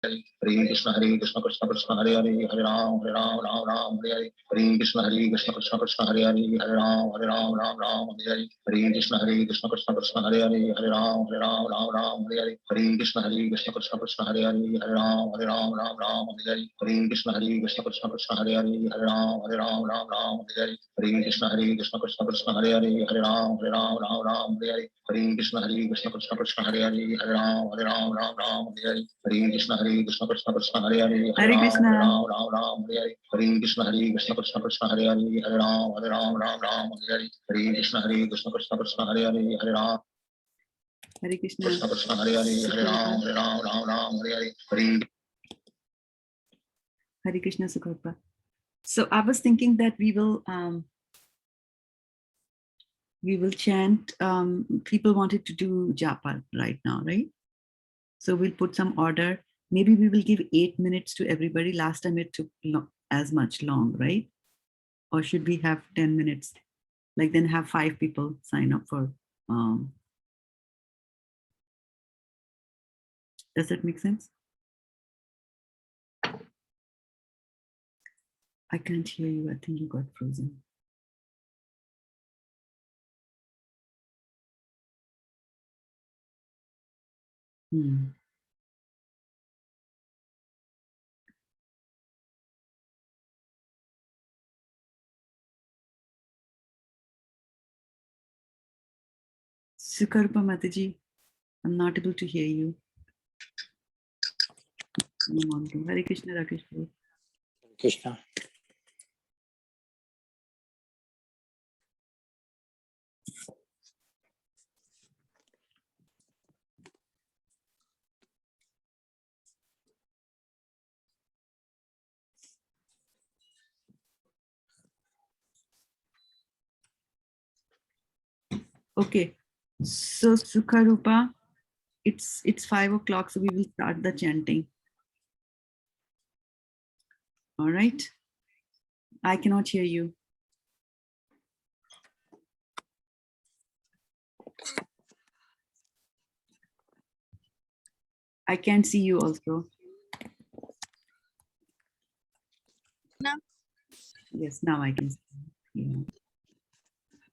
Hare Krishna Krishna Krishna Hare Hare Hare Ram Ram Ram Hare Hare Hare Krishna Krishna Krishna Hare Hare Hare Ram Ram Hare Hare Hare Krishna Krishna Krishna Hare Hare Hare Ram Ram Hare Hare Hare Krishna Krishna Krishna Hare Hare Hare Ram Ram Hare Hare Hare Krishna Krishna Krishna Hare Hare Hare Ram Ram Hare Hare Hare Krishna Krishna Krishna Hare Hare Hare Ram Ram Hare Hare Hare Krishna Krishna Krishna Hare Hare Hare Ram Ram Hare Hare Hare Krishna Krishna Krishna Hare Hare Hare Krishna Ram Hare Hare Hare Krishna Krishna Krishna Hare Hare Hare Ram Hare Hare Hare Krishna Krishna Krishna Hare Hare Hare Ram Hare Krishna Krishna Hare Hare Hare Ram Hare Hare Hare Hare Krishna Sukharpa. So I was thinking that we will chant. People wanted to do japa right now, right? So we'll put some order. Maybe we will give 8 minutes to everybody. Last time it took as much long, right? Or should we have 10 minutes? Like then have 5 people sign up for. Does that make sense? I can't hear you. I think you got frozen. Sukharpa Mataji, I'm not able to hear you. Hare Krishna, Rakesh. Krishna. Okay, so Sukharupa, it's 5 o'clock, so we will start the chanting. All right. I cannot hear you. I can't see you also. No. Yes, now I can see you.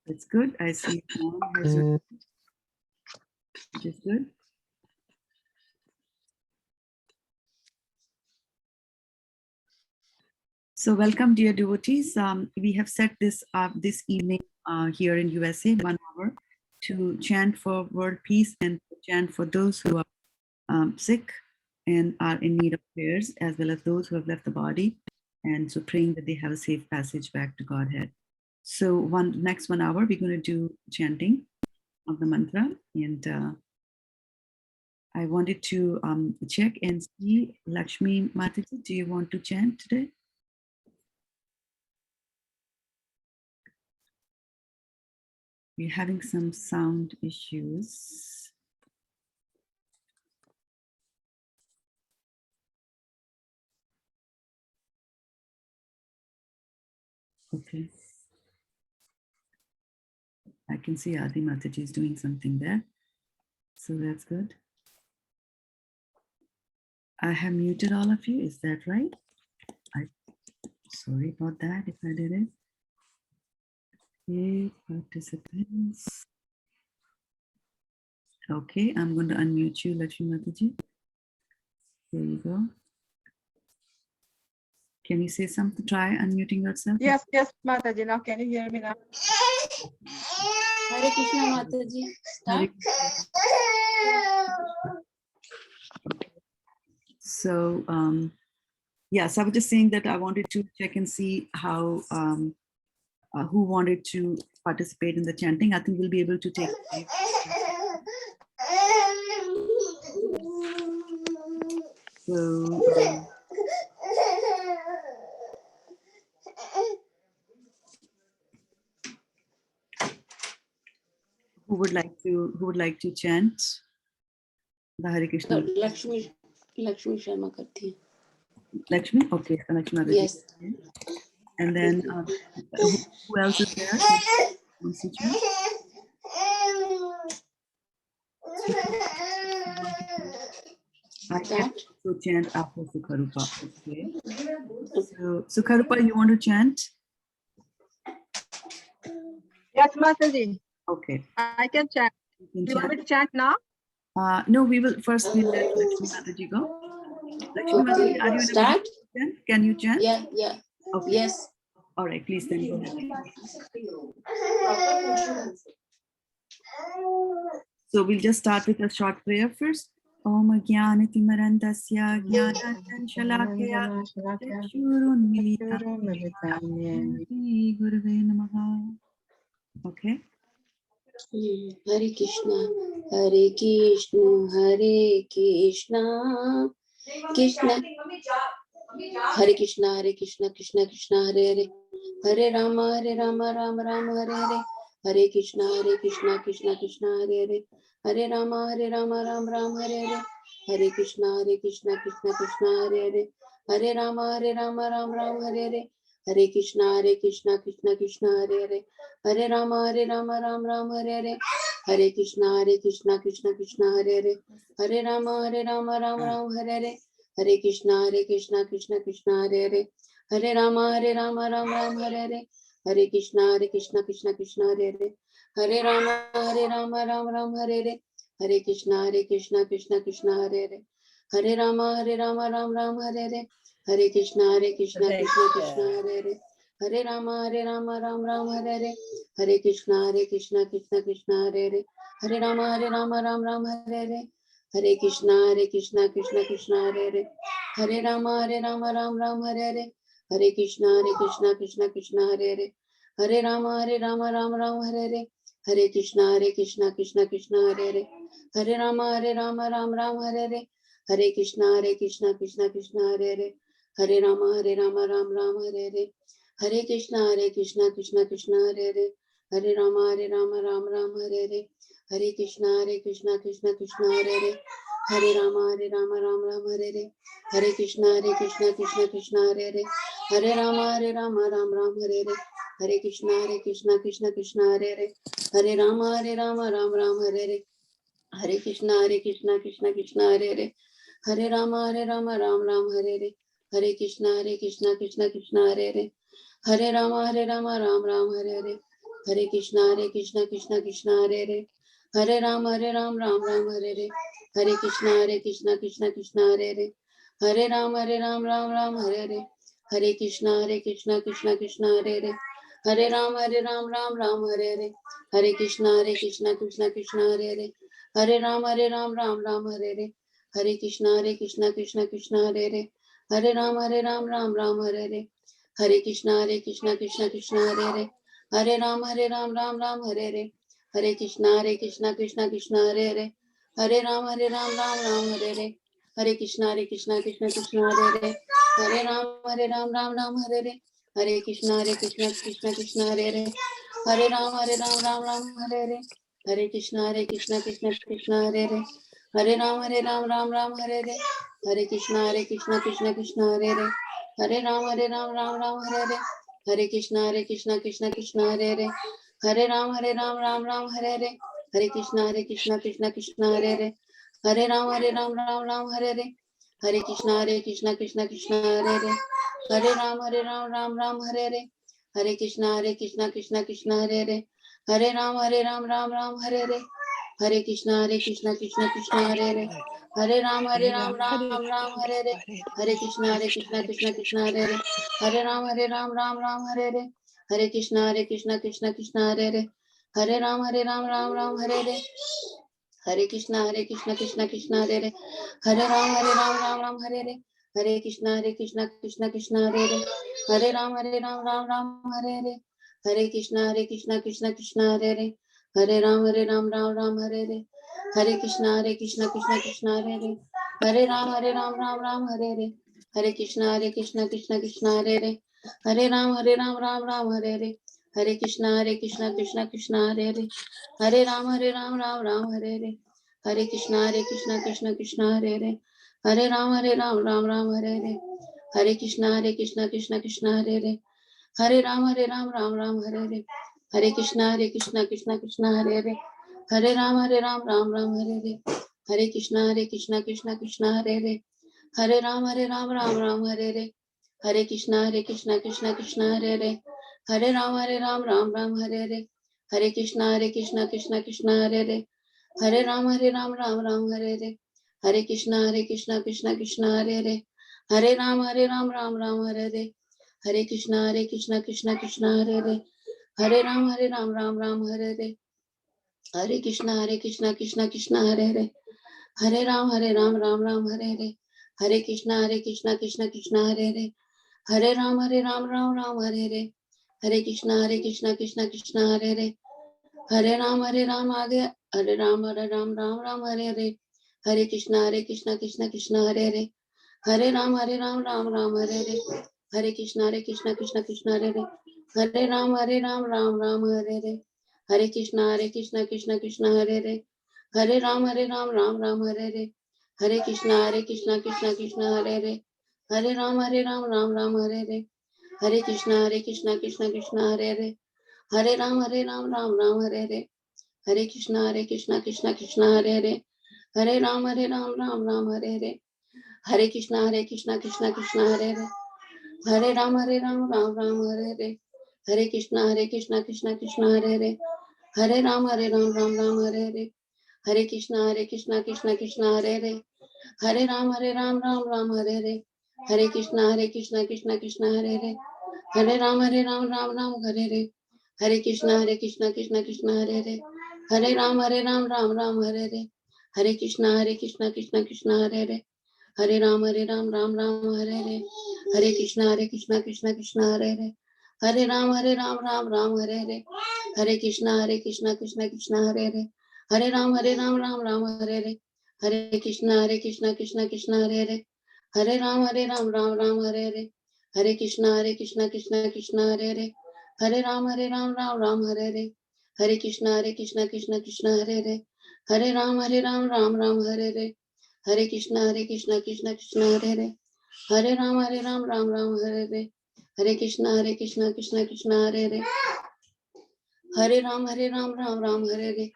That's good. I see mom has which is good. So welcome, dear devotees. We have set this up this evening here in USA, 1 hour, to chant for world peace and to chant for those who are sick and are in need of prayers, as well as those who have left the body. And so praying that they have a safe passage back to Godhead. So next 1 hour, we're going to do chanting of the mantra. And I wanted to check and see, Lakshmi Mataji, do you want to chant today? We're having some sound issues. Okay. I can see Adi Mataji is doing something there. So that's good. I have muted all of you. Is that right? Sorry about that if I did it. Okay, participants. Okay, I'm going to unmute you, Lakshmi Mataji. There you go. Can you say something? Try unmuting yourself. Yes, Mataji. Now can you hear me now? Hare Krishna Mataji. Start. So, yes, I was just saying that I wanted to check and see how, who wanted to participate in the chanting. I think we'll be able to take it. So, who would like to chant the Hare Krishna? Lakshmi Sharma karti hai. Lakshmi? Okay, Lakshmi. Yes. And then who else is there? I can Start. also chant after Sukharupa. Okay. So Sukharupa, you want to chant? Yes, Mataji. Okay. I can chant. You You can want me chant. to chant now? No, we will first we'll let Lakshmi Mataji go. Lakshmi Okay. Mataji, are you in a Start. position to chant? Can you chant? Yeah. Okay. Yes. All right, please then go ahead. So we'll just start with a short prayer first. Om Jnanatimarandasya Jnananjanshalakhya Chakshurunmilitam Shri Gurave Namaha. Okay. Hare Krishna, Hare Krishna, Hare Krishna, Krishna, Hare Krishna, Hare Krishna, Krishna Krishna, Hare Hare, Hare Rama, Rama Rama, Hare Hare, Hare Krishna, Krishna Krishna, Hare Hare, Hare Rama, Rama, Hare Hare, Hare Krishna, Krishna Krishna, Hare Hare, Hare Rama, Rama, Hare Hare, Hare Krishna, Krishna Krishna, Hare Hare, Hare Rama, Rama, Hare Hare, Hare Krishna, Krishna Krishna, Hare Hare, Hare Rama, Rama, Hare Hare, Hare Krishna, Krishna Krishna, Hare Hare, Hare Rama, Rama, Hare Hare, Hare Krishna, Krishna, Hare Hare, Hare Rama, Rama, Hare Hare, Hare Krishna, Krishna Krishna, Hare Hare, Hare Rama, Rama, Hare Hare, Hare Krishna, Krishna Krishna, Hare Hare, Hare Rama, Rama, Hare Hare, Hare Krishna, Krishna Krishna, Hare Hare, Hare Rama, Rama, Hare Hare, Hare Krishna, Krishna Krishna, Hare Hare, Hare Rama, Rama, Hare Hare, Hare Krishna, Krishna Hare Hare, Hare Rama, Rama, Hare Hare, Hare Krishna, Krishna Krishna, Hare Hare, Hare Rama, Rama, Hare Hare, Hare Krishna, Krishna Krishna, Hare Hare, Hare Rama, Rama, Hare Hare, Hare Krishna, Krishna Krishna, Hare Hare, Hare Rama, Rama, Hare Hare, Hare Krishna, Krishna Krishna, Hare Hare, Hare Rama, Rama, Hare Hare, Hare Krishna, Krishna Hare Hare, Hare Rama, Rama, Hare Hare, Hare Krishna, Krishna Hare Hare, Hare Rama, Rama, Hare Hare, Hare Krishna, Krishna Hare Hare, Hare Rama, Rama, Hare Hare, Hare Krishna, Krishna Hare Hare, Hare Rama, Rama, Hare Hare, Hare Krishna, Krishna Hare Hare, Hare Rama, Rama, Hare Hare, Hare Krishna, Krishna Hare Hare, Hare Rama, Rama, Hare Hare, Hare Krishna, Krishna Hare Hare, Hare Rama, Rama, Hare Hare, Hare Krishna, Krishna Hare Hare, Hare Rama, Rama, Hare Hare, Hare Krishna, Krishna Hare Hare, Hare Rama, Rama, Hare Hare, Hare Krishna, Krishna Hare Hare, Hare Rama, Rama, Hare Hare, Hare Krishna, Krishna Hare Hare, Hare Rama, Rama, Hare Hare, Hare Krishna, Krishna Hare Hare, Hare Rama, Rama, Hare Hare, Hare Krishna, Krishna Hare Hare, Hare Rama, Rama, Hare Hare, Hare Krishna, Krishna Hare Hare, Hare Rama, Rama, Hare Hare, Hare Krishna, Krishna Hare Hare, Hare Rama, Rama, Hare Hare, Hare Krishna, Krishna Hare Hare, Hare Rama, Rama, Hare Hare, Hare Krishna, Krishna Hare Hare, Hare Rama, Rama, Hare Hare, Hare Krishna, Krishna Hare Hare, Hare Rama, Rama, Hare Hare, Hare Krishna, Krishna Hare Hare, Hare Rama, Rama, Hare Hare, Hare Krishna, Krishna Hare Hare, Hare Rama, Rama, Hare Hare, Hare Krishna, Krishna Hare Hare, Hare Rama, Rama, Hare Hare, Hare Krishna, Krishna Hare Hare, Hare Rama, Rama, Hare Hare, Hare Krishna, Krishna Hare Hare, Hare Rama, Rama, Hare Hare, Hare Krishna, Krishna Hare Hare, Hare Rama, Rama, Hare Hare, Hare Krishna, Krishna Hare Hare, Hare Rama, Rama, Hare Hare, Hare Krishna, Krishna Hare Hare, Hare Rama, Rama, Hare Hare, Hare Krishna, Krishna Hare Hare, Hare Rama, Rama, Hare Hare, Hare Krishna, Krishna Hare Hare, Hare Rama, Rama, Hare Hare, Hare Krishna, Krishna Hare Hare, Hare Rama, Rama, Hare Hare, Hare Krishna, Krishna Hare Hare, Hare Rama, Rama, Hare Hare, Hare Krishna, Krishna Hare Hare, Hare Rama, Rama, Hare Hare, Hare Krishna Krishna Krishna Hare Hare, Hare Ram Ram Ram Hare Hare, Hare Krishna Krishna Krishna Hare Hare, Hare Ram Ram Hare Hare, Hare Krishna Krishna Krishna Hare Hare, Hare Ram Ram Hare Hare, Hare Krishna Krishna Krishna Hare Hare, Hare Ram Ram Hare Hare, Hare Krishna Krishna Krishna Hare Hare, Hare Ram Ram Hare Hare, Hare Krishna Krishna Hare Hare, Hare Ram Ram Hare Hare, Hare Krishna Krishna Krishna Hare Hare, Hare Ram Ram Hare Hare, Hare Krishna Krishna Hare Hare, Hare Ram Hare, Hare Ram Hare Hare, Hare Krishna Krishna Hare Hare, Hare Ram Ram Hare Hare, Hare Krishna Krishna Hare Hare, Hare Ram Ram Hare Hare, Hare Krishna Krishna Hare Hare, Hare Ram Ram Hare Hare, Hare Krishna Krishna Hare Hare, Hare Ram Ram Hare Hare, Hare Krishna Krishna Hare Hare, Hare Ram Ram Hare Hare, Hare Krishna Krishna Hare Hare, Hare Ram Ram Hare Hare, Hare Krishna Krishna Hare Hare, Hare Ram Ram Hare Hare, Hare Krishna Krishna Hare Hare, Hare Ram Ram Hare Hare, Hare Krishna Krishna Hare Hare, Hare Ram Hare Hare, Hare Krishna Krishna Hare Hare, Hare Ram Ram Hare Hare, Hare Krishna Krishna Hare Hare, Hare Ram Ram Hare Hare, Hare Krishna Krishna Hare Hare, Hare Ram Ram Hare Hare, Hare Krishna Krishna Hare Hare, Hare Ram Ram Hare Hare, Hare Krishna Krishna Hare Hare, Hare Ram Ram Hare Hare, Hare Krishna Krishna Hare Hare, Hare Ram Ram Hare Hare, Hare Krishna Krishna Hare Hare, Hare Ram Ram Hare Hare, Hare Krishna Krishna Hare Hare, Hare Ram Ram Hare Hare, Hare Krishna Krishna Hare Hare, Hare Ram Ram Hare Hare, Hare Krishna Krishna Hare Hare, Hare Ram Ram Hare Hare, Hare Krishna Krishna Hare Hare, Hare Ram Ram Hare Hare,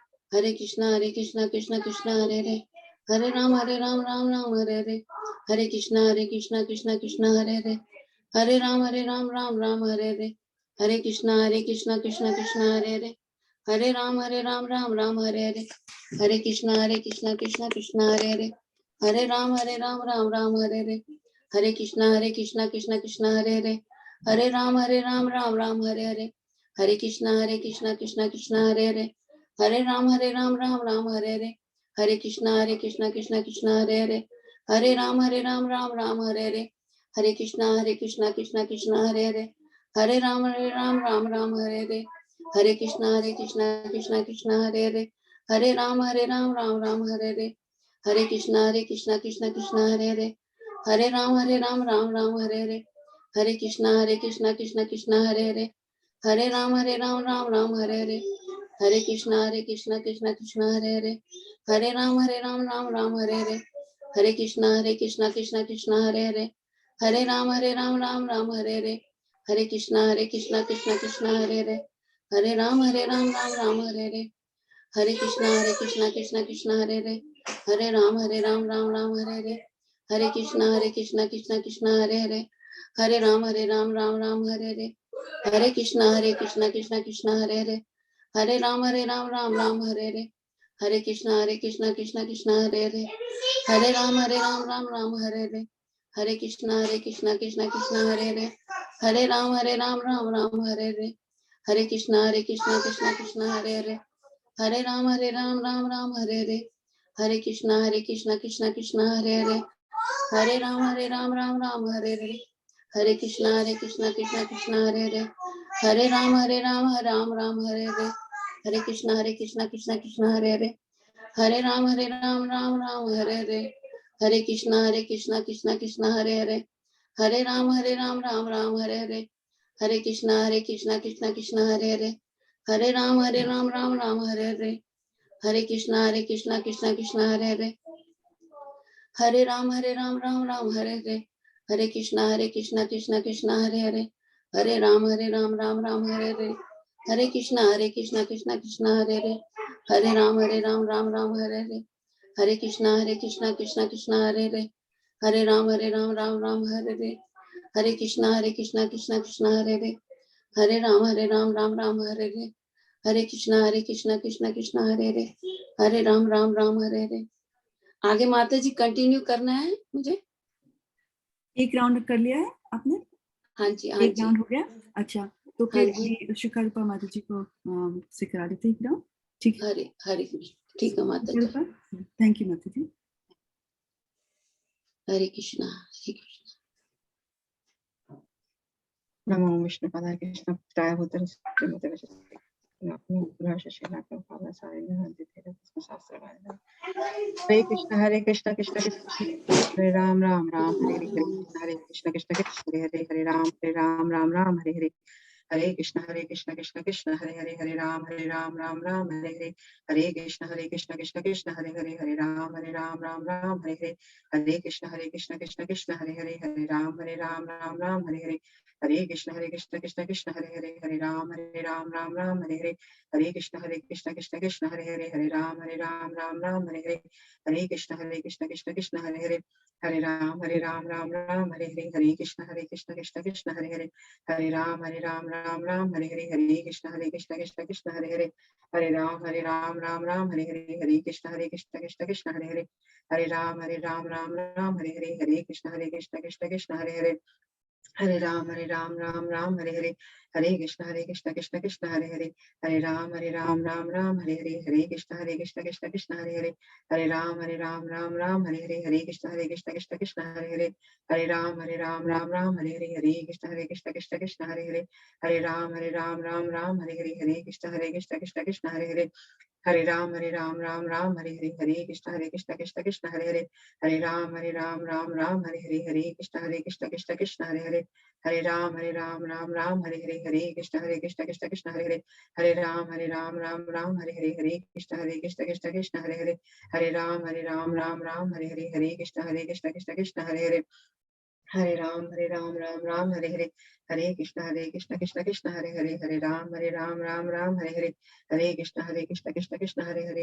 Hare Krishna Krishna Hare Hare, Hare Ram Ram Hare Hare, Hare Krishna Krishna Hare Hare, Hare Ram Ram Hare Hare, Hare Krishna Krishna Hare Hare, Hare Ram Ram Hare Hare, Hare Krishna Krishna Hare Hare, Hare Ram Ram Hare Hare, Hare Krishna Krishna Hare Hare, Hare Ram Ram Hare Hare, Hare Krishna Krishna Hare Hare, Hare Ram Ram Hare Hare, Hare Krishna Krishna Hare Hare, Hare Ram Ram Hare Hare, Hare Krishna Krishna Hare Hare, Hare Ram Ram Hare Hare, Hare Krishna Krishna Hare Hare, Hare Ram Ram Hare Hare, Hare Krishna Krishna Hare Hare, Hare Ram Ram Hare Hare, Hare Krishna Krishna Hare Hare, Hare Ram Ram Hare Hare, Hare Krishna Krishna Hare Hare, Hare Ram Ram Hare Hare, Hare Krishna Krishna Hare Hare, Hare Ram Ram Hare Hare, Hare Krishna Krishna Hare Hare, Hare Ram Ram Hare Hare, Hare Krishna Krishna Hare Hare, Hare Ram Ram Hare Hare, Hare Krishna Krishna Hare Hare, Hare Ram Ram Hare Hare, Hare Krishna Krishna Hare Hare, Hare Ram Ram Hare Hare, Hare Krishna Krishna Hare Hare, Hare Ram Ram Hare Hare, Hare Krishna Krishna Hare Hare, Hare Ram Ram Hare Hare, Hare Krishna Krishna Hare Hare, Hare Ram Ram Hare Hare, Hare Krishna Krishna Hare Hare, Hare Ram Ram Hare Hare, Hare Krishna Krishna Hare Hare, Hare Ram Ram Hare Hare, Hare Krishna Krishna Hare Hare, Hare Ram Ram Hare Hare, Hare Krishna Krishna Hare Hare, Hare Ram Ram Hare Hare, Hare Krishna Krishna Hare Hare, Hare Ram Ram Hare Hare, Hare Krishna Krishna Hare Hare, Hare Ram Ram Hare Hare, Hare Krishna Krishna Hare Hare, Hare Ram Ram Hare Hare, Hare Krishna Krishna Krishna Hare Hare, Hare Ram Ram Ram Hare Hare, Hare Krishna Krishna Krishna Hare Hare, Hare Ram Ram Hare Hare, Hare Krishna Krishna Krishna Hare Hare, Hare Ram Ram Hare Hare. आगे माता जी continue करना है मुझे? एक round कर लिया है आपने? हाँ जी, हाँ एक जी, राउंड हो गया। अच्छा, तो हाँ फिर जी। अभी शिखा माता जी को सिखा देते हैं एक राउंड। ठीक है, हरे हरे कृष्ण। ठीक है माता जी। थैंक यू माता जी। हरे कृष्णा हरे कृष्णा। नमो विष्णुपदाय कृष्णपदाय भूतले हरे कृष्ण कृष्ण कृष्ण हरे राम राम राम हरे हरे हरे कृष्ण कृष्ण हरे राम राम हरे हरे हरे कृष्ण कृष्ण कृष्ण हरे राम राम हरे हरे कृष्ण कृष्ण हरे राम राम हरे कृष्ण कृष्ण हरे राम हरे हरे कृष्ण हरे राम राम हरे कृष्ण हरे राम हरे कृष्ण हरे राम हरे कृष्ण हरे राम हरे कृष्ण हरे राम कृष्ण हरे राम हरे कृष्ण हरे राम हरे कृष्ण हरे राम हरे कृष्ण हरे राम हरे कृष्ण हरे राम हरे कृष्ण हरे राम हरे कृष्ण हरे राम हरे कृष्ण हरे राम हरे कृष्ण हरे राम हरे कृष्ण हरे राम हरे कृष्ण हरे राम हरे कृष्ण हरे राम हरे कृष्ण हरे राम हरे कृष्ण हरे राम हरे कृष्ण हरे राम हरे राम हरे कृष्ण हरे राम हरे राम हरे कृष्ण हरे राम हरे कृष्ण हरे राम हरे कृष्ण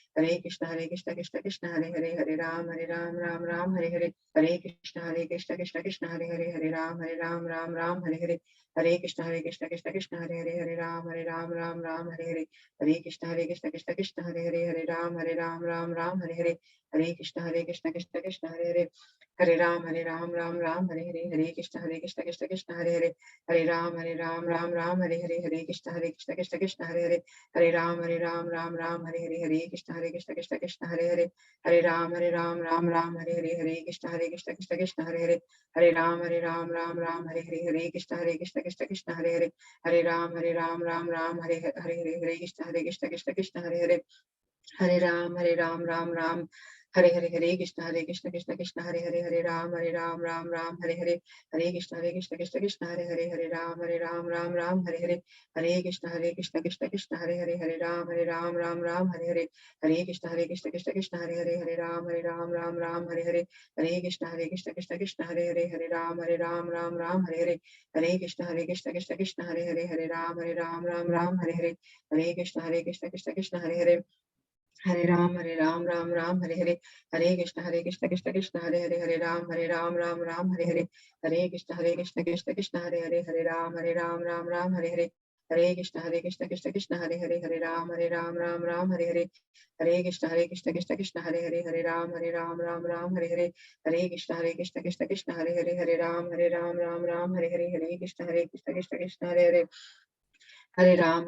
हरे राम हरे कृष्ण हरे राम हरे कृष्ण हरे राम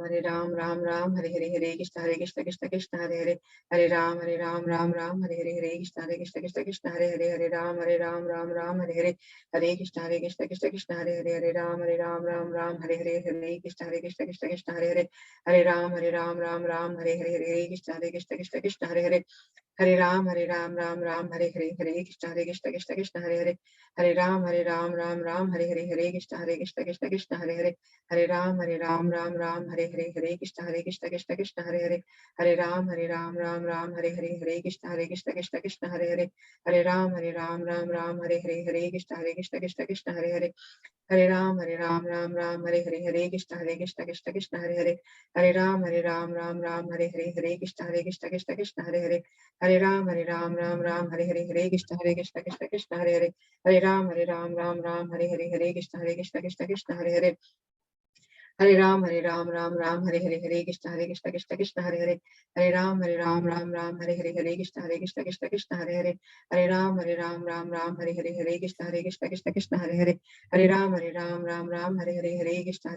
हरे कृष्ण हरे राम हरे राम हरे कृष्ण हरे राम कृष्ण हरे कृष्ण हरे कृष्ण हरे कृष्ण हरे राम हरे कृष्ण हरे कृष्ण हरे राम हरे कृष्ण हरे राम हरे कृष्ण हरे राम हरे कृष्ण हरे राम हरे कृष्ण हरे Ram Ram Hare Hare Hare Krishna Krishna Krishna Hare Hare Hare Ram Ram Ram Hare Hare Hare Krishna Krishna Krishna Hare Hare Hare Ram Ram Ram Hare Hare Hare Krishna Krishna Krishna Hare Hare Hare Ram Ram Hare Hare Hare Krishna Krishna Krishna Hare Hare Hare Ram Ram Hare Hare Hare Krishna Krishna Krishna Hare Hare Hare Ram Ram Hare Hare Hare Krishna Krishna Krishna Hare Hare Hare Ram Ram Hare Hare Hare Krishna Krishna Hare Hare Hare Ram Ram Hare Hare Hare Krishna Krishna Hare Hare Hare Ram Ram Hare Hare Hare Krishna Krishna Hare Hare Hare Ram Ram Hare Hare Hare Krishna Krishna Hare Hare Hare Ram Ram Hare Hare Hare Krishna Krishna Hare Hare Hare Ram Ram Hare Hare Hare Krishna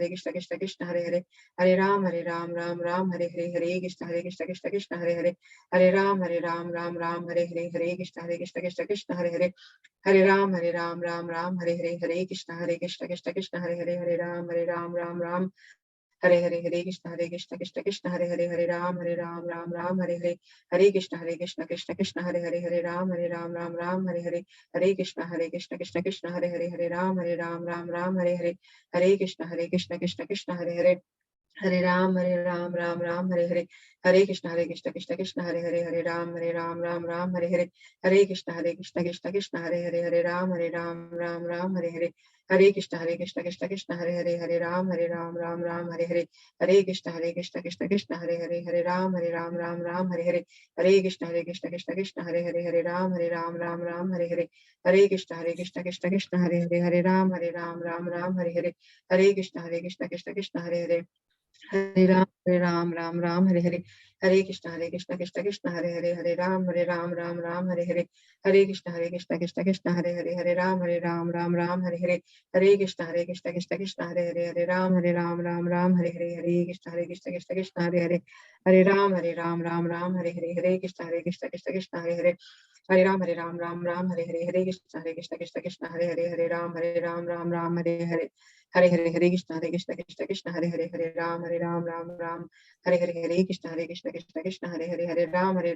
Krishna Hare Hare Hare Ram Ram Hare Hare Hare Krishna Krishna Hare Hare Hare Ram Ram Hare Hare Hare Krishna Krishna Hare Hare Hare Ram Ram Hare Hare Hare Krishna Krishna Hare Hare Hare Ram Ram Hare Hare Hare Krishna Krishna Hare Hare Hare Ram Ram Hare Hare Hare Krishna Krishna Hare Hare Hare Ram Ram Hare Hare Hare Krishna Krishna Hare Hare Hare Ram Ram Hare Hare Hare Krishna Krishna Hare Hare Hare Ram Ram Hare Hare Hare Krishna Krishna Hare Hare Hare Ram Ram Hare Hare Hare Krishna Krishna Hare Hare Hare Ram Ram Hare Hare Hare Krishna Krishna Hare Hare Hare Ram Ram Hare Hare Hare Krishna Krishna Hare Hare Hare Ram Ram Hare Hare Hare Krishna Krishna Hare Hare Hare Ram Ram Hare Hare Hare Krishna Krishna Hare Hare Hare Ram Ram Hare Hare Hare Krishna Krishna Hare Hare Hare Ram Ram Hare Hare Hare Krishna Krishna Hare Hare Hare Ram Ram Hare Hare Hare Krishna Krishna Hare Hare Hare Ram Ram Hare Hare Hare Krishna Krishna Hare Hare Hare Ram Ram Hare Hare Hare Krishna Krishna Hare Hare Hare Ram Ram Hare Hare Hare Krishna Krishna Hare Hare Hare Ram Ram Hare Hare Hare Hare Krishna Krishna Hare Hare Hare Ram Ram Hare Hare Hare Krishna Krishna Hare Hare Hare Ram Ram Hare Hare Hare Krishna Krishna Hare Hare Hare Ram Ram Hare Hare Hare Krishna Krishna Hare Hare Hare Ram Ram Hare Hare Hare Krishna Krishna Hare Hare Hare Ram Ram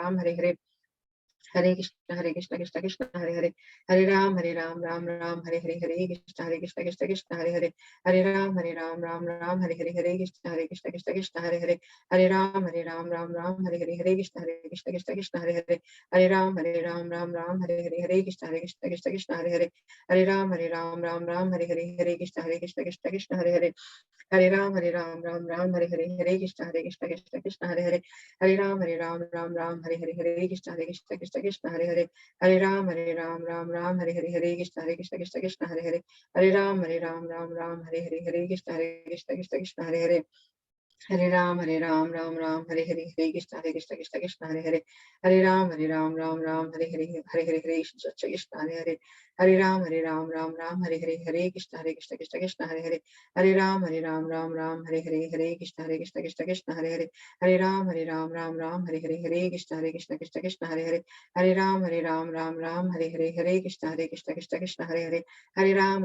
Hare Hare Hare Krishna Krishna Hare Hare Hare Ram Ram Hare Hare Hare Krishna Krishna Hare Hare Hare Ram Ram Hare Hare Hare Krishna Krishna Hare Hare Hare Ram Ram Hare Hare Hare Krishna Krishna Hare Hare Hare Ram Ram Hare Hare Hare Krishna Krishna Hare Hare Hare Ram Ram Hare Hare Hare Krishna Krishna Hare Hare Hare Ram Ram Hare Hare Hare Krishna Krishna Hare Hare Hare Ram Ram Hare Hare Hare Krishna Krishna Hare Hare Hare Ram Ram Hare Hare Hare Hare Krishna Hare Hare Hare Ram Ram Hare Hare Hare Krishna Krishna Hare Hare Hare Ram Ram Hare Hare Hare Krishna Krishna Hare Hare Hare Ram Ram Hare Hare Hare Krishna Krishna Hare Hare Hare Ram Ram Hare Hare Hare Krishna Krishna Hare Hare Hare Ram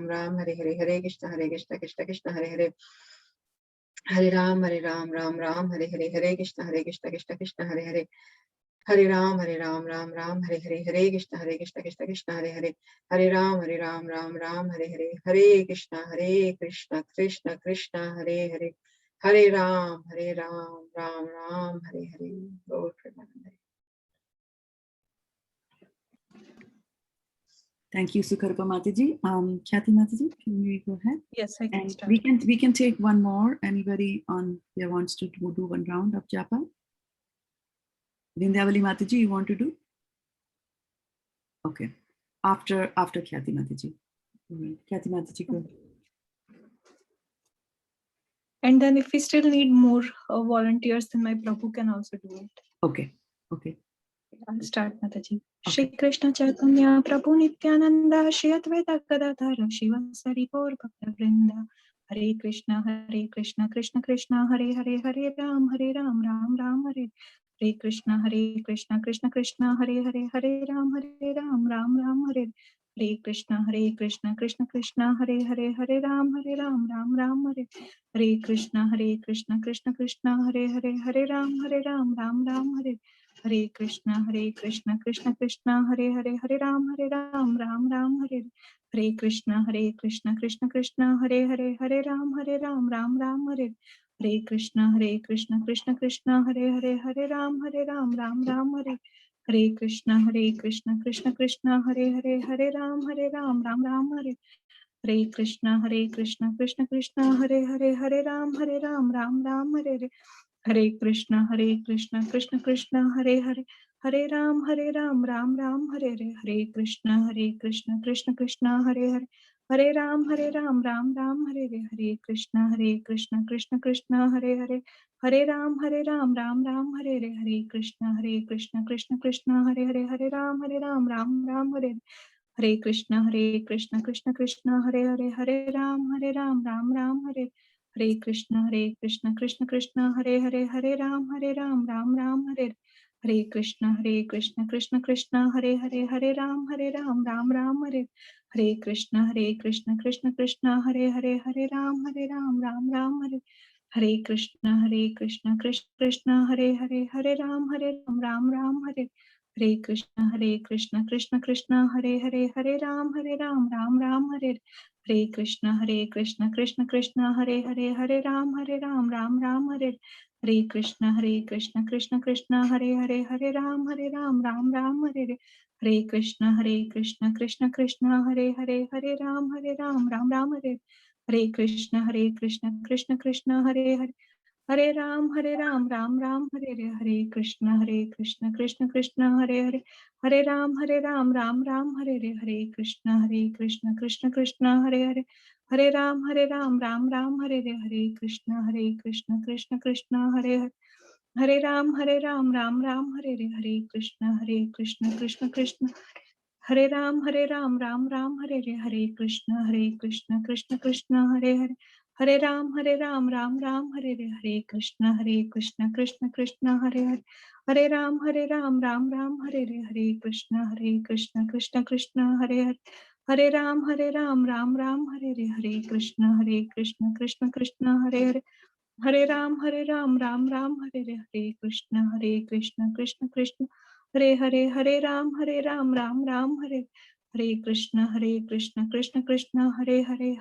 Ram Hare Hare Hare Krishna Krishna Hare Hare Hare Ram Ram Hare Hare Hare Krishna Krishna Hare Hare Hare Ram Ram Hare Hare Hare Krishna Krishna Hare Hare Hare Ram Ram Hare Hare Hare Krishna Krishna Krishna Hare Hare Hare Ram Ram Hare Hare Lord Premanande. Thank you, Sukarpa Mataji. Khyati Mataji, can we go ahead? Yes, I can And start. we can take one more. Anybody on here wants to do one round of japa? Vindhyavali Mataji, you want to do? Okay. After Khyati Mataji. All right. Khyati Mataji, go. And then if we still need more volunteers, then my Prabhu can also do it. Okay. Okay. I'll start, Mataji. Okay. Shri Krishna Chaitanya Prabhu Nityananda Shri Advaita Gadadhara Shiva Sari Gaur Bhakta Vrinda Hare Krishna Krishna Krishna Hare Hare Hare Ram Ram Ram Hare Hare Krishna Krishna Krishna Hare Hare Hare Ram Ram Ram Hare Hare Krishna Krishna Krishna Hare Hare Hare Ram Ram Hare Hare Krishna Krishna Krishna Hare Hare Hare Ram Ram Hare Hare Krishna Krishna Krishna Hare Hare Hare Ram Ram Ram Hare Hare Krishna Krishna Krishna Hare Hare Hare Ram Ram Hare Hare Krishna Krishna Krishna Hare Hare Hare Ram Ram Hare Hare Krishna Krishna Krishna Hare Hare Hare Ram Ram Hare Hare Krishna Krishna Krishna Hare Hare Hare Ram Ram Hare Hare Krishna Krishna Krishna Hare Hare Hare Ram Ram Hare Hare Krishna Krishna Krishna Hare Hare Hare Ram Ram Hare Hare Krishna Krishna Krishna Hare Hare Hare Ram Ram Hare Hare Krishna Krishna Krishna Hare Hare Hare Ram Ram Hare Hare Krishna Krishna Krishna Hare Hare Hare Ram Ram Hare Hare Krishna Krishna Krishna Hare Hare Hare Ram Ram Hare Hare Krishna Krishna Krishna Hare Hare Hare Ram Ram Hare Hare Krishna Krishna Krishna Hare Hare Hare Ram Ram Hare Hare Krishna Krishna Krishna Hare Hare Hare Ram Ram Hare Hare Krishna Krishna Krishna Hare Hare Hare Ram Ram Hare Hare Krishna Krishna Krishna Hare Hare Hare Ram Ram Hare Hare Krishna Krishna Krishna Hare Hare Hare Ram Ram Hare Hare Krishna Krishna Krishna Hare Hare Hare Ram Ram Hare Hare Krishna Krishna Krishna Hare Hare Hare Ram Ram Hare Hare Krishna Krishna Krishna Hare Hare Hare Ram Ram Hare Hare Krishna Krishna Krishna Hare Hare Hare Ram Ram Hare Hare Krishna Krishna Krishna Hare Hare Hare Ram Ram Hare Hare Krishna Krishna Krishna Hare Ram Ram Hare Hare Krishna Krishna Krishna Hare Hare Hare Ram Ram Hare Hare Krishna Krishna Krishna Hare Hare Hare Ram Ram Hare Hare Krishna Krishna Krishna Hare Hare Hare Ram Ram Hare Hare Krishna Krishna Krishna Hare Hare Hare Ram Ram Hare Hare Krishna Krishna Krishna Hare Hare Hare Ram Ram Hare Hare Krishna Krishna Krishna Hare Hare Hare Ram Ram Hare Hare Krishna Krishna Krishna Hare Hare Hare Ram Ram Hare Hare Krishna Krishna Krishna Hare Hare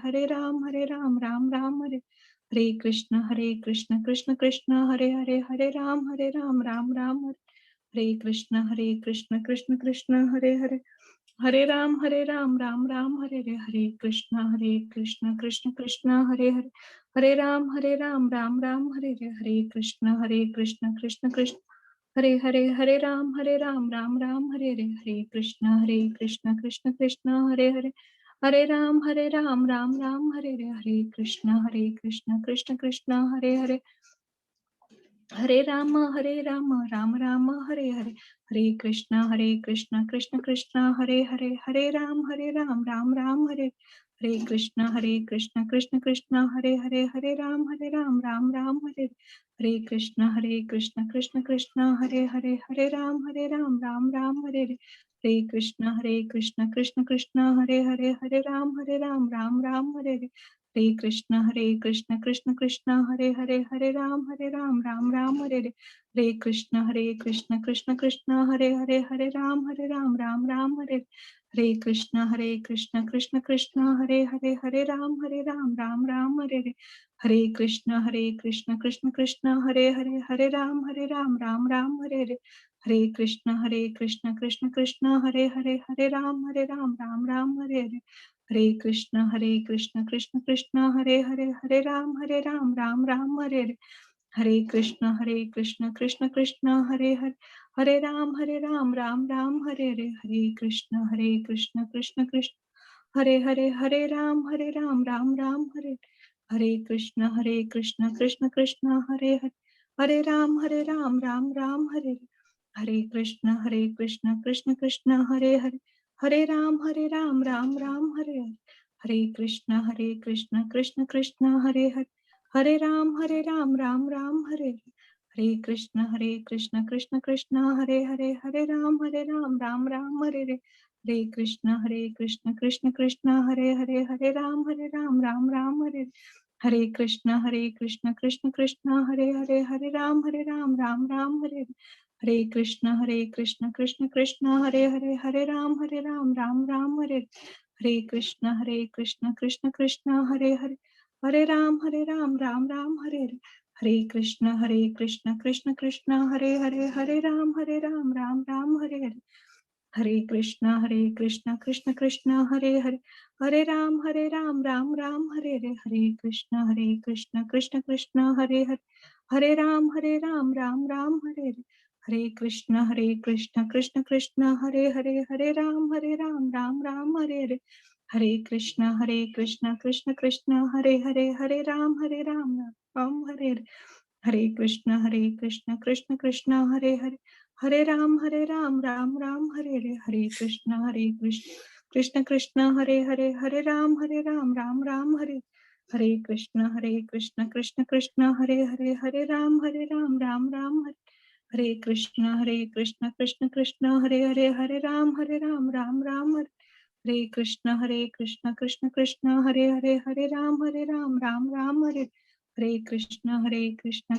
Hare Ram Ram Hare Hare Krishna Krishna Krishna Hare Hare Hare Ram Ram Hare Hare Krishna Krishna Krishna Hare Hare Hare Ram Ram Hare Hare Krishna Krishna Krishna Hare Hare Hare Ram Ram Hare Hare Krishna Krishna Krishna Hare Hare Hare Rama Rama Rama Hare Hare Hare Krishna Krishna Krishna Hare Hare Hare Ram Ram Ram Hare Hare Krishna Krishna Krishna Hare Hare Hare Ram Ram Ram Hare Hare Krishna Krishna Krishna Hare Hare Hare Ram Ram Ram Hare Hare Krishna Krishna Krishna Hare Hare Hare Ram Ram Ram Hare Hare Krishna Krishna Krishna Hare Hare Hare Ram Ram Ram Hare Hare Krishna Krishna Krishna Hare Hare Hare Ram Ram Ram Hare Hare Krishna Krishna Krishna Hare Hare Hare Ram Ram Ram Hare Hare Krishna Krishna Krishna Hare Hare Hare Ram Ram Ram Hare Hare Krishna Krishna Krishna Hare Hare Hare Ram Ram Ram Hare Hare Krishna Krishna Krishna Hare Hare Hare Ram Ram Ram Hare Hare Krishna Krishna Krishna Hare Hare Hare Ram Ram Ram Hare Hare Krishna Krishna Krishna Hare Hare Hare Ram Ram Ram Hare Hare Krishna Krishna Krishna Hare Hare Hare Ram Ram Ram Hare Hare Krishna Krishna Krishna Hare Hare Hare Ram Ram Ram Hare Hare Krishna Krishna Krishna Hare Hare Hare Ram Ram Ram Hare Hare Krishna Krishna Krishna Hare Hare Hare Ram Ram Ram Hare Hare Krishna Krishna Krishna Hare Hare Hare Ram Ram Ram Hare Hare Krishna Krishna Krishna Hare Hare Hare Ram Ram Ram Hare Hare Krishna Krishna Krishna Hare Hare, Hare Ram Ram Ram Hare Hare Krishna Krishna Krishna Hare Hare, Hare Ram Ram Ram Hare Hare Krishna Krishna Krishna Hare Hare, Hare Ram Ram Ram Hare Hare, Hare Krishna Krishna Krishna Hare Hare, Hare Ram Ram Ram Hare Hare, Hare Krishna Krishna Krishna Hare Hare, Hare Ram Ram Ram Hare Hare, Hare Krishna Krishna Krishna Hare Hare, Hare Ram Ram Ram Hare Hare, Hare Krishna Krishna Krishna Hare Hare, Hare Ram Ram Hare Hare, Hare Krishna Krishna Krishna Hare Hare, Hare Ram Ram Ram Hare Hare, Hare Krishna Krishna Krishna Hare Hare, Hare Ram Ram Ram Hare, Hare Krishna Krishna Krishna Hare Hare, Hare Ram Ram Ram Hare, Hare Krishna Krishna Krishna Hare Hare, Hare Ram Ram Ram Hare, Hare Krishna Krishna Krishna Hare Hare, Hare Ram Ram Ram Hare, Hare Krishna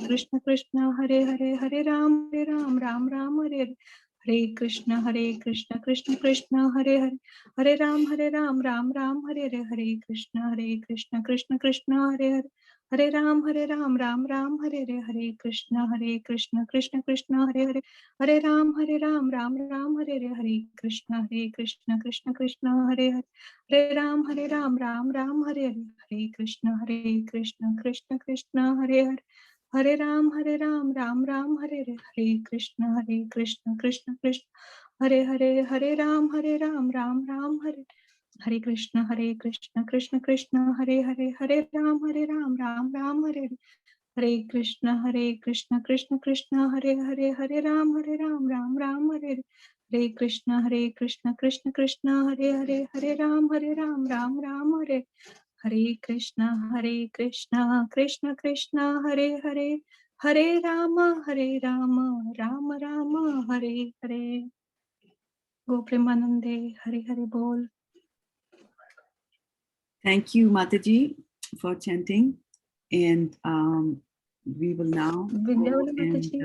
Krishna Krishna Hare Hare, Hare Ram Ram Ram Hare, Hare Krishna Krishna Krishna Hare Hare, Hare Ram Ram Ram Hare, Hare Krishna Krishna Krishna Hare Hare, Hare Ram Ram Ram Hare, Hare Krishna Krishna Krishna Hare Hare, Hare Ram Ram Ram Hare, Hare Krishna Krishna Krishna Hare Hare, Hare Ram Ram Ram Hare, Hare Krishna Krishna Krishna Hare Hare, Hare Ram Ram Ram Hare, Hare Krishna Krishna Krishna Hare Hare, Hare Ram Ram Ram Hare, Hare Krishna Krishna Krishna Hare Hare, Hare Ram Ram Ram Hare, Hare Krishna Krishna Krishna Hare Hare, Hare Ram Ram Ram Hare, Hare Krishna Krishna Krishna Hare Hare, Hare Ram Ram Ram Hare, Hare Krishna Krishna Krishna Hare Hare, Hare Rama Rama Rama Hare Hare. Go Premanande, Hare Hare Bol. Thank you, Mataji, for chanting. And we will now go Vindhyavali and Mataji.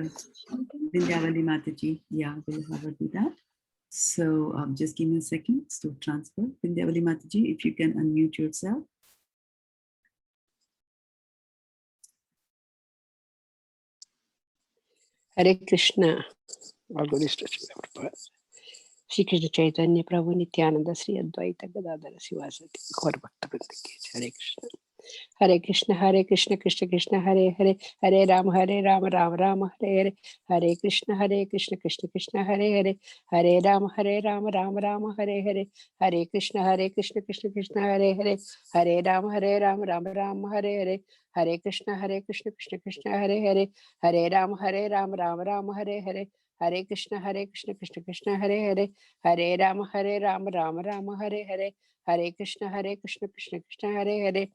Vindhyavali Mataji, yeah, we'll have her do that. So just give me a second to transfer. Vindhyavali Mataji, if you can unmute yourself. Hare Krishna. All glories to Srila Prabhupada. Shri Krishna Chaitanya Prabhu Nityananda Sri Advaita Gadadhara Sivasati Gaur Bhakta Vrinda Ki Jai. Hare Krishna Krishna Krishna Hare Hare, Hare Ram Ram Ram Hare Hare, Hare Krishna Krishna Krishna Hare Hare, Hare Ram Ram Ram Hare Hare, Hare Krishna Krishna Krishna Hare Hare, Hare Ram Ram Ram Hare Hare, Hare Krishna Krishna Krishna Hare Hare, Hare Ram Ram Ram Hare Hare, Hare Krishna Krishna Krishna Hare Hare, Hare Ram Ram Ram Hare Hare, Hare Krishna Krishna Krishna Hare Hare,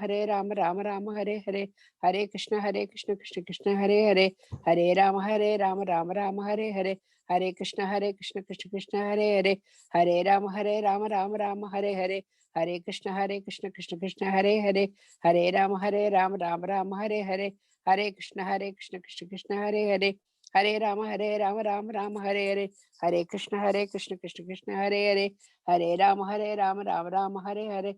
Hare Ram Ram Ram Hare Hare, Hare Krishna Krishna Krishna Hare Hare, Hare Ram Ram Ram Hare Hare, Hare Krishna Krishna Krishna Hare Hare, Hare Ram Ram Ram Hare Hare, Hare Krishna Krishna Krishna Hare Hare, Hare Ram Ram Ram Hare Hare, Hare Krishna Krishna Krishna Hare Hare, Hare Ram Ram Hare Hare, Hare Krishna Krishna Krishna Hare Hare, Hare Ram Ram Hare Hare,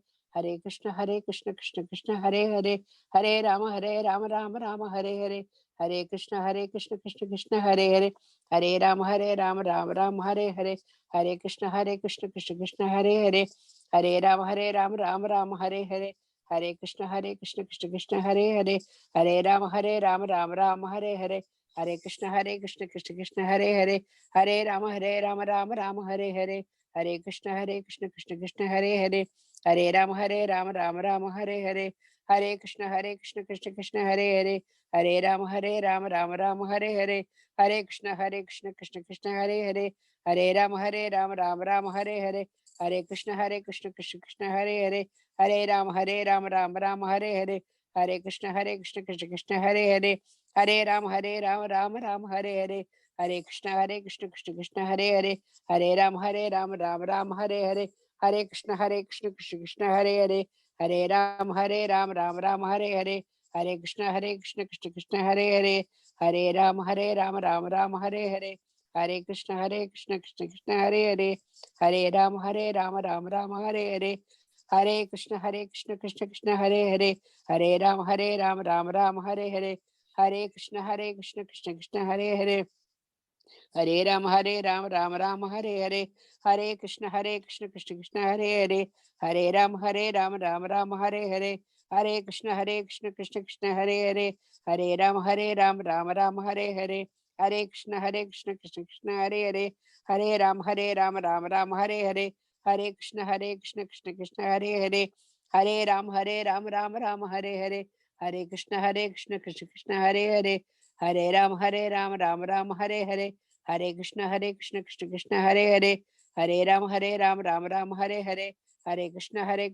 Hare Krishna Krishna Krishna Hare Hare, Hare Ram Ram Hare Hare, Hare Krishna Krishna Krishna Hare Hare, Hare Ram Ram Hare Hare, Hare Krishna Krishna Krishna Hare Hare, Hare Ram Ram Hare Hare, Hare Krishna Krishna Krishna Hare Hare, Hare Ram Ram Hare Hare, Hare Krishna Krishna Krishna Hare Hare, Hare Ram Hare Hare, Hare Krishna Krishna Krishna Hare Hare, Hare Ram Ram Hare Hare, Hare Krishna Krishna Krishna Hare Hare, Hare Ram Ram Hare Hare, Hare Krishna Krishna Krishna Hare Hare, Hare Ram Ram Hare Hare, Hare Krishna Krishna Krishna Hare Hare, Hare Ram Ram Hare Hare, Hare Krishna Krishna Krishna Hare Hare, Hare Ram Ram Hare Hare, Hare Krishna Krishna Krishna Hare Hare, Hare Ram Ram Hare Hare, Hare Krishna Krishna Krishna Hare Hare, Hare Ram Ram Hare Hare, Hare Krishna Krishna Krishna Hare Hare, Hare Ram Ram Ram Hare Hare, Hare Krishna Krishna Krishna Hare Hare, Hare Ram Ram Ram Hare Hare, Hare Krishna Krishna Krishna Hare Hare, Hare Ram Ram Ram Hare Hare, Hare Krishna Krishna Krishna Hare Hare, Hare Ram Ram Ram Hare Hare, Hare Krishna Krishna Krishna Hare Hare, Hare Ram Ram Ram Hare Hare, Hare Krishna Krishna Krishna Hare Hare, Hare Ram Ram Hare Hare, Hare Krishna Krishna Krishna Hare Hare, Hare Ram Ram Ram Hare Hare, Hare Krishna Krishna Krishna Hare Hare, Hare Ram Ram Ram Hare Hare, Hare Krishna Krishna Krishna Hare Hare, Hare Ram Ram Hare Hare, Hare Krishna Krishna Krishna Hare Hare, Hare Ram Ram Ram Hare Hare, Hare Krishna Krishna Krishna Hare Hare, Hare Ram Ram Ram Hare Hare, Hare Krishna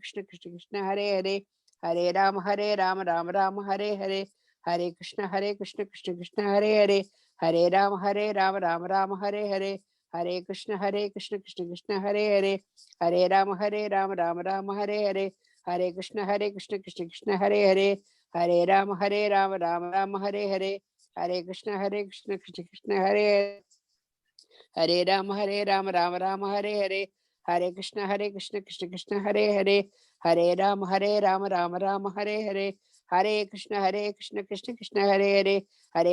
Krishna Krishna Hare Hare, Hare Ram Ram Ram Hare Hare, Hare Krishna Krishna Krishna Hare Hare, Hare Ram Ram Ram Hare Hare, Hare Krishna Krishna Krishna Hare Hare, Hare Ram Ram Ram Hare Hare, Hare Krishna Krishna Krishna Hare Hare, Hare Ram Ram Ram Hare Hare, Hare Krishna Krishna Krishna Hare Hare, Hare Ram Ram Ram Hare Hare, Hare Krishna Krishna Krishna Hare Hare, Hare Ram Ram Hare Hare, Hare Krishna Krishna Krishna Hare Hare, Hare Ram Ram Hare Hare, Hare Krishna Krishna Krishna Hare Hare, Hare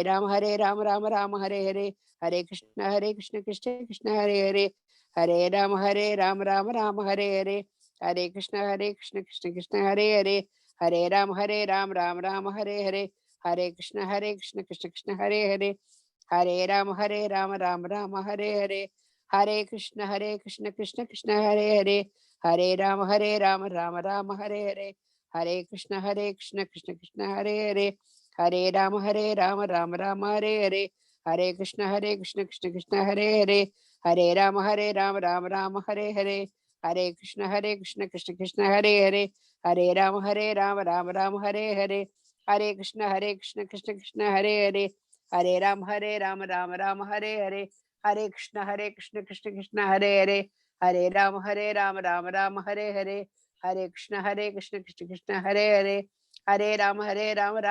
Ram Ram Hare Hare, Hare Krishna Krishna Krishna Hare Hare, Hare Ram Ram Hare Hare, Hare Krishna Krishna Krishna Hare Hare, Hare Ram Ram Ram Hare Hare, Hare Krishna Krishna Krishna Hare Hare, Hare Ram Ram Ram Hare Hare, Hare Krishna Krishna Krishna Hare Hare, Hare Ram Ram Ram Hare Hare, Hare Krishna Krishna Krishna Hare Hare, Hare Ram Ram Ram Hare Hare, Hare Krishna Krishna Krishna Hare Hare, Hare Ram Ram Ram Hare Hare, Hare Krishna Krishna Krishna Hare Hare, Hare Ram Ram Hare Hare, Hare Krishna Krishna Krishna Hare Hare, Hare Ram Ram Ram Hare Hare, Hare Krishna Krishna Krishna Hare Hare, Hare Ram Ram Hare Hare, Hare Krishna Krishna Krishna Hare Hare, Hare Ram Ram Ram Hare Hare, Hare Krishna Krishna Krishna Hare Hare, Hare Ram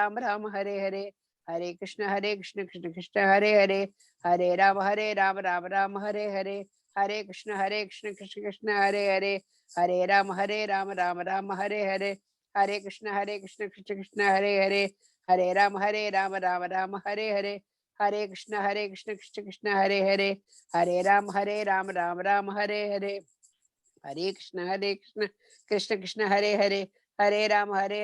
Ram Hare Hare, Hare Krishna Krishna Krishna Hare Hare, Hare Ram Ram Ram Hare Hare, Hare Krishna Krishna Krishna Hare Hare, Hare Ram Ram Ram Hare Hare, Hare Krishna Krishna Krishna Hare Hare, Hare Ram Ram Ram Hare Hare, Hare Krishna Krishna Krishna Hare Hare, Hare Ram Ram Ram Hare Hare, Hare Krishna Krishna Krishna Hare Hare, Hare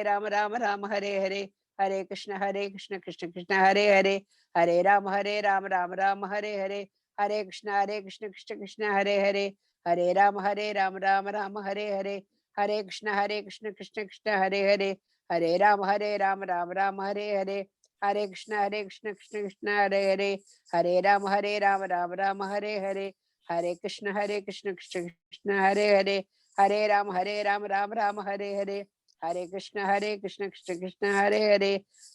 Ram Ram Hare Hare, Hare Krishna Krishna Krishna Hare Hare, Hare Ram Ram Ram Hare Hare, Hare Krishna Krishna Krishna Hare Hare, Hare Ram Ram Ram Hare Hare, Hare Krishna Krishna Krishna Hare Hare, Hare Ram Ram Ram Hare Hare, Hare Krishna Krishna Krishna Hare Hare, Hare Ram Ram Ram Hare Hare, Hare Krishna Krishna Krishna Hare Hare, Hare Ram Ram Ram Hare Hare, Hare Krishna Krishna Krishna Hare Hare, Hare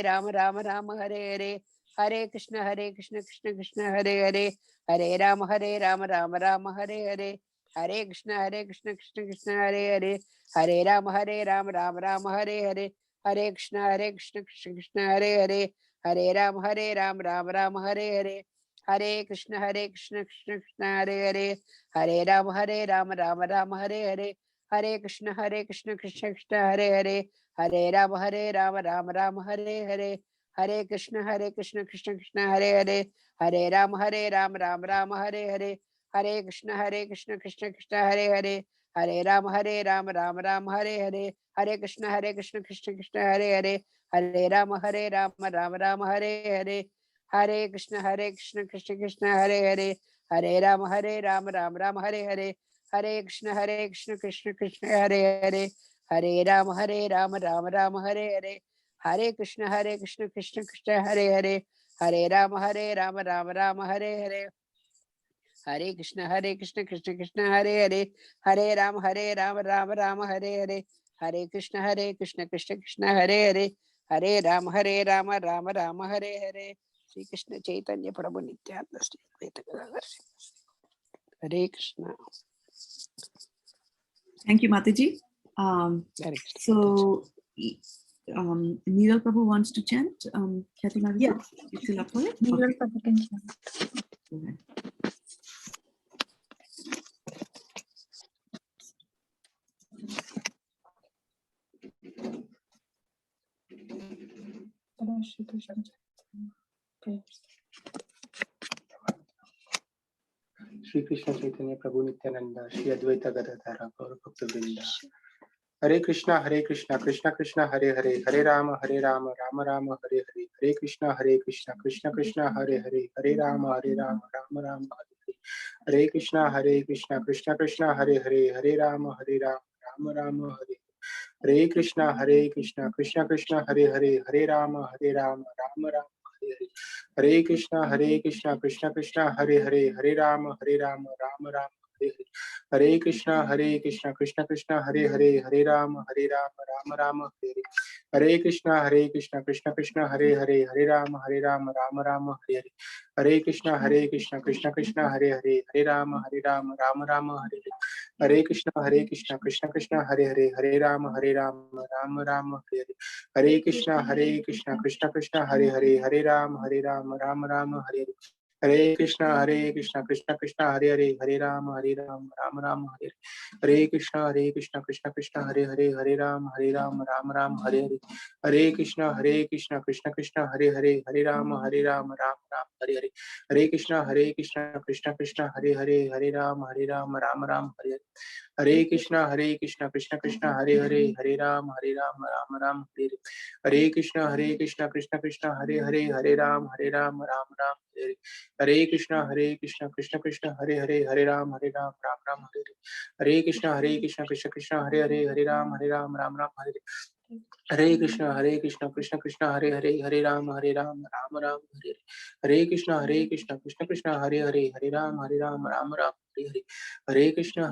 Ram Ram Hare Hare, Hare Krishna Krishna Krishna Hare Hare, Hare Ram Ram Ram Hare Hare, Hare Krishna Krishna Krishna Hare Hare, Hare Ram Ram Hare Hare, Hare Krishna Krishna Krishna Hare Hare, Hare Ram Ram Ram Hare Hare, Hare Krishna Krishna Krishna Hare Hare, Hare Ram Ram Ram Hare Hare, Hare Krishna Krishna Krishna Hare Hare, Hare Ram Ram Ram Hare Hare, Hare Krishna Krishna Krishna Hare Hare, Hare Ram Ram Ram Hare Hare, Hare Krishna Krishna Krishna Hare Hare, Hare Ram Ram Ram Hare Hare, Hare Krishna Krishna Krishna Hare Hare, Hare Ram Ram Ram Hare Hare, Hare Krishna Krishna Krishna Hare Hare, Hare Ram Ram Ram Hare Hare, Hare Krishna Krishna Krishna Hare Hare, Hare Ram Ram Ram Hare Hare, Shri Krishna Chaitanya Prabhu Nityanand Shri Advaita Gadadhar श्रीवासादि। Hare Krishna. Thank you, Mataji. Hare Krishna. So Neeral Prabhu wants to chant. Khyati Madhuri, Yeah. you still up for it? Neeral Okay, Prabhu can chant. go ahead. Shri Krishna prayers. Shri Krishna Chaitanya प्रभु नित्यानंद श्री अद्वैत गदाधर गौर भक्त वृंद हरे कृष्णा कृष्ण कृष्ण हरे हरे हरे राम राम राम हरे हरे हरे कृष्ण कृष्ण कृष्ण हरे हरे हरे राम राम राम हरे हरे हरे कृष्ण कृष्ण कृष्ण हरे हरे हरे राम राम राम हरे हरे कृष्ण कृष्ण कृष्ण हरे हरे हरे राम राम राम हरे हरे हरे कृष्ण कृष्ण कृष्ण हरे हरे हरे राम राम राम हरे हरे हरे कृष्ण कृष्ण कृष्ण हरे हरे हरे राम राम हरे हरे हरे कृष्ण कृष्ण कृष्ण हरे हरे राम राम हरे हरे हरे कृष्ण कृष्ण कृष्ण हरे हरे राम राम हरे हरे हरे कृष्ण कृष्ण कृष्ण हरे राम राम हरे हरे हरे कृष्ण कृष्ण कृष्ण हरे राम राम हरे हरे हरे कृष्ण कृष्ण कृष्ण हरे राम राम हरे हरे कृष्ण कृष्ण कृष्ण हरे राम राम हरे हरे हरे कृष्ण कृष्ण कृष्ण हरे राम राम हरे हरे हरे कृष्ण कृष्ण कृष्ण हरे राम राम हरे हरे हरे कृष्ण कृष्ण कृष्ण हरे राम राम हरे हरे कृष्ण कृष्ण कृष्ण हरे राम राम हरे हरे कृष्ण कृष्ण कृष्ण हरे राम राम हरे हरे कृष्ण कृष्ण कृष्ण हरे राम राम हरे हरे कृष्ण कृष्ण कृष्ण हरे राम राम हरे हरे कृष्ण कृष्ण कृष्ण हरे राम राम हरे हरे हरे कृष्ण कृष्ण कृष्ण हरे राम राम हरे हरे कृष्ण कृष्ण कृष्ण हरे राम राम हरे हरे कृष्ण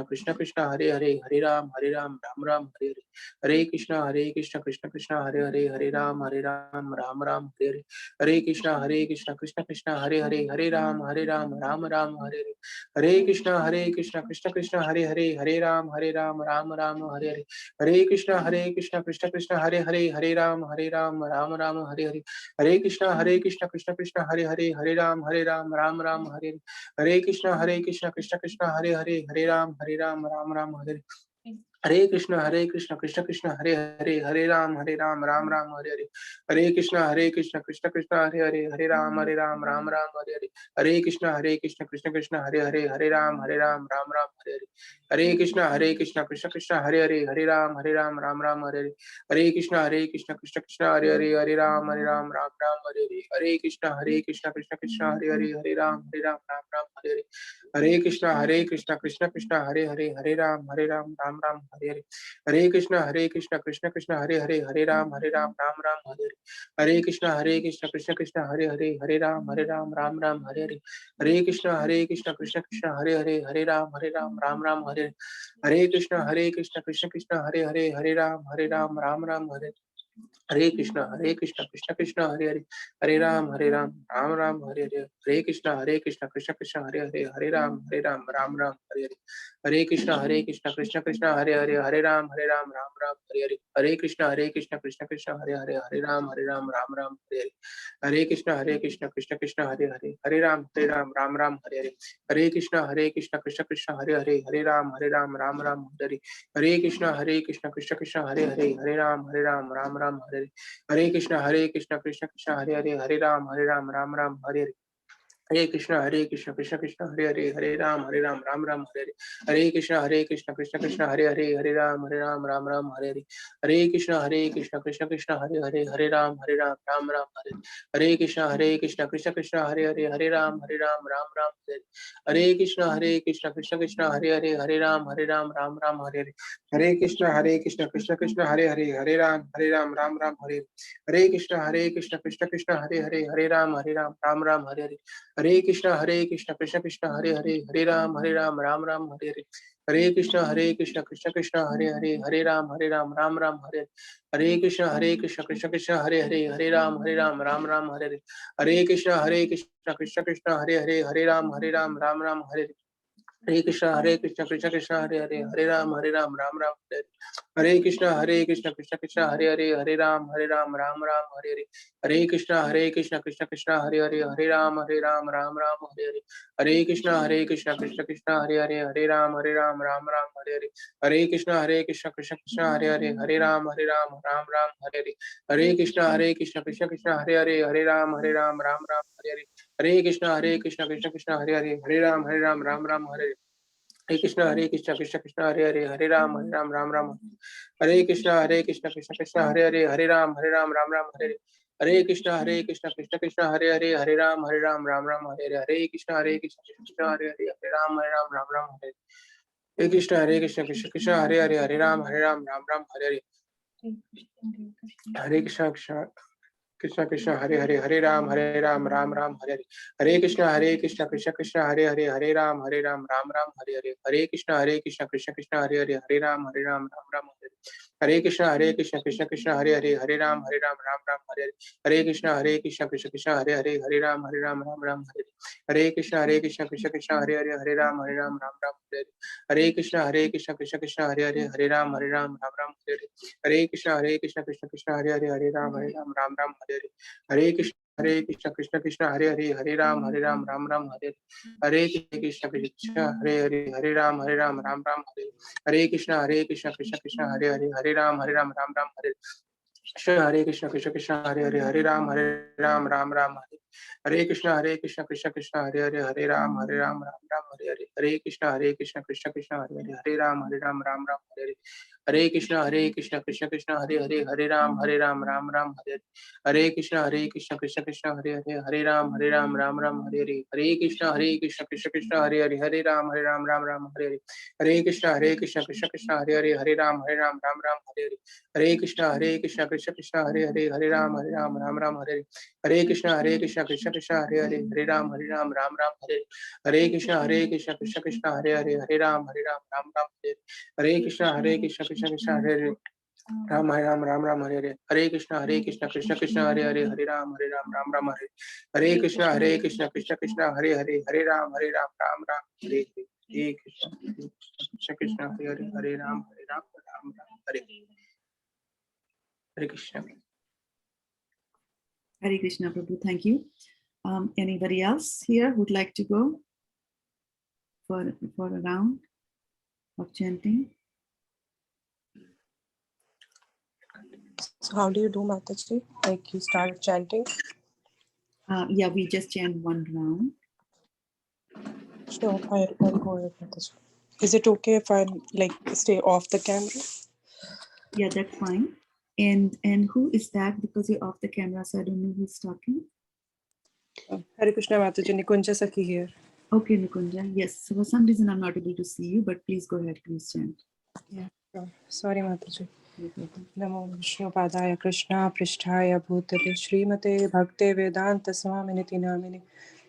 कृष्ण कृष्ण हरे राम राम हरे हरे कृष्ण कृष्ण कृष्ण हरे राम राम हरे हरे हरे कृष्ण कृष्ण कृष्ण हरे राम राम हरे हरे हरे कृष्ण कृष्ण कृष्ण हरे राम राम हरे हरे कृष्ण कृष्ण कृष्ण हरे राम राम हरे हरे कृष्ण कृष्ण कृष्ण हरे राम राम हरे हरे हरे कृष्ण कृष्ण कृष्ण हरे राम राम हरे हरे हरे कृष्ण कृष्ण कृष्ण हरे राम राम हरे हरे हरे कृष्ण कृष्ण कृष्ण हरे राम राम हरे हरे हरे कृष्ण कृष्ण कृष्ण हरे राम राम हरे हरे हरे कृष्ण कृष्ण कृष्ण हरे राम राम हरे हरे हरे कृष्ण कृष्ण कृष्ण हरे राम राम हरे हरे हरे कृष्ण कृष्ण कृष्ण हरे राम राम हरे हरे हरे कृष्ण कृष्ण कृष्ण हरे राम राम हरे हरे हरे कृष्ण कृष्ण कृष्ण हरे राम राम हरे हरे कृष्ण कृष्ण कृष्ण हरे राम राम हरे हरे कृष्ण कृष्ण कृष्ण हरे राम राम हरे हरे हरे कृष्ण कृष्ण कृष्ण हरे राम राम हरे हरे हरे कृष्ण कृष्ण कृष्ण हरे राम राम हरे हरे हरे कृष्ण कृष्ण कृष्ण हरे राम राम हरे हरे हरे कृष्ण कृष्ण कृष्ण हरे राम राम हरे हरे हरे कृष्ण कृष्ण कृष्ण हरे राम राम हरे हरे हरे कृष्ण कृष्ण कृष्ण हरे राम राम हरे हरे कृष्ण कृष्ण कृष्ण हरे राम राम हरे हरे हरे कृष्ण कृष्ण कृष्ण हरे राम राम हरे हरे हरे कृष्ण कृष्ण कृष्ण हरे राम राम हरे हरे हरे कृष्ण कृष्ण कृष्ण हरे राम राम हरे हरे कृष्ण कृष्ण कृष्ण हरे राम राम हरे हरे कृष्ण कृष्ण कृष्ण हरे राम राम हरे हरे हरे कृष्ण कृष्ण कृष्ण हरे राम राम हरे हरे कृष्ण कृष्ण कृष्ण हरे राम राम हरे हरे हरे कृष्ण कृष्ण कृष्ण हरे राम राम हरे हरे हरे कृष्ण कृष्ण कृष्ण हरे राम राम हरे हरे कृष्ण कृष्ण कृष्ण हरे राम राम हरे हरे हरे कृष्ण कृष्ण कृष्ण हरे राम राम हरे Hare Krishna Krishna Krishna Hare Hare Hare Ram Ram Ram Hare Hare Krishna Krishna Krishna Hare Hare Hare Ram Ram Ram Hare Hare Hare Krishna Krishna Krishna Hare Hare Hare Ram Ram Hare Hare Hare Krishna Krishna Krishna Hare Hare Hare Ram Ram Hare Hare Hare Krishna Krishna Krishna Hare Hare Hare Ram Ram Hare Hare Hare Krishna Krishna Krishna Hare Hare Hare Ram Ram Hare Hare Hare Krishna Krishna Krishna Hare Hare Hare Ram Ram Hare Hare Hare Krishna Krishna Krishna Hare Hare Hare Ram Ram Hare Hare Krishna Krishna Hare Hare Hare Ram Ram Hare Hare Hare Krishna Krishna Krishna Hare Hare Hare Ram Ram Hare Hare Hare Krishna Krishna Hare Hare Hare Ram Ram Hare Hare Krishna Krishna Hare Hare Hare Ram Ram Hare Hare Hare Krishna Krishna Hare Hare Hare Ram Ram Hare Hare Hare Krishna Krishna Krishna Hare Hare Hare Ram Ram Hare Hare Hare Krishna Krishna Krishna Hare Hare Hare Ram Ram Hare Hare Krishna Krishna Krishna Hare Hare Hare Ram Ram Hare Hare Hare Krishna Krishna Krishna Hare Hare Hare Ram Ram Hare Hare Krishna Krishna Krishna Hare Hare Hare Ram Ram Hare Hare Krishna Krishna Krishna Hare Hare Hare Ram Hare Hare Krishna Krishna Krishna Hare Hare Hare Ram Ram Hare Hare Krishna Krishna Hare Hare Hare Ram Ram Hare Hare Krishna Krishna Hare Hare Hare Ram Ram Hare Hare Krishna Krishna Krishna Hare Hare Hare Ram Ram Hare Krishna Krishna Hare Hare Hare Ram Ram Hare Hare Krishna Krishna Krishna Hare Hare Hare Ram Ram Hare Hare Krishna Krishna Krishna Hare Hare Hare Ram Ram Hare Hare Krishna Krishna Krishna Hare Hare Hare Ram Ram Hare Hare Krishna Krishna Krishna Hare Hare Hare Ram Ram Hare Hare Krishna Krishna Krishna Hare Hare Hare Ram Ram Hare Hare Krishna Krishna Krishna Hare Hare Hare Ram Ram Hare Hare Krishna Krishna Krishna Hare Hare Hare Ram Ram Hare Hare Krishna Krishna Krishna Hare Hare Hare Ram Ram Hare Hare Krishna Krishna Krishna Hare Hare Hare Ram Ram Hare Hare Krishna Krishna Krishna Hare Hare Ram Hare Hare Krishna Krishna Krishna Hare Hare Hare Ram Ram Hare Hare Krishna Krishna Krishna Hare Hare Hare Ram Hare Hare Krishna Krishna Hare Hare Hare Ram Hare Hare Krishna. Hare Krishna, Prabhu. Thank you. Anybody else here would like to go for a round of chanting? So how do you do, Mataji? Like you start chanting? Yeah, we just chant one round. Sure, I'll go ahead, Mataji. Is it okay if I like stay off the camera? Yeah, that's fine. And who is that? Because you're off the camera, so I don't know who's talking. Hare Krishna, Mataji. Nikunja Sakhi here. Okay, Nikunja. Yes. So for some reason, I'm not able to see you, but please go ahead. Please chant. Yeah, sure. Sorry, Mataji. Namo Vishnu Padaya Krishna Pristhaya Bhutale Srimate Bhakte Vedanta Swaminiti Namine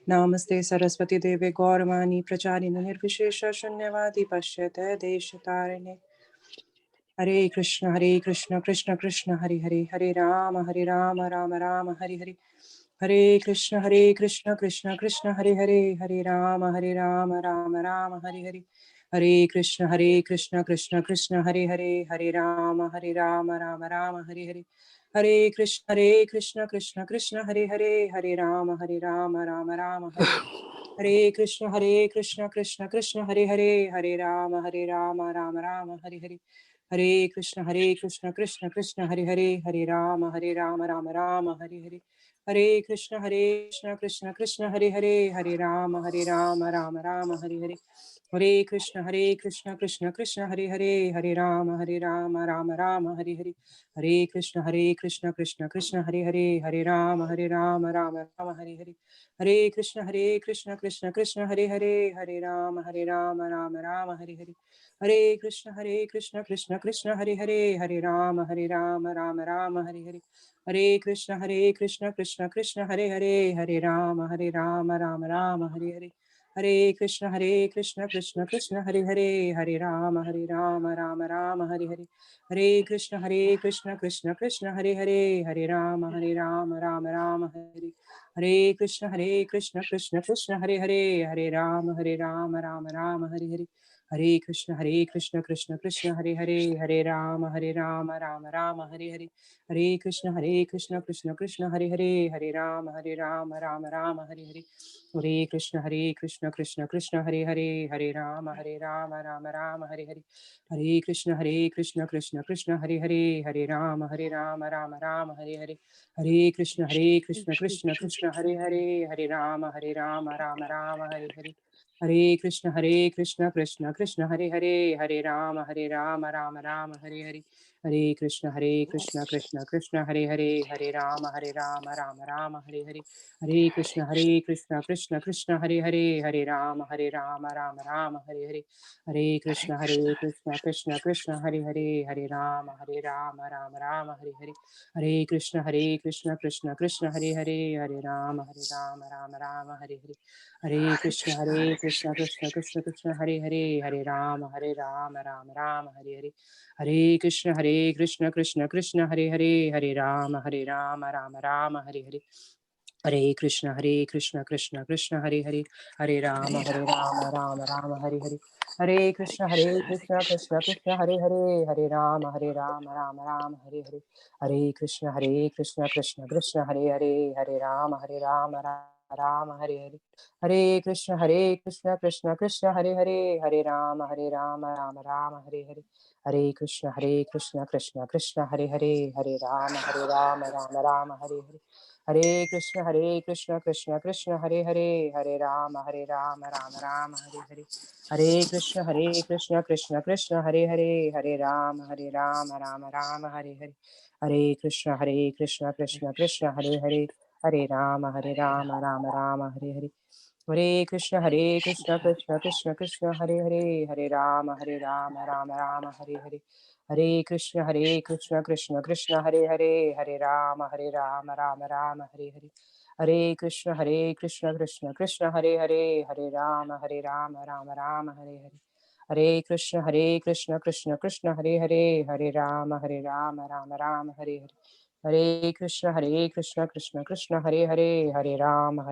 Namaste Saraswati Deve Gauravani Pracharina Nirvishesha Shunyavadi Pashyate Deshatarine Hare Krishna Krishna Krishna Hare Hare Hare Rama Rama Rama Hare Hare Hare Krishna Krishna Krishna Hare Hare Hare Rama Rama Rama Hare Hare Hare Krishna Krishna Krishna Hare Hare Hare Rama Rama Rama Hare Hare Hare Krishna Krishna Krishna Hare Hare Hare Rama Rama Rama Hare Hare Krishna Krishna Krishna Hare Hare Hare Rama Rama Rama Hare Hare Hare Krishna Krishna Hare Hare Hare Rama Rama Rama Hare Hare Hare Krishna Krishna Krishna Hare Hare Hare Rama Rama Rama Hare Hare Hare Krishna Krishna Krishna Hare Hare Hare Rama Rama Rama Hare Hare Hare Krishna Krishna Krishna Hare Hare Hare Rama Rama Rama Hare Hare Hare Krishna Krishna Krishna Hare Hare Hare Rama Rama Rama Hare Hare Hare Krishna Krishna Krishna Hare Hare Hare Rama Rama Rama Hare Hare Hare Krishna Krishna Krishna Hare Hare Hare Rama Rama Rama Hare Hare Hare Krishna Krishna Krishna Hare Hare, Hare Rama Rama Rama Hare Hare, Hare Krishna Krishna Krishna Hare Hare, Hare Rama Rama Rama Hare, Hare Krishna Krishna Krishna Hare Hare, Hare Rama Rama Rama Hare Hare, Hare Krishna Krishna Krishna Hare Hare, Hare Rama Rama Rama Hare Hare, Hare Krishna Krishna Krishna Hare Hare, Hare Rama Rama Rama Hare Hare, Hare Krishna Krishna Krishna Hare Hare, Hare Rama Rama Rama Hare Hare, Hare Krishna Krishna Krishna Hare Hare, Hare Rama Rama Rama Hare Hare, Hare Krishna Krishna Krishna Hare Hare, Hare Rama Rama Rama Hare Hare, Hare Krishna Krishna Krishna Hare Hare, Hare Rama Rama Rama Hare Hare, Hare Krishna Krishna Krishna Hare Hare, Hare Rama Rama Rama Hare Hare, Hare Krishna Krishna Krishna Hare Hare, Hare Rama Rama Rama Hare Hare, Hare Krishna Krishna Krishna Hare Hare, Hare Rama Rama Rama Hare Hare, Hare Krishna Krishna Krishna Hare Hare, Hare Rama Rama Rama Hare Hare, Hare Krishna Krishna Krishna Hare Hare, Hare Rama Rama Rama Hare Hare, Hare Krishna Krishna Krishna Hare Hare, Hare Rama Rama Rama Hare Hare, Hare Krishna Krishna Krishna Hare Hare, Hare Rama Rama Rama Hare Hare, Hare Krishna Krishna Krishna Hare Hare, Hare Rama Rama Rama Hare Hare, Hare Krishna Krishna Hare Hare, Hare Rama Rama Hare Hare, Hare Krishna Krishna Krishna Hare Hare, Hare Rama Rama Rama Hare Hare, Hare Krishna Krishna Krishna Hare Hare, Hare Rama Rama Hare Hare, Hare Krishna Krishna Krishna Hare Hare, Hare Rama Rama Rama Hare Hare, Hare Krishna Krishna Krishna Hare Hare, Hare Rama Rama Rama Hare Hare, Hare Krishna Krishna Krishna Hare Hare, Hare Rama Rama Rama Hare Hare, Hare Krishna Krishna Krishna Hare Hare, Hare Rama Rama Rama Hare Hare, Hare Krishna Krishna Krishna Hare Hare, Hare Rama Rama Rama Hare Hare, Hare Krishna Krishna Krishna Hare Hare, Hare Rama Rama Rama Hare Hare, Hare Krishna Krishna Krishna Hare Hare, Hare Rama Rama Rama Hare Hare, Hare Krishna Krishna Krishna Hare Hare, Hare Rama Rama Rama Hare Hare, Hare Krishna Krishna Krishna Hare Hare, Hare Rama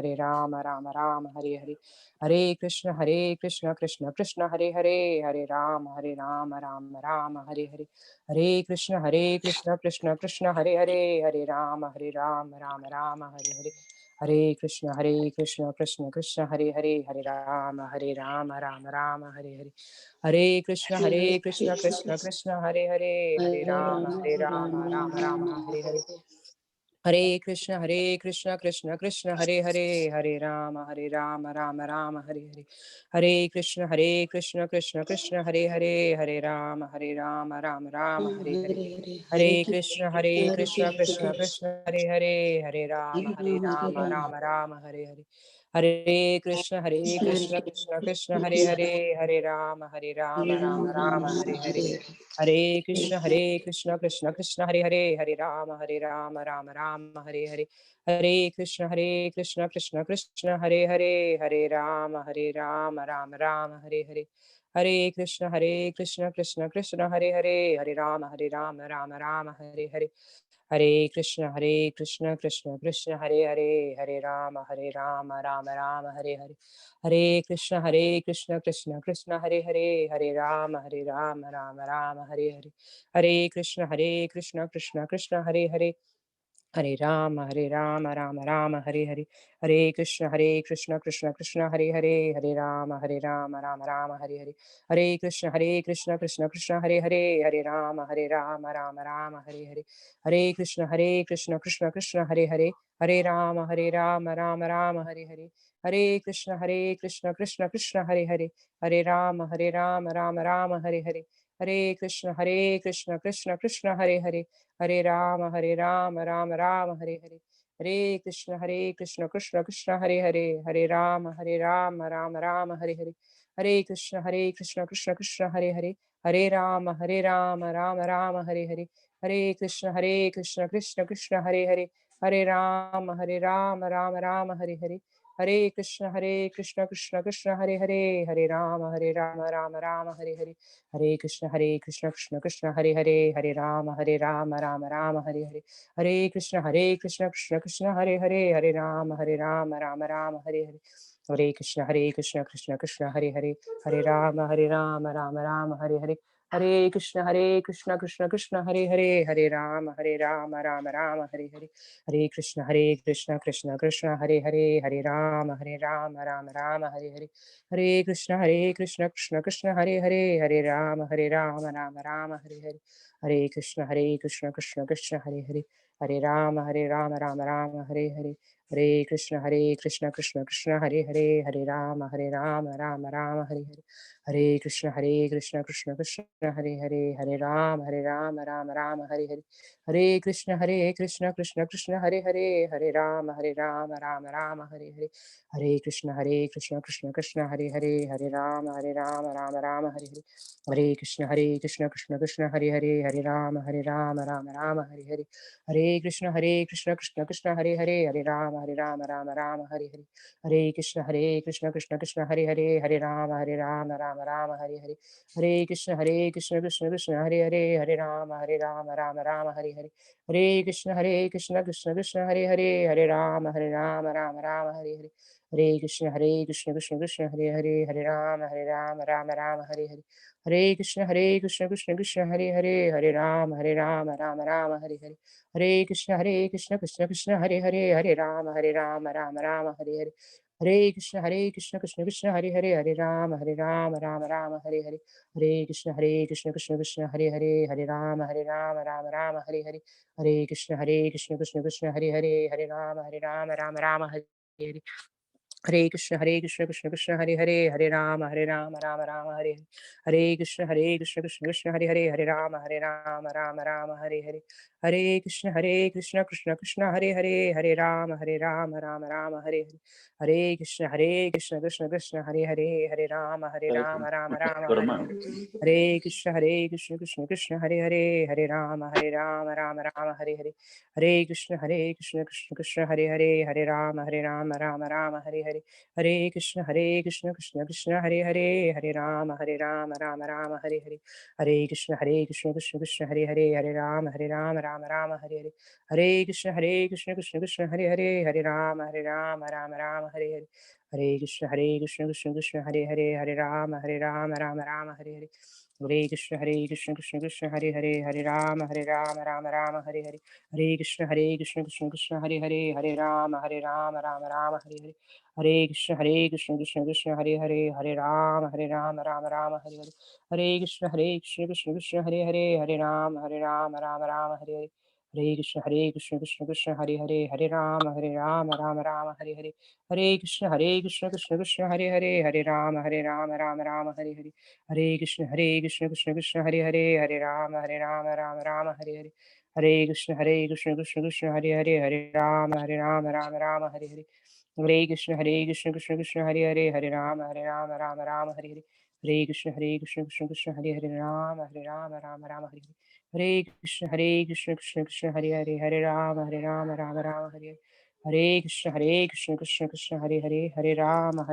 Rama Rama Hare Hare, Hare Krishna Krishna Krishna Hare Hare, Hare Rama Rama Rama Hare Hare, Hare Krishna Krishna Krishna Hare Hare, Hare Rama Rama Rama Hare Hare, Hare Krishna Krishna Krishna Hare Hare, Hare Rama Rama Rama Hare Hare, Hare Krishna Krishna Krishna Hare Hare, Hare Rama Rama Rama Hare Hare, Hare Krishna Krishna Krishna Hare Hare, Hare Rama Rama Rama Hare Hare, Hare Krishna Krishna Krishna Hare Hare, Hare Rama Rama Rama Hare Hare, Hare Krishna Krishna Hare Hare, Hare Rama Rama Rama Hare Hare, Hare Krishna Krishna Krishna Hare Hare, Hare Rama Rama Hare Hare, Hare Krishna Krishna Hare Hare, Hare Rama Rama Rama Hare Hare, Hare Krishna Krishna Hare Hare, Hare Rama Rama Rama Hare Hare, Hare Krishna Krishna Hare Hare, Hare Rama Rama Rama Hare Hare, Hare Krishna Krishna Hare Hare, Hare Rama Rama Rama Hare Hare, Hare Krishna Krishna Hare Hare, Hare Rama Rama Rama Hare Hare, Hare Krishna Krishna Krishna Hare Hare, Hare Rama Rama Rama Hare Hare, Hare Krishna Krishna Hare Hare, Hare Rama Rama Rama Hare Hare, Hare Krishna Krishna Hare Hare, Hare Rama Rama Rama Hare Hare, Hare Krishna Krishna Hare Hare, Hare Rama Rama Rama Hare Hare, Hare Krishna Krishna Hare Hare, Hare Rama Rama Rama Hare Hare, Hare Krishna Krishna Krishna Hare Hare, Hare Rama Rama Rama Hare Hare, Hare Krishna Krishna Krishna Hare Hare, Hare Rama Rama Rama Hare Hare, Hare Krishna Krishna Krishna Hare Hare, Hare Rama Rama Rama Hare Hare, Hare Krishna Krishna Krishna Hare Hare, Hare Rama Rama Rama Hare Hare, Hare Krishna Krishna Krishna Hare Hare, Hare Rama Rama Rama Hare Hare, Hare Krishna Krishna Krishna Hare Hare, Hare Rama Rama Rama Hare Hare, Hare Krishna Krishna Krishna Hare Hare, Hare Rama Rama Rama Hare Hare, Hare Krishna Krishna Krishna Hare Hare, Hare Rama Rama Rama Hare Hare, Hare Krishna Krishna Krishna Hare Hare, Hare Rama Rama Rama Hare Hare, Hare Krishna Krishna Krishna Hare Hare, Hare Rama Rama Rama Hare Hare, Hare Krishna Krishna Krishna Hare Hare, Hare Rama Rama Rama Hare Hare, Hare Krishna Krishna Krishna Hare Hare, Hare Rama Rama Rama Hare Hare, Hare Krishna Krishna Krishna Hare Hare, Hare Rama Rama Hare Hare, Hare Krishna Krishna Krishna Hare Hare, Hare Rama Rama Hare Hare, Hare Krishna Krishna Krishna Hare Hare, Hare Rama Rama Hare Hare, Hare Krishna Krishna Krishna Hare Hare, Hare Rama Rama Hare Hare, Hare Krishna Krishna Krishna Hare Hare, Hare Rama Rama Hare Hare, Hare Krishna Krishna Krishna Hare Hare, Hare Rama Rama Hare Hare, Hare Krishna Krishna Krishna Hare Hare, Hare Rama Rama Hare Hare, Hare Krishna Krishna Krishna Hare Hare, Hare Rama Rama Hare Hare, Hare Krishna Krishna Krishna Hare Hare, Hare Rama Rama Hare Hare, Hare Krishna Krishna Krishna Hare Hare, Hare Rama Rama Hare Hare, Hare Krishna Krishna Krishna Hare Hare, Hare Rama Rama Hare Hare, Hare Krishna Krishna Krishna Hare Hare, Hare Rama Rama Hare Hare, Hare Krishna Krishna Krishna Hare Hare, Hare Rama Rama Hare Hare, Hare Krishna Krishna Krishna Hare Hare, Hare Rama Rama Hare Hare, Hare Krishna Krishna Hare Hare, Hare Rama Rama Hare Hare, Hare Krishna Krishna Krishna Hare Hare, Hare Rama Rama Hare Hare, Hare Krishna Krishna Krishna Hare Hare, Hare Rama Rama Hare Hare, Hare Krishna Krishna Krishna Hare Hare, Hare Rama Rama Hare Hare, Hare Krishna Krishna Krishna Hare Hare, Hare Rama Rama Hare Hare, Hare Krishna Krishna Hare Hare, Hare Rama Rama Hare Hare, Hare Krishna Krishna Krishna Hare Hare, Hare Rama Rama Hare Hare, Hare Krishna Krishna Krishna Hare Hare, Hare Rama Rama Hare Hare, Hare Krishna Krishna Krishna Hare Hare, Hare Rama Rama Hare Hare, Hare Krishna Krishna Krishna Hare Hare, Hare Rama Rama Hare Hare, Hare Krishna Krishna Krishna Hare Hare, Hare Rama Rama Hare Hare, Hare Krishna Krishna Krishna Hare Hare, Hare Rama Rama Hare Hare, Hare Krishna Krishna Krishna Hare Hare, Hare Rama Rama Hare Hare, Hare Krishna Krishna Krishna Hare Hare, Hare Rama Rama Hare Hare, Hare Krishna Krishna Krishna Hare Hare, Hare Rama Rama Hare Hare, Hare Krishna Krishna Krishna Hare Hare, Hare Rama Rama Hare Hare, Hare Krishna Krishna Krishna Hare Hare, Hare Rama Rama Hare Hare, Hare Krishna Krishna Krishna Hare Hare, Hare Rama Rama Hare Hare, Hare Krishna Krishna Krishna Hare Hare, Hare Rama Rama Hare Hare, Hare Krishna Krishna Krishna Hare Hare, Rama Rama Hare Hare, Hare Krishna Krishna Krishna Hare Hare, Hare Rama Rama Hare Hare, Hare Krishna Krishna Krishna Hare Hare, Hare Rama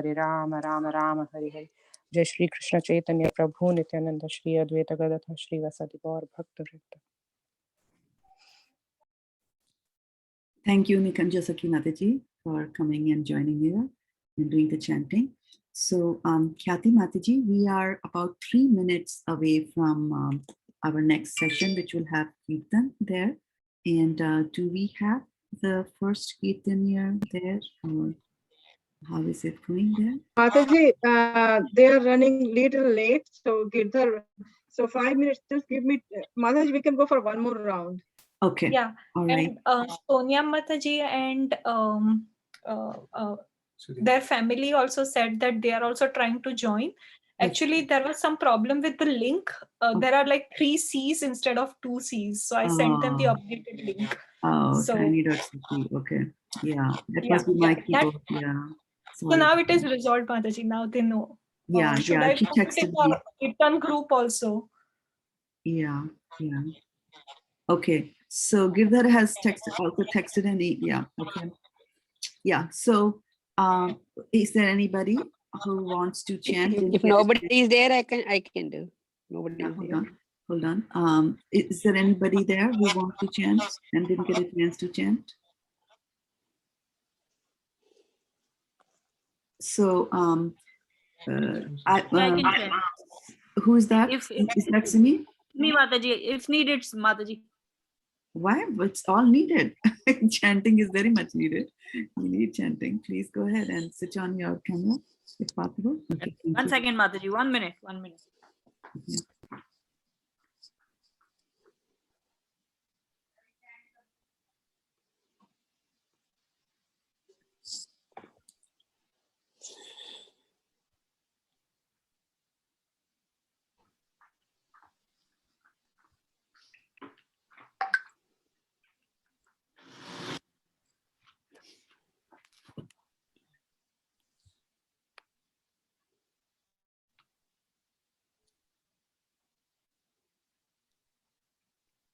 Rama Hare Hare. जय श्री कृष्ण चैतन्य प्रभु नित्यानंद श्री अद्वैत गदाधर श्री वसति गौर भक्त वृंद। Thank you, Nikanja Sakhi Mataji, for coming and joining here and doing the chanting. So, Khyati Mataji, we are about 3 minutes away from our next session, which will have Kirtan there. And do we have the first Kirtan here there? Or how is it going there? Mataji, they are running little late, so Girdhar, so 5 minutes, just give me, Mataji, we can go for one more round. Okay. Yeah. All right. And Sonia Mataji and their family also said that they are also trying to join. Actually, there was some problem with the link. There are like 3 C's instead of 2 C's. So I sent them the updated link. Oh, So, tiny.cc. Okay. Yeah, that yeah, must be my yeah, keyboard. Yeah. so Sorry. now it is resolved, Mataji. Now they know. Yeah, Should yeah. I She put it texted in me. our return group also? Yeah, yeah. Okay. So Girdhar has also texted an yeah. Okay. Yeah. So Is there anybody who wants to chant? If nobody is there, I can do. Nobody is there. Hold on. Is there anybody there who wants to chant and didn't get a chance to chant? So, who is that? Is that Simi? Me, Mataji. If needed, Mataji. Why? It's all needed. Chanting is very much needed. You need chanting. Please go ahead and switch on your camera if possible. Okay, One second, Mataji. 1 minute. 1 minute. Okay.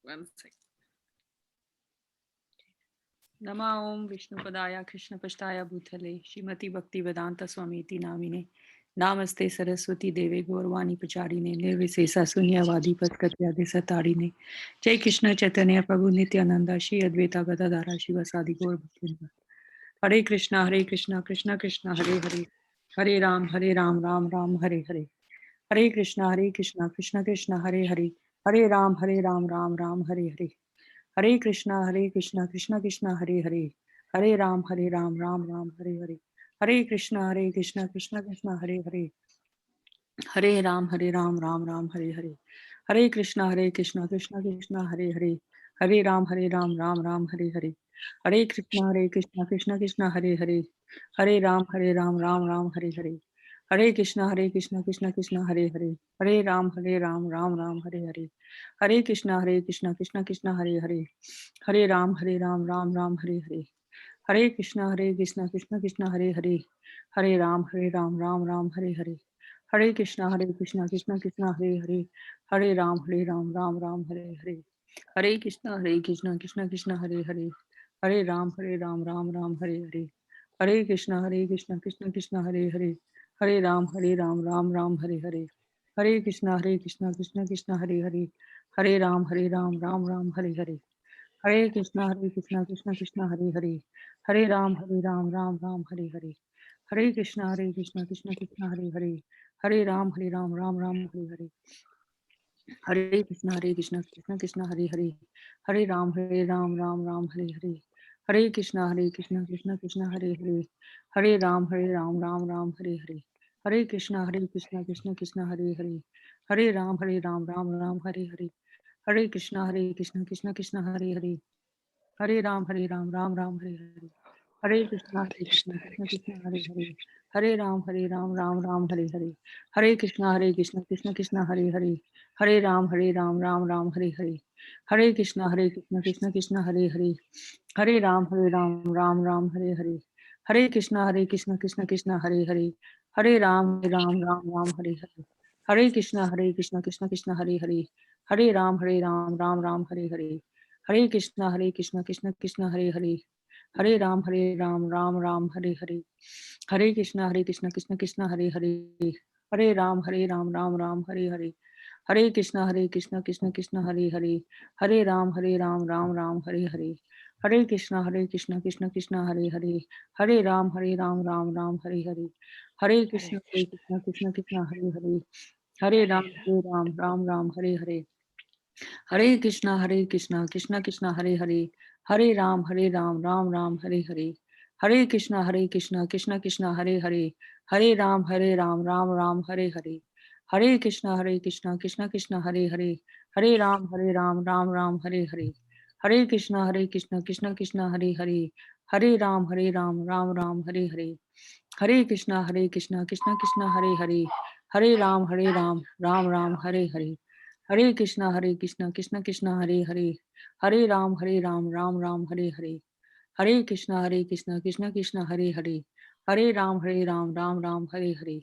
One second. Nama Om Vishnupadaya Krishna Pashtaya Bhutale Shrimati Bhakti Vedanta Swamiti Namine Namaste Saraswati Deve Gaurvani Pacharine Nirvisesa Sunyavadi Patkatyade Satarine Jai Krishna Chaitanya Prabhu Nityananda Shri Advaita Gadadhara Shivasadi Gaur Bhaktivinoda Hare Krishna Krishna Krishna Hare Hare Hare Ram Ram Ram Hare Hare Hare Krishna Krishna Krishna Hare Hare Hare Ram Ram Ram Hare Hare Hare Krishna Krishna Krishna Hare Hare Hare Ram Ram Ram Hare Hare Hare Krishna Krishna Krishna Hare Hare Hare Ram Ram Ram Hare Hare Hare Krishna Krishna Krishna Hare Hare Hare Ram Ram Ram Hare Hare Hare Krishna Krishna Krishna Hare Hare Hare Ram Ram Ram Hare Hare Hare Krishna Krishna Krishna Hare Hare Hare Ram Ram Ram Hare Hare Hare Krishna Krishna Krishna Hare Hare Hare Ram Ram Ram Hare Hare Hare Krishna Krishna Krishna Hare Hare Hare Ram Ram Ram Hare Hare Hare Krishna Krishna Krishna Hare Hare Hare Ram Ram Ram Hare Hare Hare Krishna Krishna Krishna Hare Hare Hare Ram Ram Ram Hare Hare Hare Krishna Krishna Krishna Hare Hare Hare Ram Ram Ram Hare Hare Hare Krishna Krishna Krishna Hare Hare Hare Ram Ram Ram Hare Hare Hare Krishna Krishna Krishna Hare Hare Hare Ram Ram Ram Hare Hare Hare Krishna Krishna Krishna Hare Hare Hare Ram Ram Ram Hare Hare Hare Krishna Krishna Krishna Hare Hare Hare Ram Ram Ram Hare Hare Hare Krishna Krishna Krishna Hare Hare Hare Ram Ram Ram Hare Hare Hare Krishna Krishna Krishna Hare Hare Hare Ram Ram Ram Hare Hare Hare Krishna Krishna Krishna Hare Hare Hare Ram Ram Ram Hare Hare Hare Krishna Krishna Krishna Hare Hare Hare Ram Ram Ram Hare Hare Hare Krishna Krishna Krishna Hare Hare Hare Ram Ram Ram Hare Hare Hare Krishna Krishna Krishna Hare Hare Hare Ram Ram Ram Hare Hare Hare Krishna Krishna Krishna Hare Hare Hare Ram Ram Hare Hare Hare Krishna Krishna Krishna Hare Hare Hare Ram Ram Hare Hare Hare Krishna Krishna Krishna Hare Hare Hare Ram Ram Ram Hare Hare Hare Krishna Krishna Krishna Hare Hare Hare Ram Ram Ram Hare Hare Hare Krishna Krishna Krishna Hare Hare Hare Ram Ram Ram Hare Hare Hare Krishna Krishna Krishna Hare Hare Hare Ram Ram Ram Hare Hare Hare Krishna Krishna Krishna Hare Hare Hare Ram Ram Hare Hare Hare Krishna Krishna Krishna Hare Hare Hare Ram Ram Ram Hare Hare Hare Krishna Krishna Krishna Hare Hare Hare Ram Ram Ram Hare Hare Hare Krishna Krishna Krishna Hare Hare Hare Ram Ram Ram Hare Hare Hare Krishna Krishna Krishna Hare Hare Hare Ram Ram Ram Hare Hare Hare Krishna Krishna Krishna Hare Hare Hare Ram Ram Ram Hare Hare Hare Krishna Krishna Krishna Hare Hare Hare Ram Ram Ram Hare Hare Hare Krishna Krishna Krishna Hare Hare Hare Ram Ram Ram Hare Hare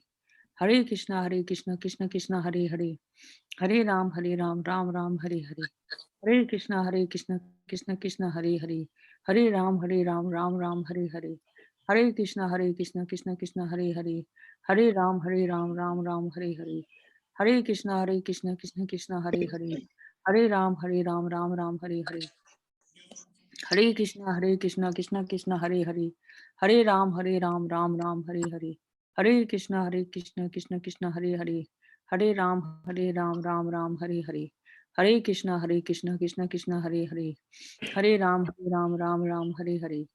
Hare Krishna Krishna Krishna Hare Hare Hare Ram Ram Ram Hare Hare Hare Krishna Krishna Krishna Hare Hare Hare Ram Ram Ram Hare Hare Hare Krishna Krishna Krishna Hare Hare, Hare Ram Ram Ram Hare Hare, Hare Krishna Krishna Krishna Hare Hare, Hare Ram Ram Ram Hare Hare, Hare Krishna Krishna Krishna Hare Hare, Hare Ram Ram Ram Hare Hare, Hare Krishna Krishna Krishna Hare Hare, Hare Ram Ram Ram Hare Hare, Hare Krishna Krishna Krishna Hare Hare, Hare Ram Ram Ram Hare Hare,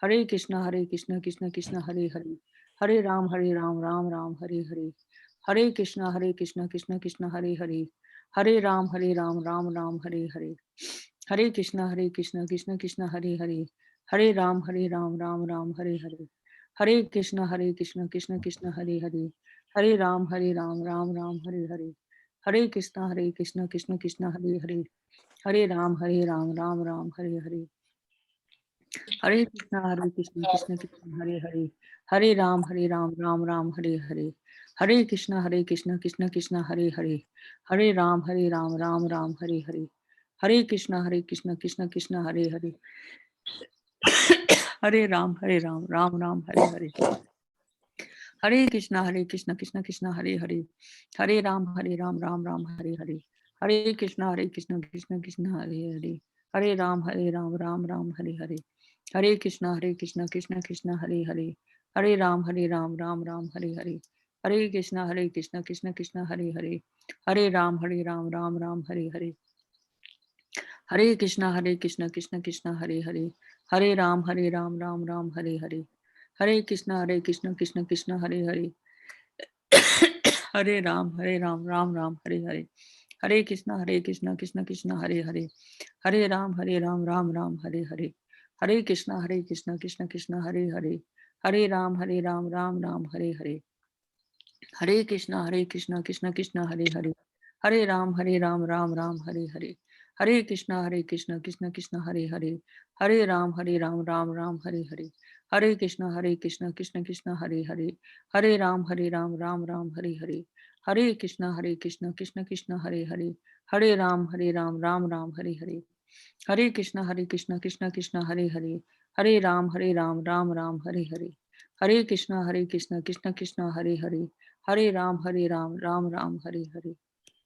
Hare Krishna Krishna Krishna Hare Hare, Hare Ram Ram Ram Hare Hare, Hare Krishna Krishna Krishna Hare Hare, Hare Ram Ram Ram Hare Hare, Hare Krishna Krishna Krishna Hare Hare, Hare Ram Ram Ram Hare Hare, Hare Krishna Krishna Krishna Hare Hare, Hare Ram Ram Ram Hare Hare, Hare Krishna Krishna Krishna Hare Hare, Hare Ram Ram Ram Hare Hare, Hare Krishna Krishna Krishna Hare Hare, Hare Ram Ram Ram Hare Hare, Hare Krishna Krishna Krishna Hare Hare, Hare Ram Ram Ram Hare Hare, Hare Krishna Krishna Krishna Hare Hare, Hare Ram Ram Ram Hare Hare, Hare Krishna Krishna Krishna Hare Hare, Hare Ram Ram Ram Hare Hare, Hare Krishna Krishna Krishna Hare Hare, Hare Ram Ram Ram Hare Hare, Hare Krishna Krishna Krishna Hare Hare, Hare Ram Ram Ram Hare Hare, Hare Krishna Krishna Krishna Hare Hare, Hare Ram Ram Ram Hare Hare, Hare Krishna Krishna Krishna Hare Hare, Hare Ram Ram Ram Hare Hare, Hare Krishna Krishna Krishna Hare Hare, Hare Ram Ram Ram Hare Hare, Hare Krishna Krishna Krishna Hare Hare, Hare Ram Ram Ram Hare Hare, Hare Krishna Krishna Krishna Hare Hare, Hare Ram Ram Ram Hare Hare, Hare Krishna Krishna Krishna Hare Hare, Hare Ram Ram Ram Hare Hare, Hare Krishna Krishna Krishna Hare Hare, Hare Ram Ram Ram Hare Hare, Hare Krishna Krishna Krishna Hare Hare, Hare Ram Ram Ram Hare Hare, Hare Krishna Krishna Krishna Hare Hare, Hare Ram Ram Ram Hare Hare, Hare Krishna Krishna Krishna Hare Hare, Hare Ram Ram Ram Hare Hare, Hare Krishna Krishna Krishna Hare Hare, Hare Ram Ram Ram Hare Hare,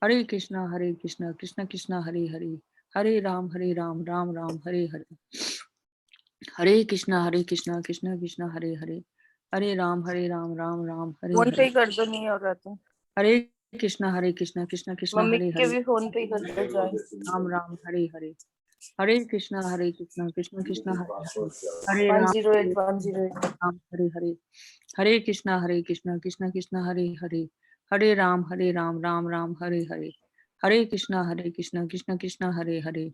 Hare Krishna Krishna Krishna Hare Hare, Hare Ram Ram Ram Hare Hare, Hare Krishna Krishna Krishna Hare Hare, Hare Ram Ram Ram Hare phone पे Hare, ही कर दो, नहीं हो रहा तो Hare Krishna Krishna Krishna mummy Hare के Hare, भी phone पे ही कर दो join. Ram Ram Hare Hare, Hare Krishna Krishna Hare Hare, Hare Ram 108 Ram Hare Hare, Hare Krishna Krishna Krishna Hare Hare, Hare Ram Ram Ram Hare Hare, Hare Krishna Krishna Krishna Hare Hare,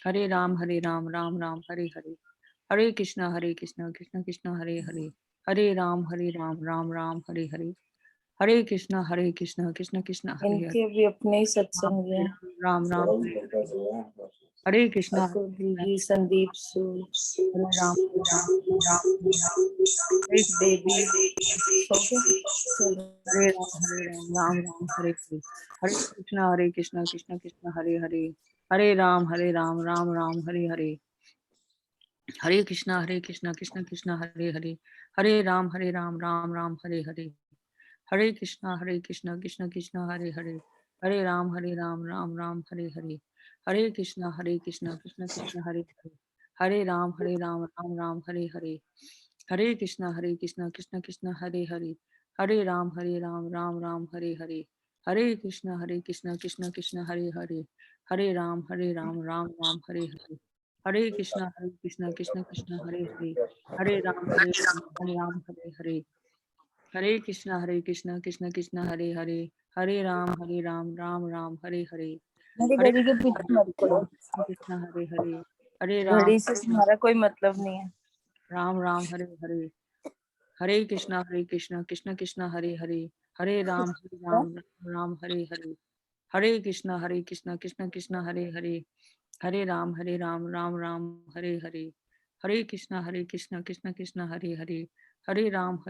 Hare Ram Ram Ram Hare Hare, Hare Krishna Krishna Krishna Hare Hare, Hare Ram Ram Ram Hare Hare, Hare Krishna Krishna Krishna Hare Hare, इनके भी अपने ही Ram सत्संग है। Ram Ram Hare Hare, Hare Krishna Atul Krishna दीदी, संदीप सु, Hare Ram Hare Ram Hare baby Hare Ram Ram Hare Hare, Hare Krishna Krishna Hare Hare, Hare Ram Ram Ram Hare Hare, Hare Krishna Krishna Krishna Hare Hare, Hare Ram Ram Ram Hare Hare, Hare Krishna Krishna Krishna Hare Hare, Hare Ram Ram Ram Hare Hare, Hare Krishna Krishna Krishna Hare Hare, Hare Ram Ram Ram Hare Hare, Hare Krishna Krishna Krishna Hare Hare, Hare Ram Ram Ram Hare Hare, Hare Krishna Krishna Krishna Hare Hare, Hare Ram Ram Ram Hare Hare, Hare Krishna Krishna Krishna Hare Hare, Hare Ram Ram Ram Hare Hare, Hare Krishna Krishna Krishna Hare Hare, Hare Ram Ram Ram Hare Hare, मेरी Hare घड़ी के पीछे मत पड़ो, Krishna Hare Hare, Hare घड़ी Ram से तुम्हारा कोई मतलब नहीं है। Ram Ram Hare Hare, Hare Krishna Krishna Krishna Hare Hare, Hare Ram Ram Ram Hare Hare, Hare Krishna Krishna Krishna Hare Hare, Hare Ram Ram Ram Hare Hare, Hare Krishna Krishna Krishna Hare Hare, Hare Ram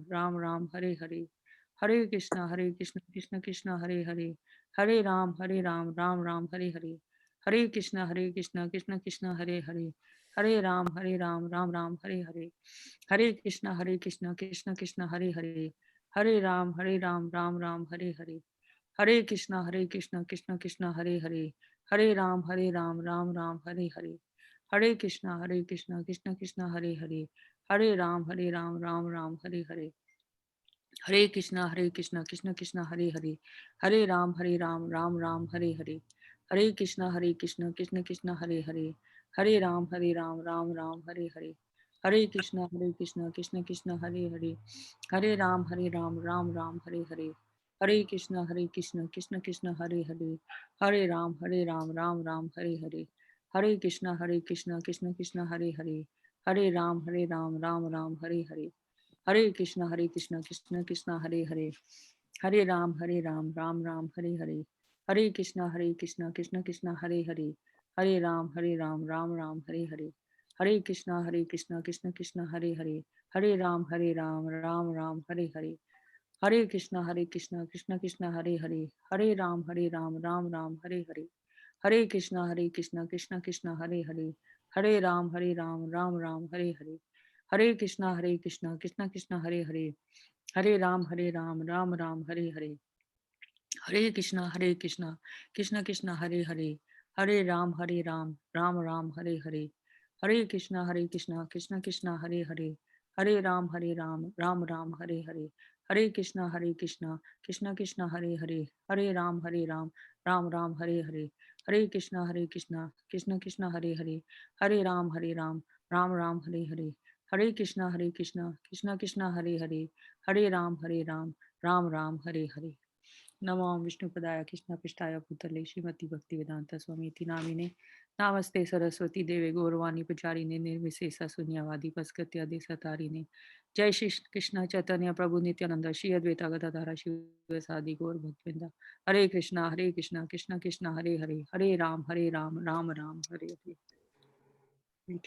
Ram Ram Hare Hare, Hare Krishna Krishna Krishna Hare Hare, Hare Ram Ram Ram Hare Hare, Hare Krishna Krishna Krishna Hare Hare, Hare Ram, Ram Ram, Hare Hare. Hare Krishna, Krishna Krishna, Hare Hare. Hare Ram, Ram Ram, Hare Hare. Hare Krishna, Krishna Krishna, Hare Hare. Hare Ram, Ram Ram, Hare Hare. Hare Krishna, Krishna Krishna, Hare Hare. Hare Ram, Ram Ram, Hare Hare. Hare Krishna, Krishna Krishna, Hare Hare. Hare Ram, Ram Ram, Hare Hare. Hare Krishna, Krishna Krishna, Hare Hare. Hare Ram, Ram Ram, Hare Hare. Hare Krishna, Krishna Krishna, Hare Hare. Hare Ram, Ram Ram, Hare Hare. Hare Krishna, Krishna Krishna, Hare Hare. Hare Ram, Ram Ram, Hare Hare. Hare Krishna, Krishna Krishna, Hare Hare. Hare Ram, Ram Ram, Hare Hare. Hare Krishna, Krishna Krishna, Hare Hare. Hare Ram, Ram Ram, Hare Hare. Hare Krishna, Krishna Krishna, Hare Hare. Hare Ram, Ram Ram, Hare Hare. Hare Krishna, Krishna Krishna, Hare Hare. Hare Ram, Ram Ram, Hare Hare. Hare Krishna, Krishna Krishna, Hare Hare. Hare Ram, Ram Ram, Hare Hare. Hare Krishna, Krishna Krishna, Hare Hare. Hare Ram, Ram Ram, Hare Hare. Hare Krishna, Krishna Krishna, Hare Hare. Hare Ram, Ram Ram, Hare Hare. Hare Krishna, Krishna Krishna, Hare Hare. Hare Ram, Ram Ram, Hare Hare. Hare Krishna, Krishna Krishna, Hare Hare. Hare Ram, Ram Ram, Hare Hare. Hare Krishna, Krishna Krishna, Hare Hare. Hare Ram, Ram Ram, Hare Hare. Hare Krishna, Krishna Krishna, Hare Hare. Hare Ram, Ram Ram, Hare Hare. Hare Krishna, Krishna Krishna, Hare Hare. Hare Ram, Ram Ram, Hare Hare. नमो विष्णुपदाय कृष्णपृष्ठाय भूतले श्रीमती भक्तिवेदांत स्वामी नामिने नमस्ते सरस्वती देवे गौरवाणी प्रचारिणे निर्विशेष शून्यवादी पस्कृत्य देशतारिणे जय श्री कृष्ण चैतन्य प्रभु नित्यानंद श्री अद्वैता गदाधर शिवसादि गौर भक्तवृंद हरे Krishna Krishna Krishna Hare Hare Hare Ram Ram Ram Hare Hare.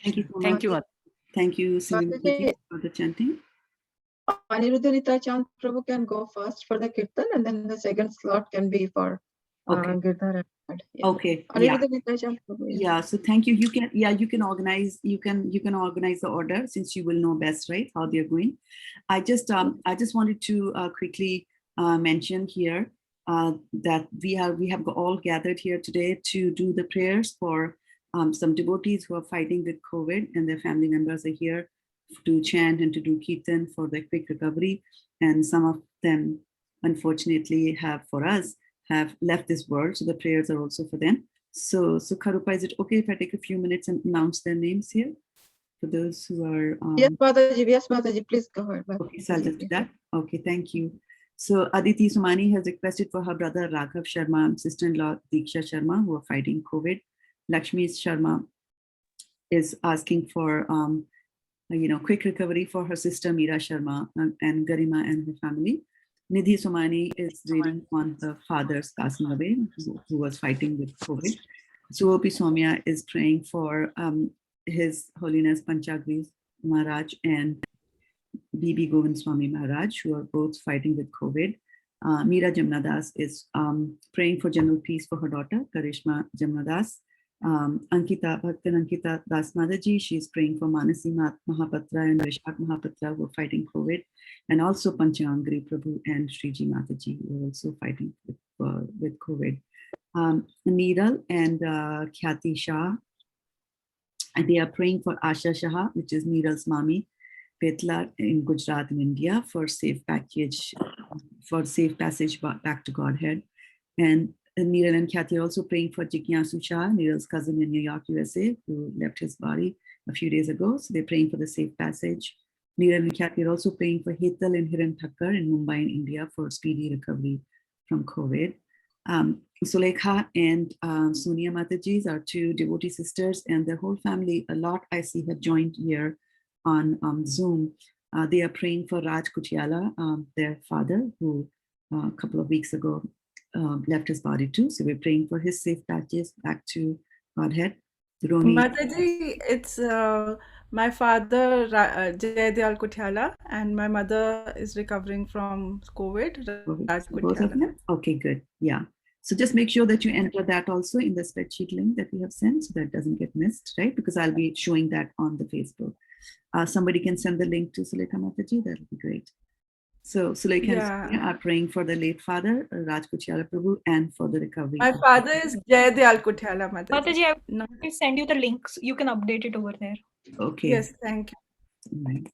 Thank you so Thank much. you. Thank you, Srimati, for the chanting. Aniruddha Chand Prabhu can go first for the kirtan, and then the second slot can be for Girdhar. Yeah. Okay. Aniruddha Chand Prabhu. Yeah. So thank you. You can organize the order, since you will know best, right, how they're going. I just wanted to quickly mention here that we have all gathered here today to do the prayers for some devotees who are fighting with COVID, and their family members are here to chant and to do kirtan for their quick recovery. And some of them, unfortunately, have left this world, so the prayers are also for them. So Karupa, is it okay if I take a few minutes and announce their names here for those who are? Yes, Mataji, please go ahead. Okay, so I'll just do that. Okay, thank you. So Aditi Sumani has requested for her brother Raghav Sharma and sister-in-law Diksha Sharma, who are fighting COVID. Lakshmi Sharma is asking for quick recovery for her sister Meera Sharma and Garima and her family. Nidhi Somani is reading on her father's passing away, who was fighting with COVID. Suopi Somya is praying for His Holiness Panchagri Maharaj and Bibi Govind Swami Maharaj, who are both fighting with COVID. Meera Jamnadas is praying for general peace for her daughter, Karishma Jamnadas. Ankita Das Madaji, she's praying for Manasi Mahapatra and Vishak Mahapatra, who are fighting COVID, and also Panchangri Prabhu and Sriji Mataji, who are also fighting with COVID. Neeral and Khyati Shah, and they are praying for Asha Shah, which is Neeral's mommy, Petla in Gujarat in India, for safe passage back to Godhead. And Neeral and Khyati are also praying for Jigyasu Shah, Neeral's cousin in New York, USA, who left his body a few days ago. So they're praying for the safe passage. Neeral and Khyati are also praying for Hetal and Hiran Thakkar in Mumbai in India for speedy recovery from COVID. Sulekha and Sonia Matajis are two devotee sisters, and their whole family, a lot I see, have joined here on Zoom. They are praying for Raj Kutiala, their father, who a couple of weeks ago left his body too. So we're praying for his safe passage back to Godhead. Mataji, it's my father, Jayadhyal Kutiala, and my mother is recovering from COVID. Raj Both of them? Okay, good. Yeah. So just make sure that you enter that also in the spreadsheet link that we have sent so that it doesn't get missed, right? Because I'll be showing that on the Facebook. Somebody can send the link to Sulekha Mataji, that'll be great. So Sulekha and Sonia are praying for the late father, Raj Kuchiala Prabhu, and for the recovery. My father is Jayadhyal Kutyala Mataji. Mataji, I will send you the links. You can update it over there. Okay. Yes, thank you. Right.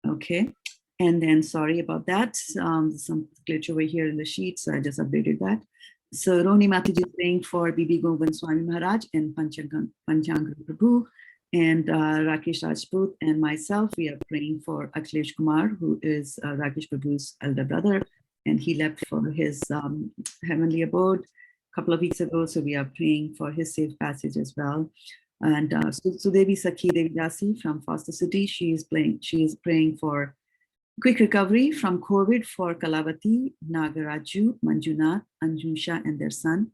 Okay. And then sorry about that. Some glitch over here in the sheet, so I just updated that. So Roni Mataji is praying for Bibi Govind Swami Maharaj and Panchangri Prabhu. And Rakesh Rajput and myself, we are praying for Akhilesh Kumar, who is Rakesh Prabhu's elder brother. And he left for his heavenly abode a couple of weeks ago. So we are praying for his safe passage as well. And Sudevi Sakhi Devi Dasi from Foster City, she is praying for quick recovery from COVID for Kalavati, Nagaraju, Manjunath, Anjumsha, and their son.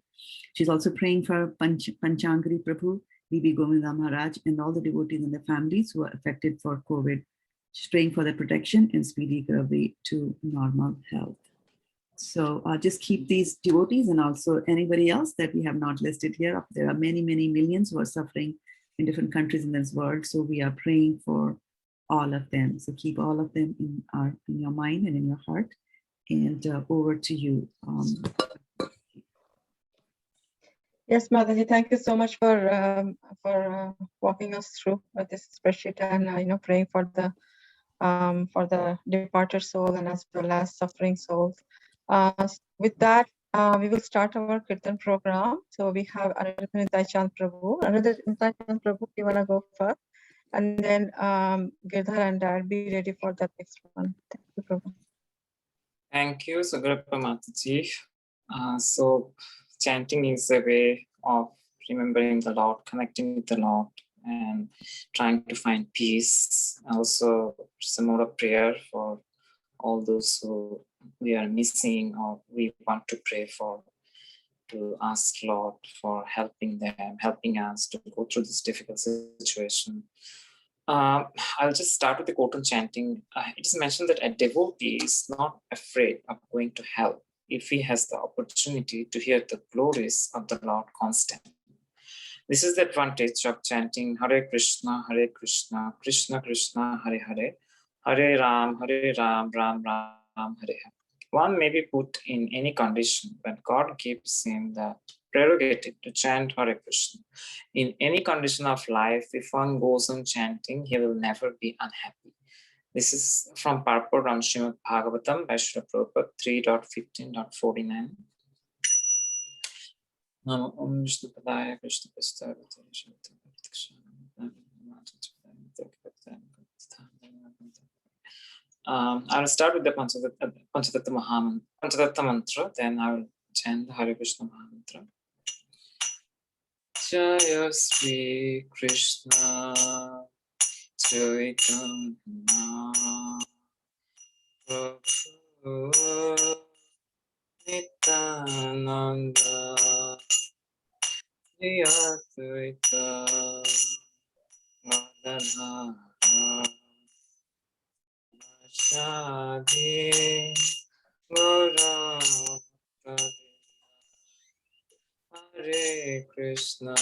She's also praying for Panchangri Prabhu, Bibi Govinda Maharaj, and all the devotees and their families who are affected for COVID. She's praying for their protection and speedy recovery to normal health. So just keep these devotees and also anybody else that we have not listed here. There are many, many millions who are suffering in different countries in this world. So we are praying for all of them. So keep all of them in your mind and in your heart. And over to you. Yes, Mataji, thank you so much for walking us through this spreadsheet and praying for the departed soul and as well as suffering souls. With that, we will start our Kirtan program. So we have Anurag Nitai Chand Prabhu. Anurag Nitai Chand Prabhu, you wanna go first, and then Girdhar and I'll be ready for the next one. Thank you, Prabhu. Thank you, Sugrappa Mataji. So chanting is a way of remembering the Lord, connecting with the Lord, and trying to find peace. Also, it's a mode of prayer for all those who we are missing or we want to pray for, to ask Lord for helping them, helping us to go through this difficult situation. I'll just start with the quote on chanting. It is mentioned that a devotee is not afraid of going to hell if he has the opportunity to hear the glories of the Lord constantly. This is the advantage of chanting Hare Krishna, Krishna Krishna, Hare Hare, Hare Ram, Ram Ram, Hare Hare. One may be put in any condition, but God gives him the prerogative to chant Hare Krishna. In any condition of life, if one goes on chanting, he will never be unhappy. This is from purport on Srimad Bhagavatam by Srila Prabhupada 3.15.49. Om Vishnu Padaya Krishna Prasthaya. I will start with the Panchatattva mantra, then I will chant the Hare Krishna Mahamantra. Jaya Sri Krishna Chaitanya Prabhu Nityananda Shri Advaita Gadadhara Shadi Gaura Hare Krishna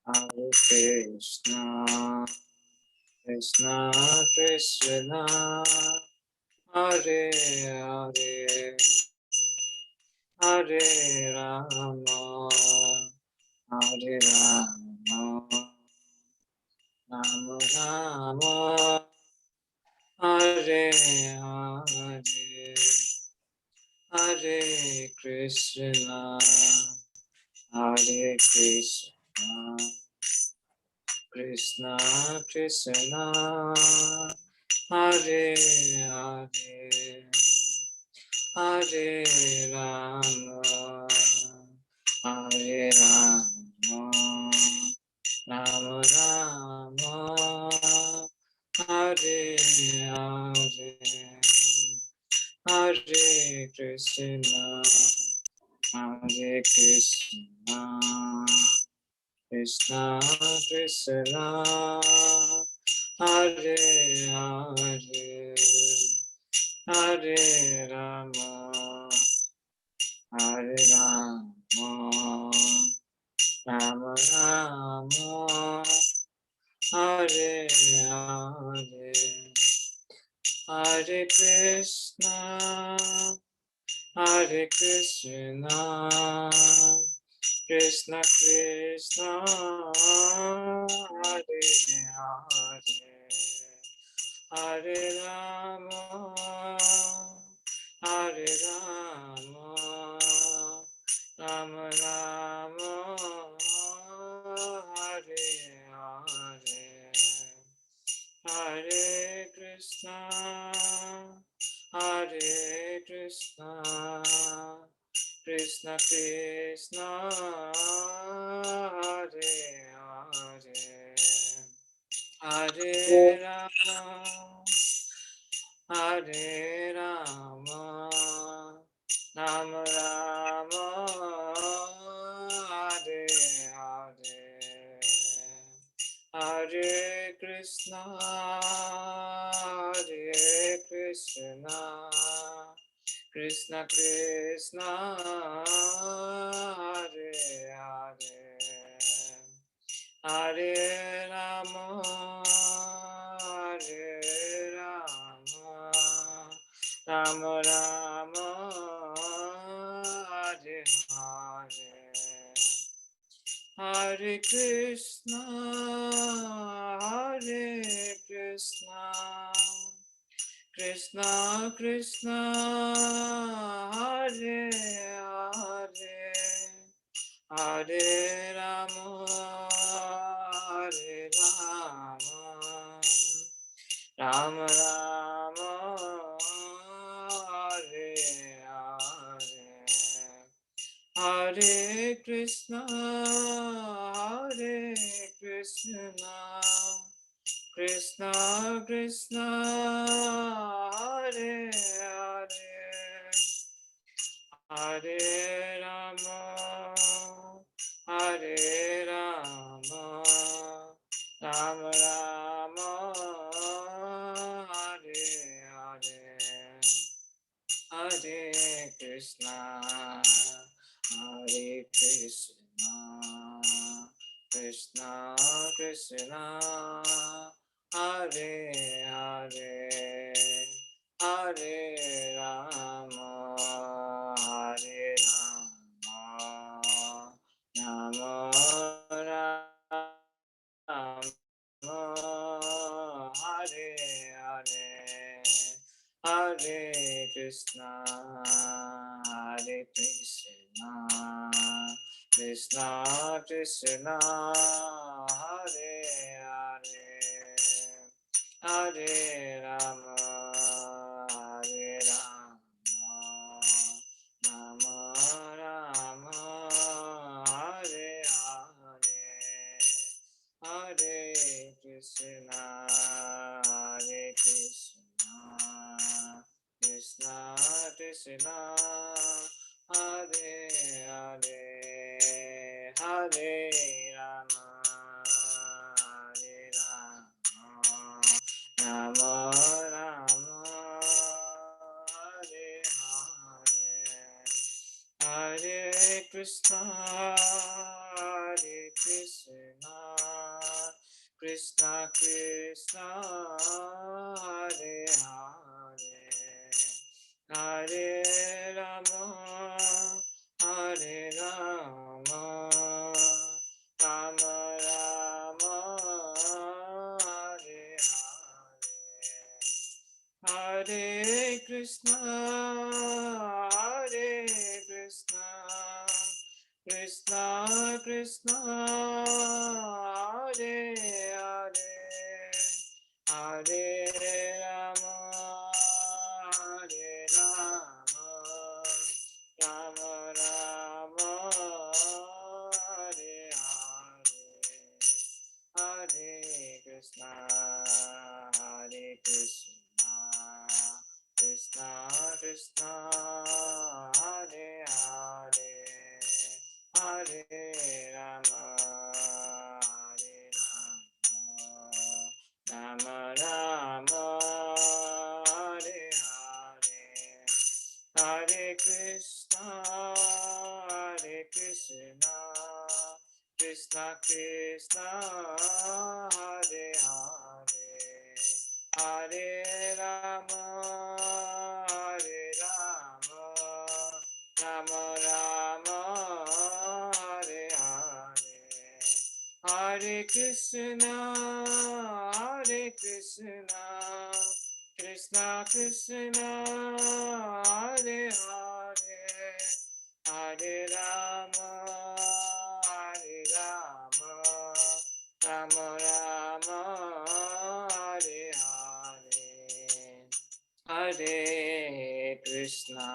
Hare Krishna Krishna Krishna Hare Hare Hare Rama Hare Rama Rama Rama Hare Hare Hare Krishna Hare Krishna Krishna Krishna Hare Hare Hare Rama Hare Rama Rama Rama Hare Hare Hare Krishna Hare Krishna Krishna Krishna Hare Hare Hare Rama Hare Rama, Rama Rama, Hare Hare, Hare Krishna, Hare Krishna, Krishna Krishna, Hare Hare, Hare Rama, Hare Rama, Rama Rama, Hare Hare, Hare Krishna, Hare Krishna, Krishna Krishna, Hare Hare, Hare Rama, Hare Rama, Rama Rama, Hare Hare, Hare Krishna, Hare Krishna, Krishna Krishna, Hare Hare, Hare Rama, Hare Rama, Rama Rama, Hare Hare, Hare Krishna, Hare Krishna, Krishna Krishna, Hare Hare, Hare Rama, Hare Rama, Rama Rama, Hare Hare, Hare Krishna, Hare Krishna, Krishna Krishna, Hare Hare, Hare Rama, Hare Rama, Rama Rama, Hare Hare, Hare Krishna, Hare Krishna, Krishna Krishna, Hare Hare, Hare Rama, Hare Rama, Rama Rama, Hare Hare, Hare Krishna, Hare Krishna, Krishna Krishna, Hare Hare, Hare Rama, Hare Rama, Rama Rama, Hare Hare, Hare Krishna, Hare Krishna, Krishna Krishna, Hare Hare, Hare Rama, Hare Rama, Rama Rama, Hare Hare, Hare Krishna, Hare Krishna, Krishna Krishna, Hare Hare, Hare Rama, Hare Rama, Rama Rama, Hare Hare, Hare Krishna, Hare Krishna, Krishna Krishna, Hare Hare, Hare Rama, Hare Rama, Rama Rama, Hare Hare, Hare Krishna, Hare Krishna, Krishna Krishna, Hare Hare, Hare Rama, Hare Rama, Rama Krishna Krishna Hare Hare Hare Rama Hare Rama Rama Rama Hare Hare Hare Krishna Krishna Krishna Hare Hare Hare Rama Rama Rama Hare Hare Hare Krishna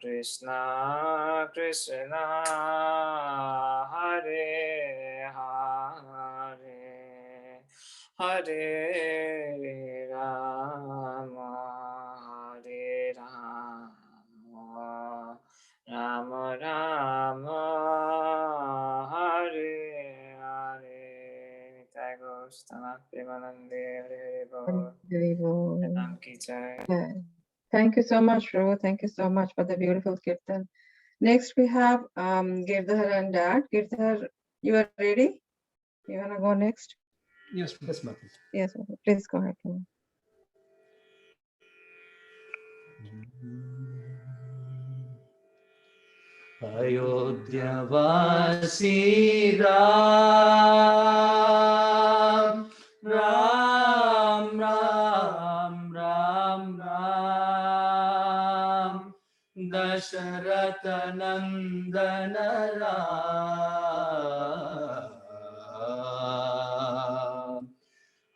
Krishna Krishna Hare Hare Hare Rama Rama Rama Hare Hare Nitai Gaur Premanande Hare Hare Bol Ram Ki Jai. Yeah. Thank you so much, Ro. Thank you so much for the beautiful kirtan. Next, we have Girdhar and Dad. Girdhar, you are ready? You want to go next? Yes, Mataji. Yes, please go ahead. Ayodhyavasi Ram, Ram, Ram, Ram, Ram, Dasharatha Nandana Ram.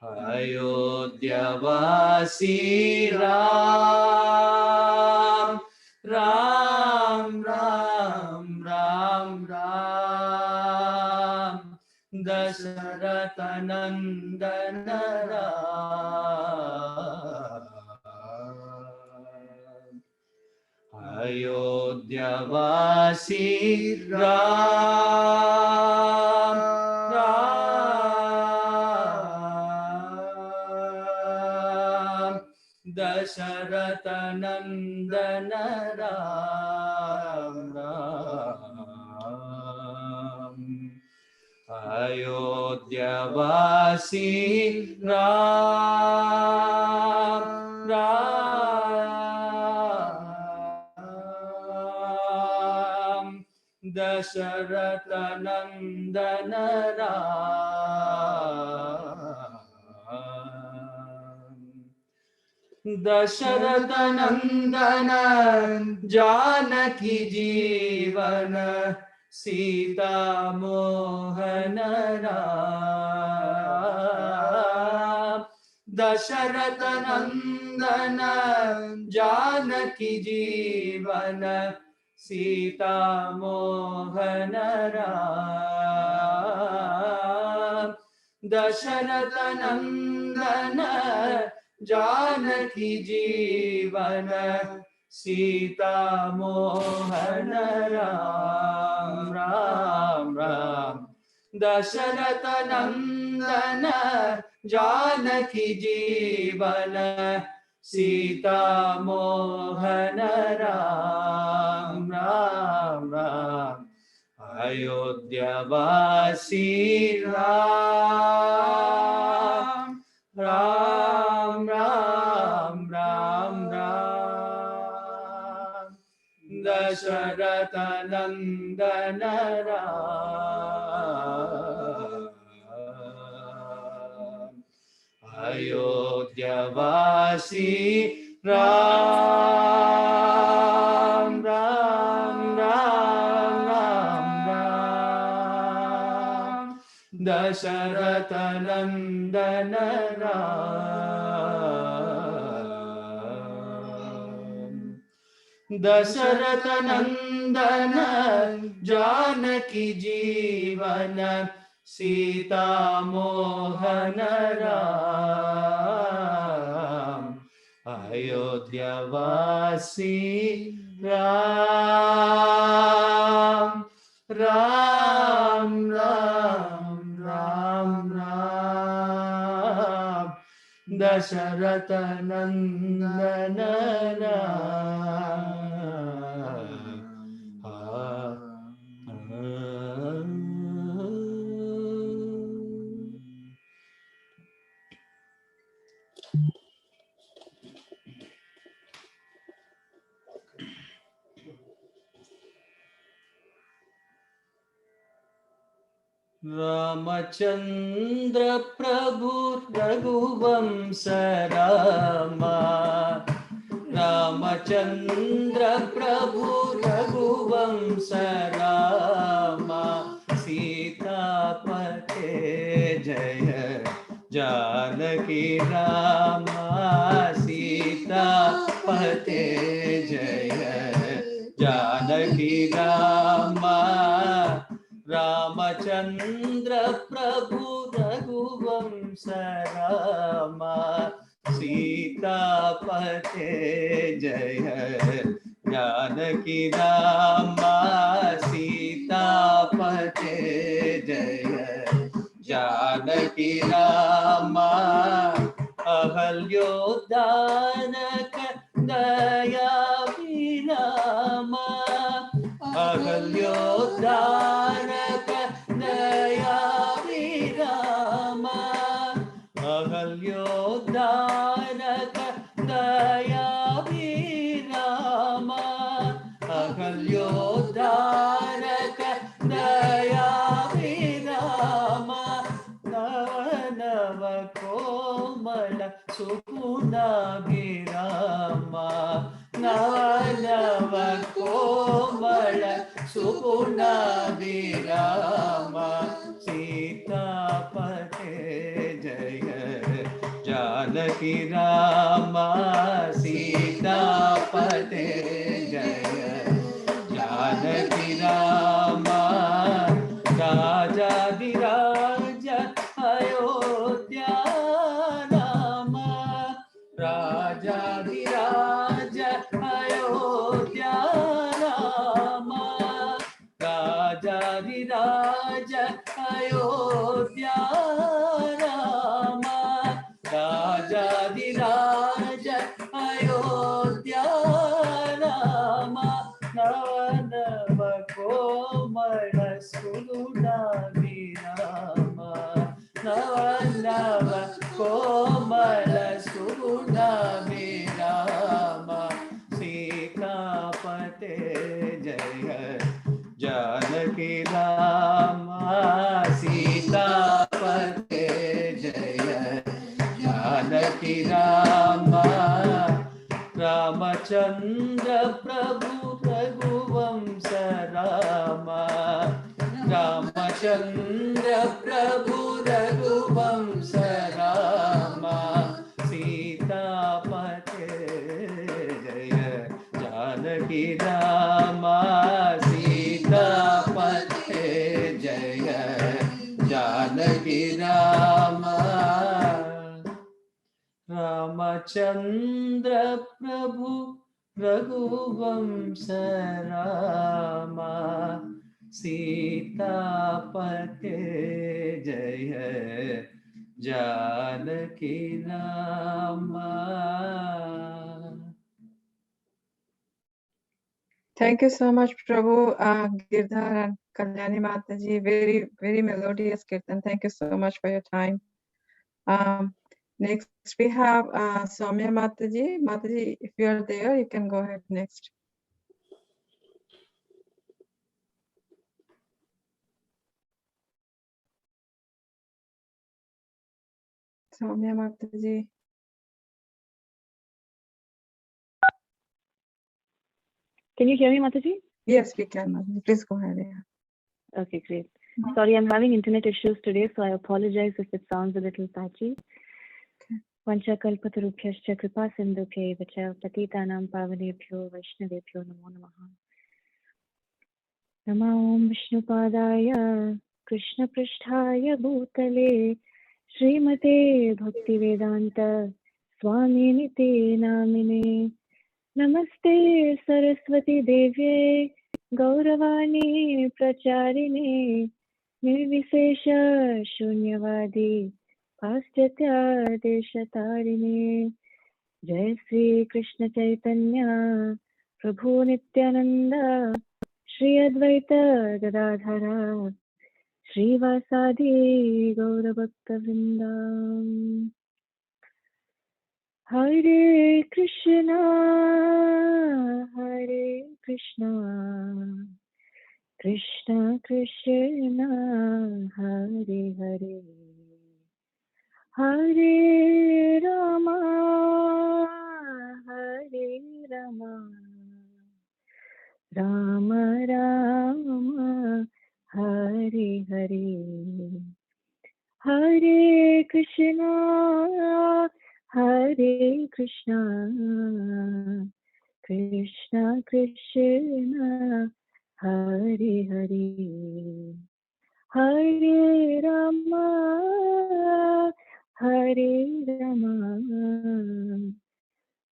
Ayodhyavasi Ram, Ram, Ram, Ram, Ram, Dasharatha Nandana Ram. Ayodhyavasi Ram, Ram, Dasharatha Nandana Ram, Ram. Ayodhyavasi Ram, Ram, Dasharatha Nandana Ram. Dasharatha Nandana Janaki Jeevan Sita Mohana Ram. Dasharatha Nandana Janaki Jeevan Sita Mohana Ram. Dasharatha Nandana Janaki Jeevan Sita Mohana Ram, Ram, Ram. Dasharatha Nandana Janaki Jeevan Sita Mohana Ram, Ram, Ram. Ayodhyavasi Ram, Ram, Ram, Ram, Ram, Dasharatha Nandana Ram. Ayodhyavasi Ram, Ram, Ram, Ram, Ram, Dasharatha Nandana Ram. Dasharatha Nandana Janaki Jeevan Sita Mohana Ram. Ayodhyavasi Ram, Ram, Ram, Ram, Ram, Dasharatha Nandana Ram. Ramchandra प्रभु रघुवंश रामा रामचंद्र प्रभु रघुवंश रामा सीतापते जय जानकी रामा सीतापते जय जानकी रामा रामचंद्र प्रभु रघुवंश रामा सीतापते जय जानकी रामा सीतापते जय जानकी रामा अहल्योद्धारक दया विरामा अहल्योद्धारक दया विरामा अहल्योद्धारक दया विरामा अहल्योद्धारक दया विरामा नव नव कोमल सुपुनाभिरामा नव नव कोमल सुपुनाभिरामा सीतापते जय जानकी रामा सीतापते जय जानकी रामा राजाधिराज अयोध्या रामा राजाधिराज अयोध्या रामा राजाधिराज अयोध्या रामा राजाधिराज अयोध्या रामा नव नव कोमल सुगुणाभिरामा नव नव कोमल सुगुणाभिरामा सीतापते जय जानकी रामा सीतापते जय जानकी रामा रामचंद्र प्रभु रघुवंश रामा रामचंद्र प्रभु रघुवंश रामा सीतापते जय जानकी रामा सीतापते जय जानकी रामा रामचंद्र प्रभु रघुवंश रामा सीतापते जय Janaki Rama. Thank you so much, Prabhu, Girdhar and Kalyani Mataji. Very, very melodious kirtan. Thank you so much for your time. Next, we have Soumya Mataji. Mataji, if you are there, you can go ahead next. Soumya Mataji. Can you hear me, Mataji? Yes, we can, Mataji. Please go ahead. Yeah. Okay, great. Sorry, I'm having internet issues today, so I apologize if it sounds a little patchy. Vanchakalpatarubhyascha kripa sindhubhye vacha patitanam pavanebhyo vaishnavebhyo namo namaha. Namo Om Vishnupadaya Krishna Pristhaya Bhutale Srimate Bhaktivedanta Swami Niti Namine Namaste Saraswati Devye Gauravani Pracharine Nirvisesha Shunyavadi Paschatya Deshatarine Jai Sri Krishna Chaitanya Prabhu Nityananda Shri Advaita Gadadhara Shri Vasadi Gaurabhakta Vrindam Hare Krishna Krishna Krishna Hare Hare Hare Rama Hare Rama Rama Rama Hare Hare Hare Krishna Hare Krishna Krishna Krishna Hare Hare Hare Rama Hare Rama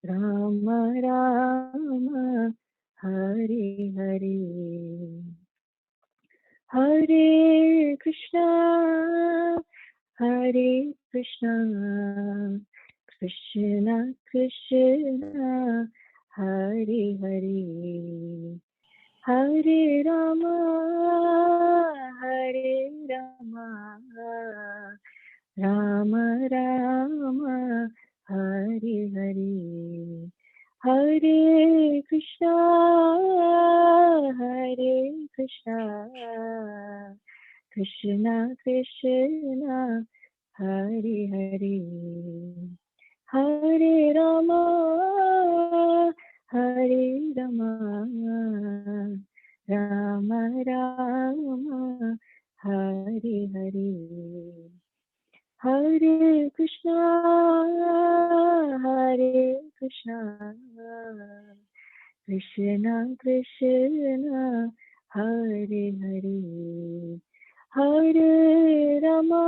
Rama Rama Hare Hare Hare Krishna Hare Krishna Krishna Krishna Hare Hare Hare Rama Hare Rama Rama Rama Hare Hare Hare Krishna Hare Krishna Krishna Krishna Hare Hare Hare Rama Hare Rama Rama Rama Hare Hare Hare Krishna Hare Krishna Krishna Krishna Hare Hare Hare Rama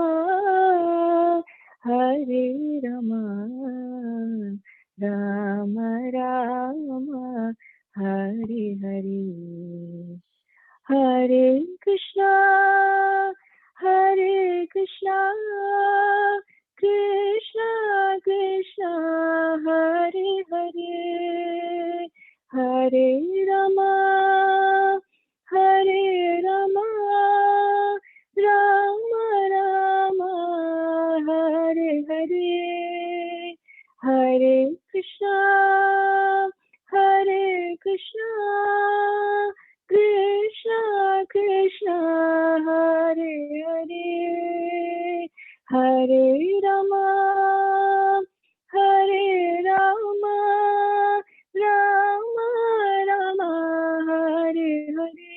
Hare Rama Rama Rama Hare Hare Hare Krishna Hare Krishna Krishna Krishna Hare Hare Hare Rama Hare Rama Rama Rama Hare Hare Hare Krishna Hare Krishna Krishna Krishna Hare Hare Hare Rama Hare Rama Rama Rama Hare Hare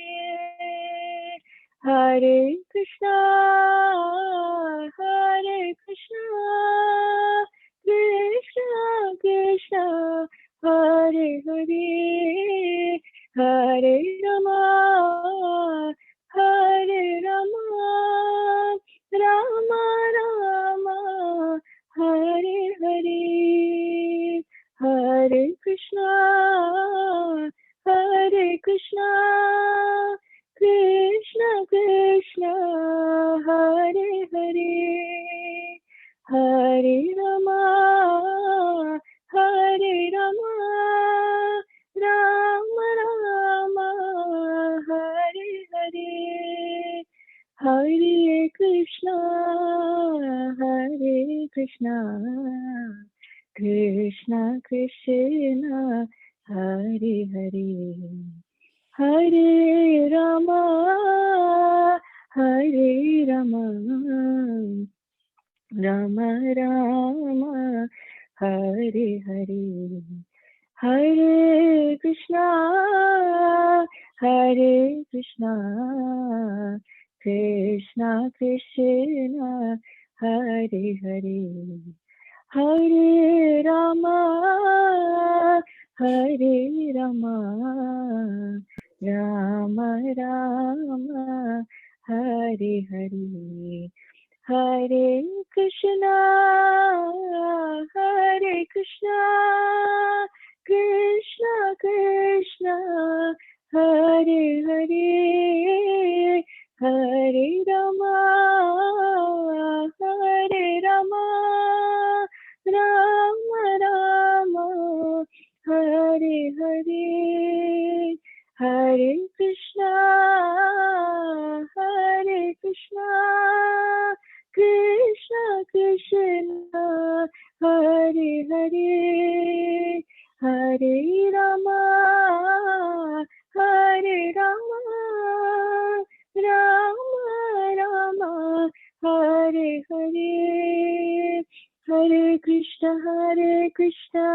Hare Krishna Hare Krishna Krishna Krishna Hare Hare Hare Rama Hare Rama Rama Rama Hare Hare Hare Krishna Hare Krishna Krishna Krishna Hare Hare Hare Rama Hare Rama Rama Rama Hare Hare Hare Krishna Krishna Krishna Hare Hare Hare Rama Hare Rama Rama Rama Hare Hare Hare Krishna Krishna Krishna Hare Hare Hare Rama Hare Rama Rama Rama Hare Hare Hare Krishna Krishna Krishna Hare Hare Hare Rama Rama Rama Hare Hare Hare Krishna Krishna Krishna Hare Hare Hare Rama Hare Krishna,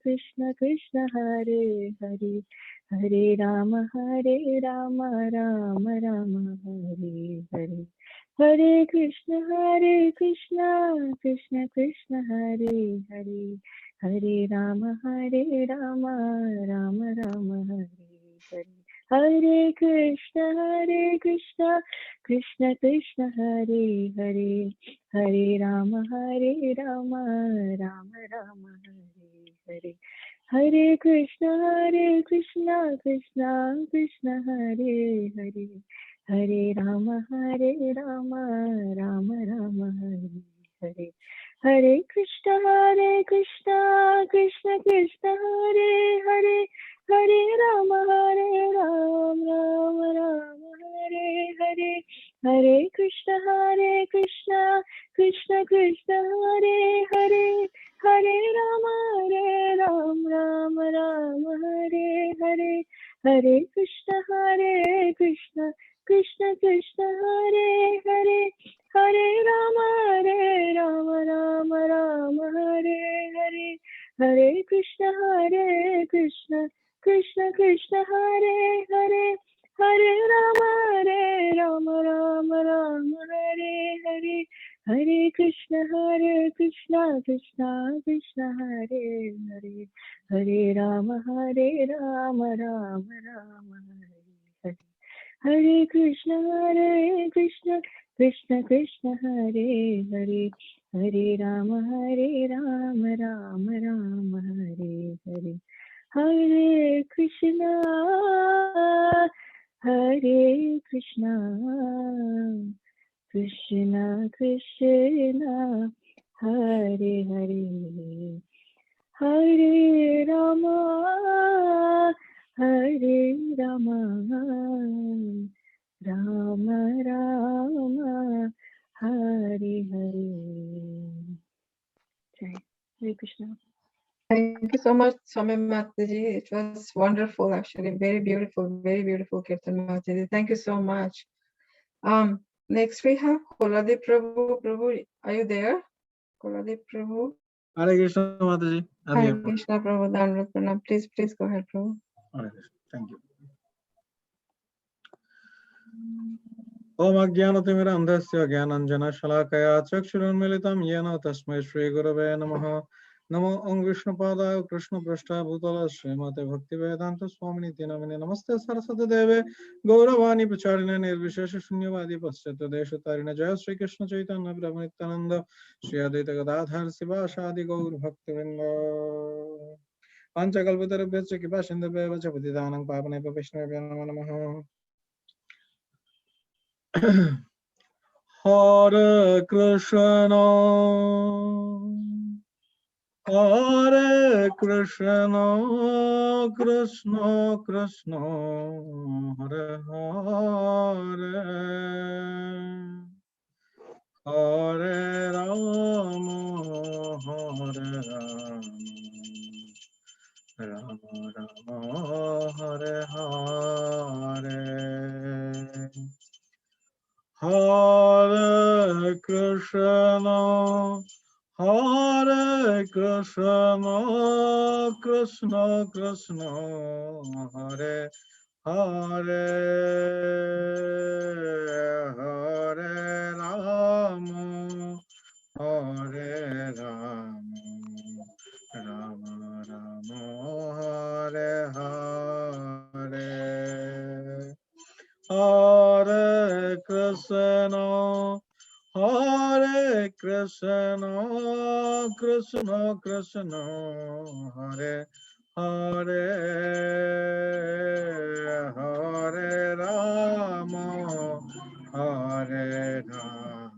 Krishna Krishna Hare Hare, Hare Rama, Rama Rama, Hare Hare. Hare Krishna, Krishna Krishna Hare Hare, Hare Rama, Rama Rama, Hare Hare. Hare Krishna, Krishna Krishna Hare Hare, Hare Rama, Rama Rama, Hare Hare. Hare Krishna, Krishna Krishna Hare Hare, Hare Rama, Rama Rama, Hare Hare. Hare Krishna, Krishna Krishna Hare Hare, Hare Rama, Rama Rama, Hare Hare. Hare Krishna, Krishna Krishna Hare Hare, Hare Rama, Rama Rama, Hare Hare. Hare Krishna, Krishna Krishna Hare Hare, Hare Rama, Rama Rama, Hare Hare. Hare Krishna, Krishna Krishna Hare Hare, Hare Rama, Rama Hare Hare. Hare Krishna, Krishna Krishna Hare Hare, Hare Rama, Rama Rama, Hare Hare. Hare Krishna, Krishna Krishna Hare Hare, Hare Rama, Rama Rama, Hare Hare. Hare Krishna, Hare Krishna, Krishna Krishna Hare Hare, Hare Rama, Hare Rama, Rama Rama, Hare Hare. Jai Hare Krishna. Thank you so much, Swami Mataji. It was wonderful, actually. Very beautiful Kirtan Mataji. Thank you so much. Next we have Koladeep Prabhu. Prabhu, are you there? Koladeep Prabhu. Hare Krishna Mataji. Hare Krishna Prabhu. Dandavat Pranam. Please go ahead, Prabhu. Hare Krishna. Thank you. Om Ajnanatimidandhasya Jnananjana Shalakaya Chakshurunmilitam Yena Tasmai Shri Gurave Namaha. Namo Om Vishnupadaya Krishna Prashta Bhutala Srimate Bhaktivedanta Swamini Namine Namaste Saraswati Deve Gauravani Pacharine Nirvishesha Shunyavadi Paschata Deshatarina Jaya Sri Krishna Chaitanya Prabhu Nityananda Shri Advaita Gadadhar Sivasadi Gaur Bhaktivinoda Panchakalpatarubhyasya Kipasindabhya Patidanam Pavanebhyo Vaishnavabhyo Namo Namaha. Hare Krishna, Hare Krishna, Krishna Krishna, Hare Hare, Hare Rama, Hare Rama, Rama Rama, Hare Hare. Hare Krishna, Hare Krishna, Krishna Krishna, Hare Hare, Hare Rama, Hare Rama, Rama Rama, Hare Hare. Hare Krishna, Hare Krishna, Krishna Krishna, Hare Hare, Hare Rama, Hare Rama,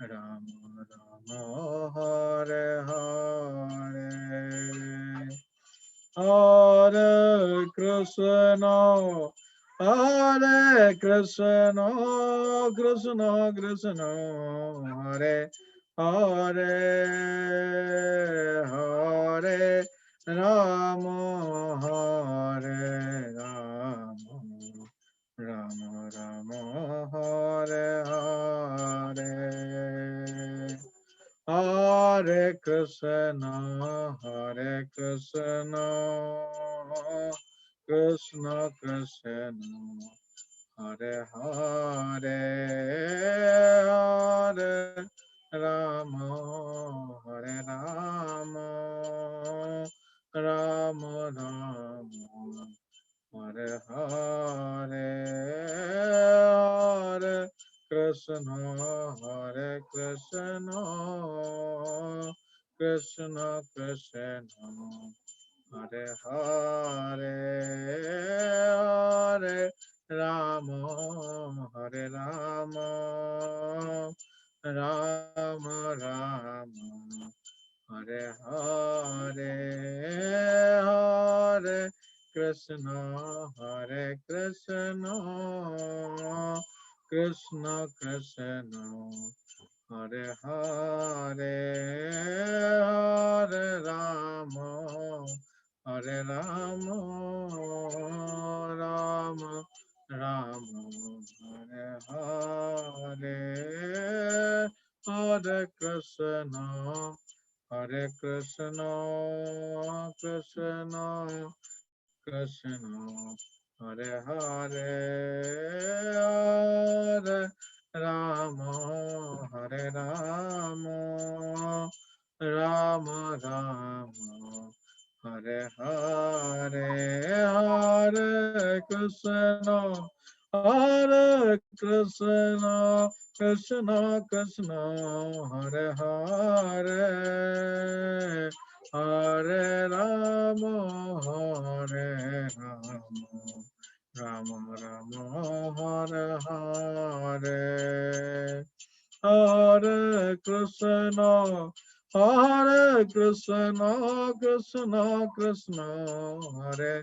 Rama Rama, Hare Hare. Hare Krishna, Hare Krishna, Krishna Krishna, Hare Hare, Hare Rama, Hare Rama, Rama Rama, Hare Hare. Hare Krishna. Krishna Hare Krishna Krishna Krishna Hare Hare Hare Rama Hare Rama Rama Rama Hare Hare Hare Krishna Hare Krishna Krishna Krishna Hare Hare Hare Rama Hare Rama Rama Rama Hare Hare Hare Krishna Hare Krishna Krishna Krishna Hare Hare Hare Rama Hare Rama Rama Rama Hare Hare Hare Krishna Hare Krishna Krishna Krishna Hare Hare Hare Rama Hare Rama Rama Rama Hare Hare Hare Krishna Hare Krishna Krishna Krishna Hare Hare Hare Rama Hare Rama Rama Rama Hare Hare Hare Krishna Hare Krishna Krishna Krishna Hare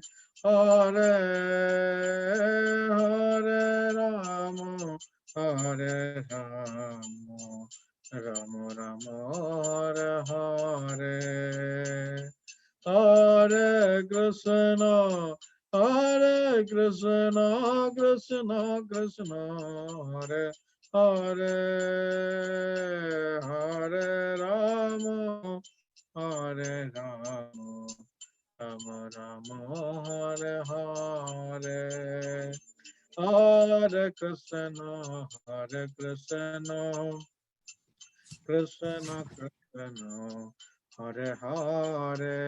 Hare Hare Rama Hare Rama Rama Rama Hare Hare Hare Krishna Hare Krishna Krishna Krishna Hare Hare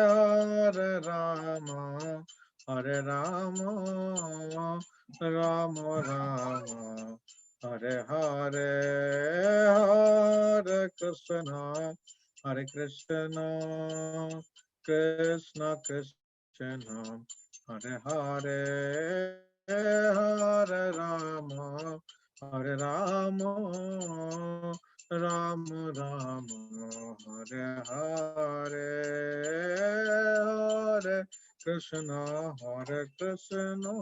Hare Rama Hare Rama Rama Rama Hare Hare Hare Krishna Hare Krishna Krishna Krishna Hare Hare Hare Rama Hare Rama Rama Rama Hare Hare Hare Krishna Hare Krishna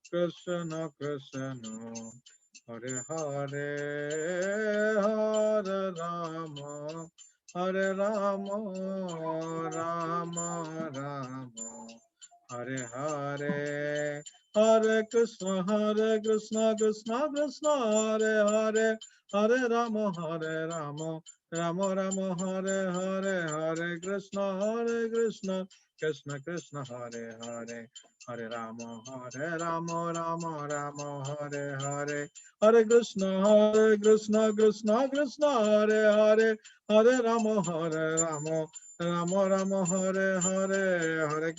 Krishna Krishna Hare Hare Hare Rama Hare Rama Rama Rama Hare Hare Hare Krishna Hare Krishna Krishna Krishna Hare Hare Hare Rama Hare Rama Rama Rama Hare Hare Hare Krishna Krishna Krishna Hare Hare Hare Rama Rama Rama Hare Hare Hare Krishna Krishna Krishna Hare Hare Hare Rama Rama Rama Hare Hare Hare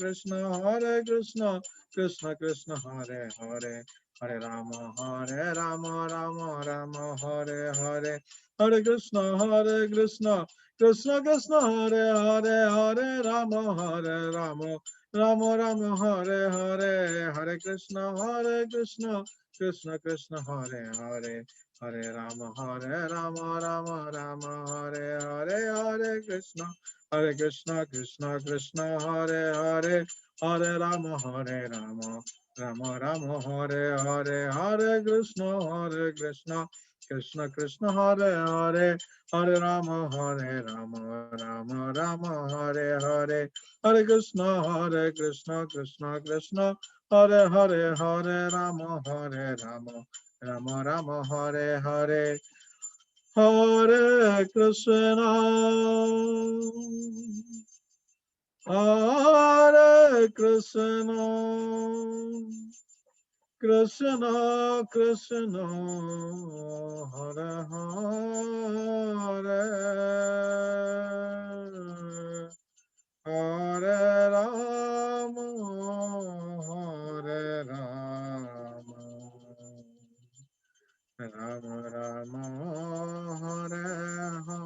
Krishna Krishna Krishna Hare Hare Hare Rama Rama Rama Hare Hare Hare Krishna Krishna Krishna Hare Hare Hare Rama Rama Rama Hare Hare Hare Krishna Krishna Krishna Hare Hare Hare Rama Rama Rama Hare Hare Hare Krishna Krishna Krishna Hare Hare Hare Rama Rama Rama Hare Hare Hare Krishna Krishna Krishna Hare Hare Hare Rama Rama Rama Hare Hare Hare Krishna Krishna Krishna Hare Hare Hare Rama Rama Rama Hare Hare Hare Krishna Krishna Krishna Hare Hare Hare Rama Rama Rama Hare Hare Hare Krishna, Hare Krishna, Krishna Krishna, Hare Hare, Hare Rama, Hare Rama, Rama Rama, Hare Hare.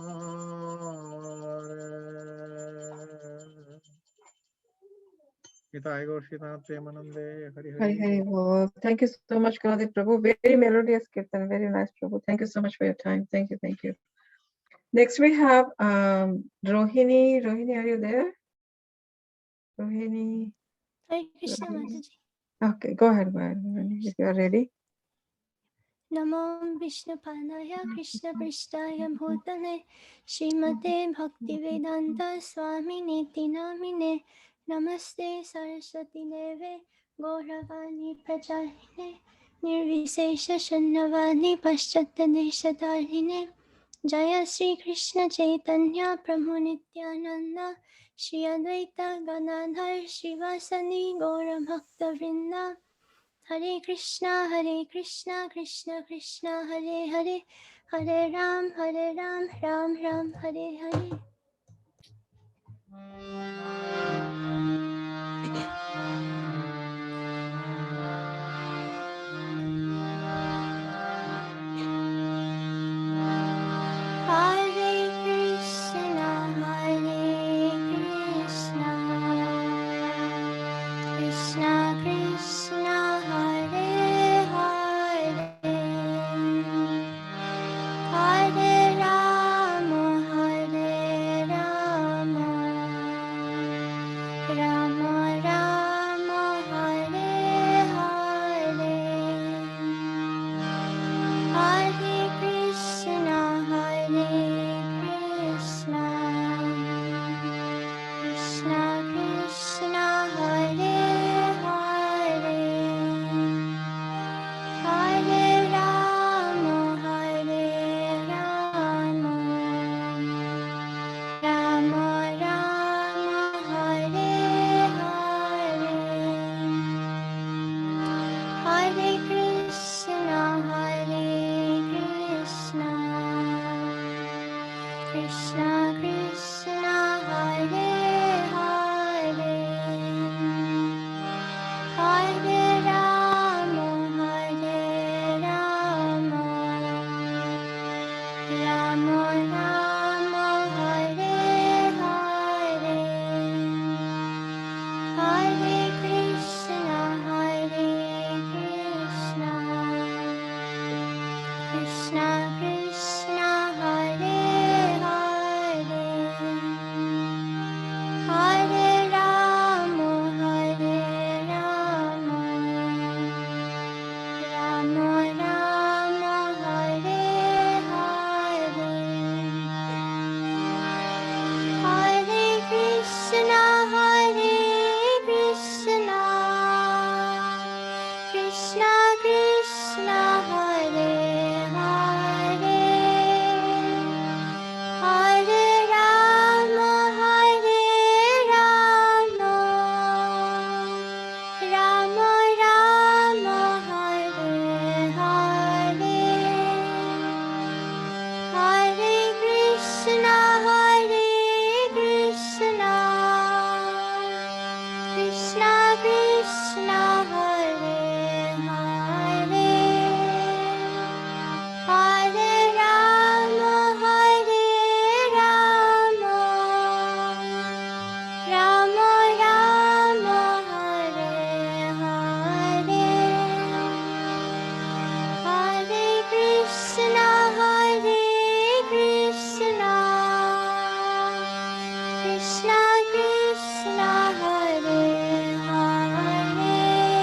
Nitai Gaur Srinath Premanande, Hari Hari Hari. Hari Bol. Thank you so much, Gurudev Prabhu. Very melodious kirtan, very nice, Prabhu. Thank you so much for your time. Thank you, thank you. Next we have Rohini. Rohini, are you there? Rohini. Hare Krishna Rohini. Mataji. Okay, go ahead, Rohini, if you are ready. Namo Vishnupadaya Krishna Prishtaya Bhutale Srimate Bhaktivedanta Swamini Namine Namaste Saraswati Deve Gauravani Pracharine Nirvisesha Shannavani Paschatadeshatarine Jaya Sri Krishna Chaitanya Prabhu Nityananda Shri Advaita Gadadhar Shivasani Gaura Bhakta Vrinda Hare Krishna, Krishna Krishna, Hare Hare, Hare Ram, Ram Ram, Hare Hare. Hare Krishna, Krishna Krishna, Hare Hare, Hare Rama, Rama Rama, Hare Hare, Hare Krishna, Krishna Krishna, Hare Hare, Hare Rama, Rama Rama, Hare Hare, Hare Krishna, Krishna Krishna, Hare Hare, Hare Rama, Rama Rama, Hare Hare, Hare Krishna, Krishna Krishna, Hare Hare, Hare Rama, Rama Rama, Hare Hare, Hare Krishna, Krishna Krishna, Hare Hare, Hare Rama, Rama Rama, Hare Hare, Hare Krishna, Krishna Krishna, Hare Hare, Hare Rama, Rama Rama, Hare Hare, Hare Krishna, Krishna Krishna, Hare Hare,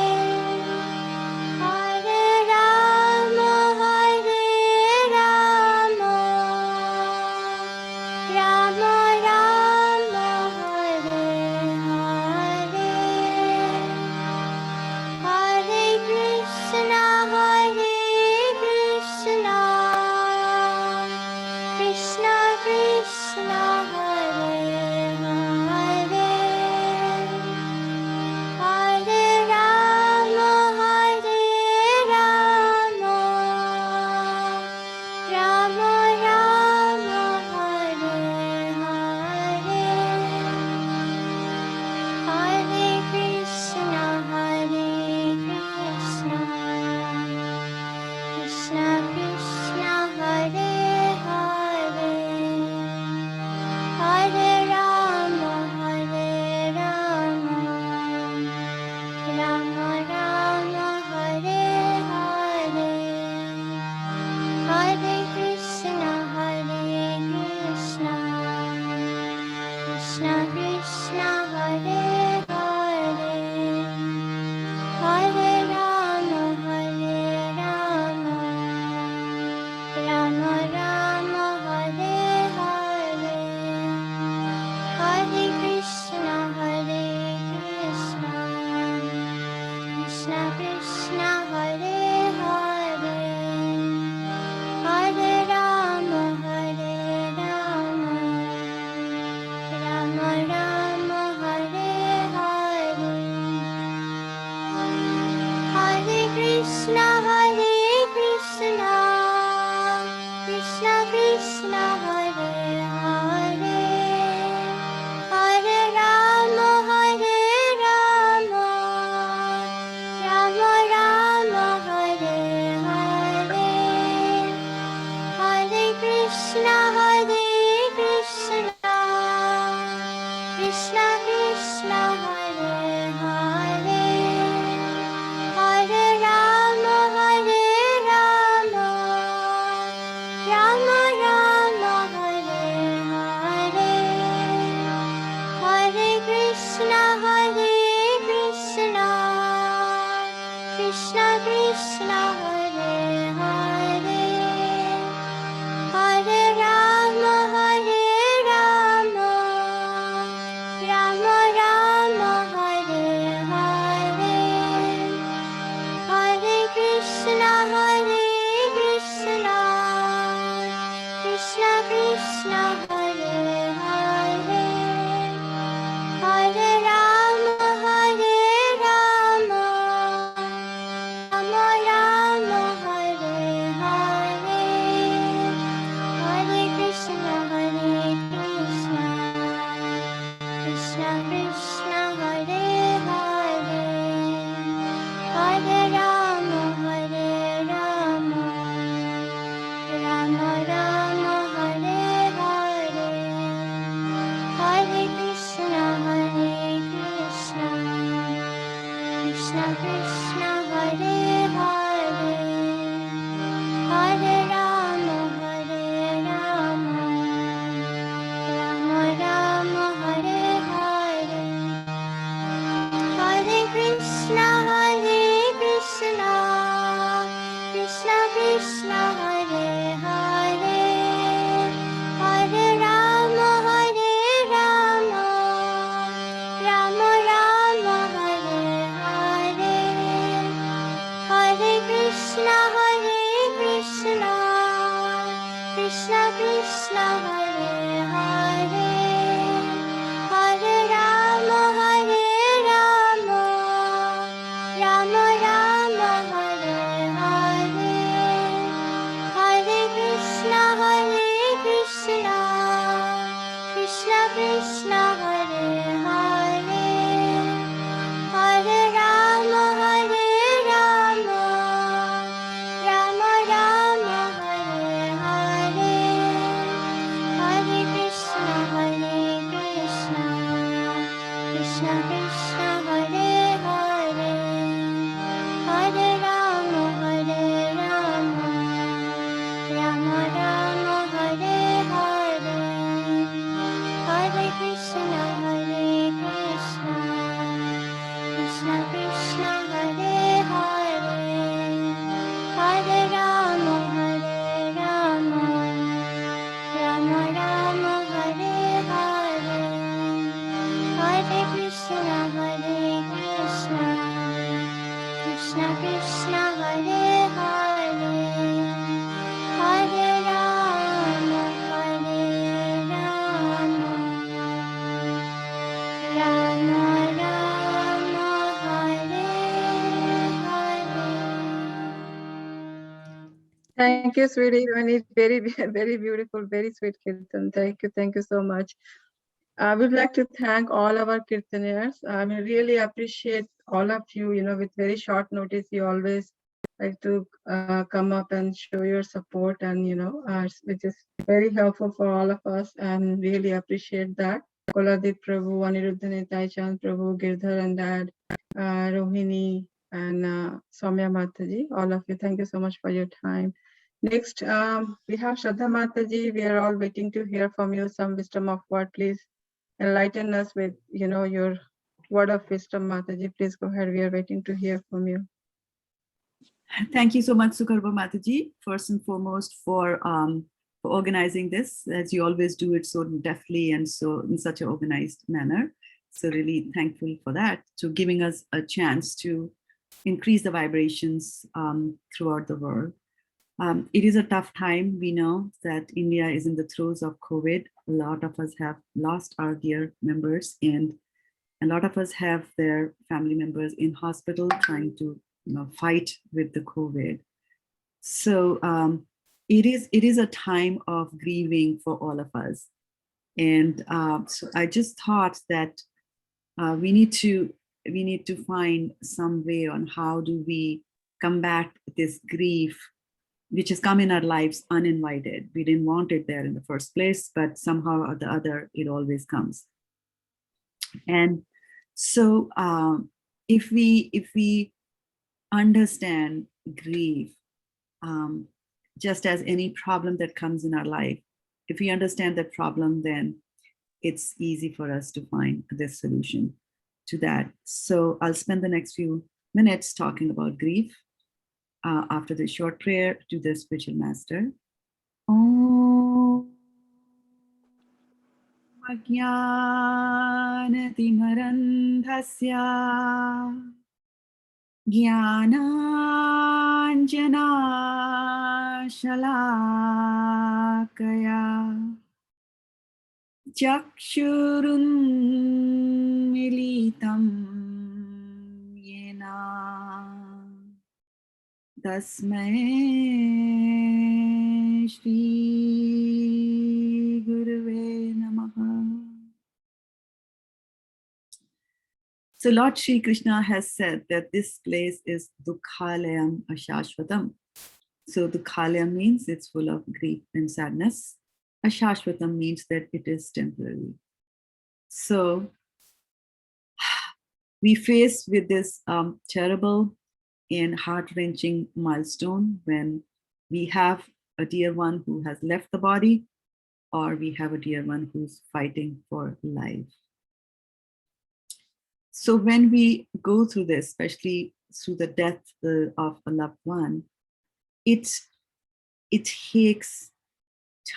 Thank you, sweetie. Very, very beautiful, very sweet kirtan. Thank you so much. I would like to thank all our kirtaners. I mean, really appreciate all of you. You know, with very short notice, you always like to come up and show your support, and which is very helpful for all of us, and really appreciate that. Koladeep Prabhu, Aniruddha Chand Prabhu, Girdhar and Dad, Rohini, and Soumya Mataji, all of you. Thank you so much for your time. Next, we have Shraddha Mataji. We are all waiting to hear from you some wisdom of word, please. enlighten us with, your word of wisdom, Mataji. Please go ahead. We are waiting to hear from you. Thank you so much, Sukarba Mataji, first and foremost for organizing this, as you always do it so deftly and so in such an organized manner. So really thankful for that, to giving us a chance to increase the vibrations throughout the world. It is a tough time. We know that India is in the throes of COVID. A lot of us have lost our dear members, and a lot of us have their family members in hospital trying to fight with the COVID. So it is a time of grieving for all of us. And so I just thought that we need to find some way on how do we combat this grief which has come in our lives uninvited. We didn't want it there in the first place, but somehow or the other, it always comes. And so if we understand grief, just as any problem that comes in our life, if we understand that problem, then it's easy for us to find this solution to that. So I'll spend the next few minutes talking about grief. After the short prayer to the spiritual master. Om Ajnanatimarandhasya Jnananjana Shalakaya Chakshurunmilitam Yena Tasmai Shri Gurave Namaha. So Lord Shri Krishna has said that this place is Dukhalayam Ashashvatam. So Dukhalayam means it's full of grief and sadness. Ashashvatam means that it is temporary. So we face with this terrible and heart-wrenching milestone when we have a dear one who has left the body, or we have a dear one who's fighting for life. So when we go through this, especially through the death of a loved one, it takes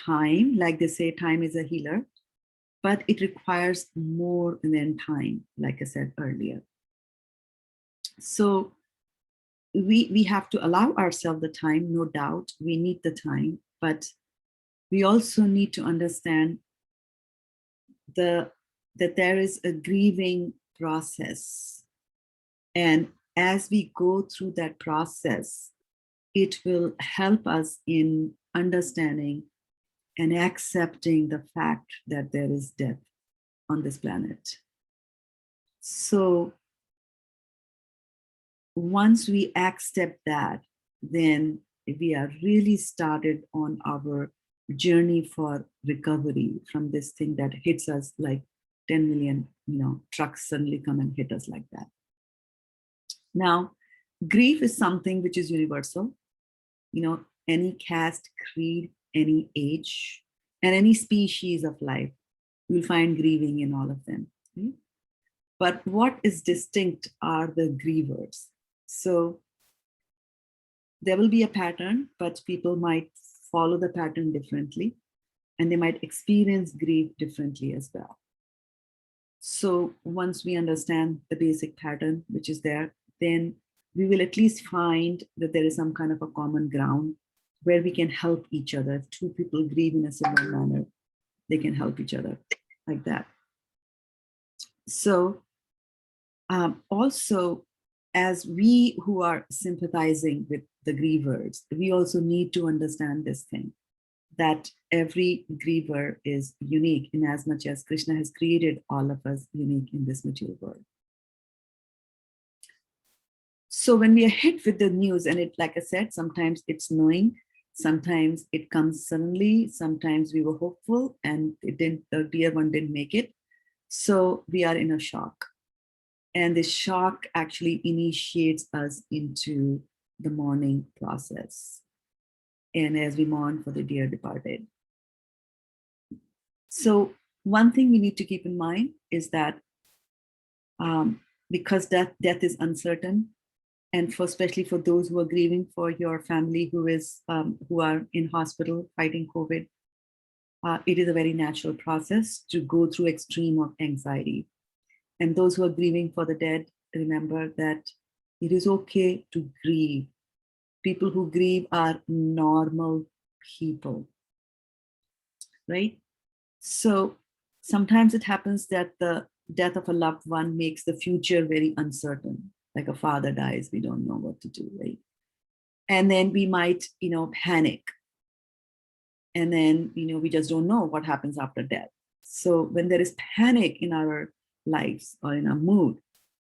time. Like they say, time is a healer, but it requires more than time, like I said earlier. So we have to allow ourselves the time, no doubt. We need the time, but we also need to understand that there is a grieving process. And as we go through that process, it will help us in understanding and accepting the fact that there is death on this planet. So once we accept that, then we are really started on our journey for recovery from this thing that hits us like 10 million, trucks suddenly come and hit us like that. Now, grief is something which is universal. Any caste, creed, any age, and any species of life, you'll find grieving in all of them. Right? But what is distinct are the grievers. So there will be a pattern, but people might follow the pattern differently, and they might experience grief differently as well. So once we understand the basic pattern, which is there, then we will at least find that there is some kind of a common ground where we can help each other. If two people grieve in a similar manner, they can help each other like that. So also, as we who are sympathizing with the grievers, we also need to understand this thing, that every griever is unique in as much as Krishna has created all of us unique in this material world. So when we are hit with the news, and it, like I said, sometimes it's knowing, sometimes it comes suddenly, sometimes we were hopeful and it didn't, the dear one didn't make it. So we are in a shock. And this shock actually initiates us into the mourning process. And as we mourn for the dear departed. So one thing we need to keep in mind is that because death is uncertain, and especially for those who are grieving for your family who are in hospital fighting COVID, it is a very natural process to go through extreme of anxiety. And those who are grieving for the dead, remember that it is okay to grieve. People who grieve are normal people, right? So sometimes it happens that the death of a loved one makes the future very uncertain. Like a father dies, we don't know what to do, right? And then we might, panic. And then, we just don't know what happens after death. So when there is panic in our lives or in our mood,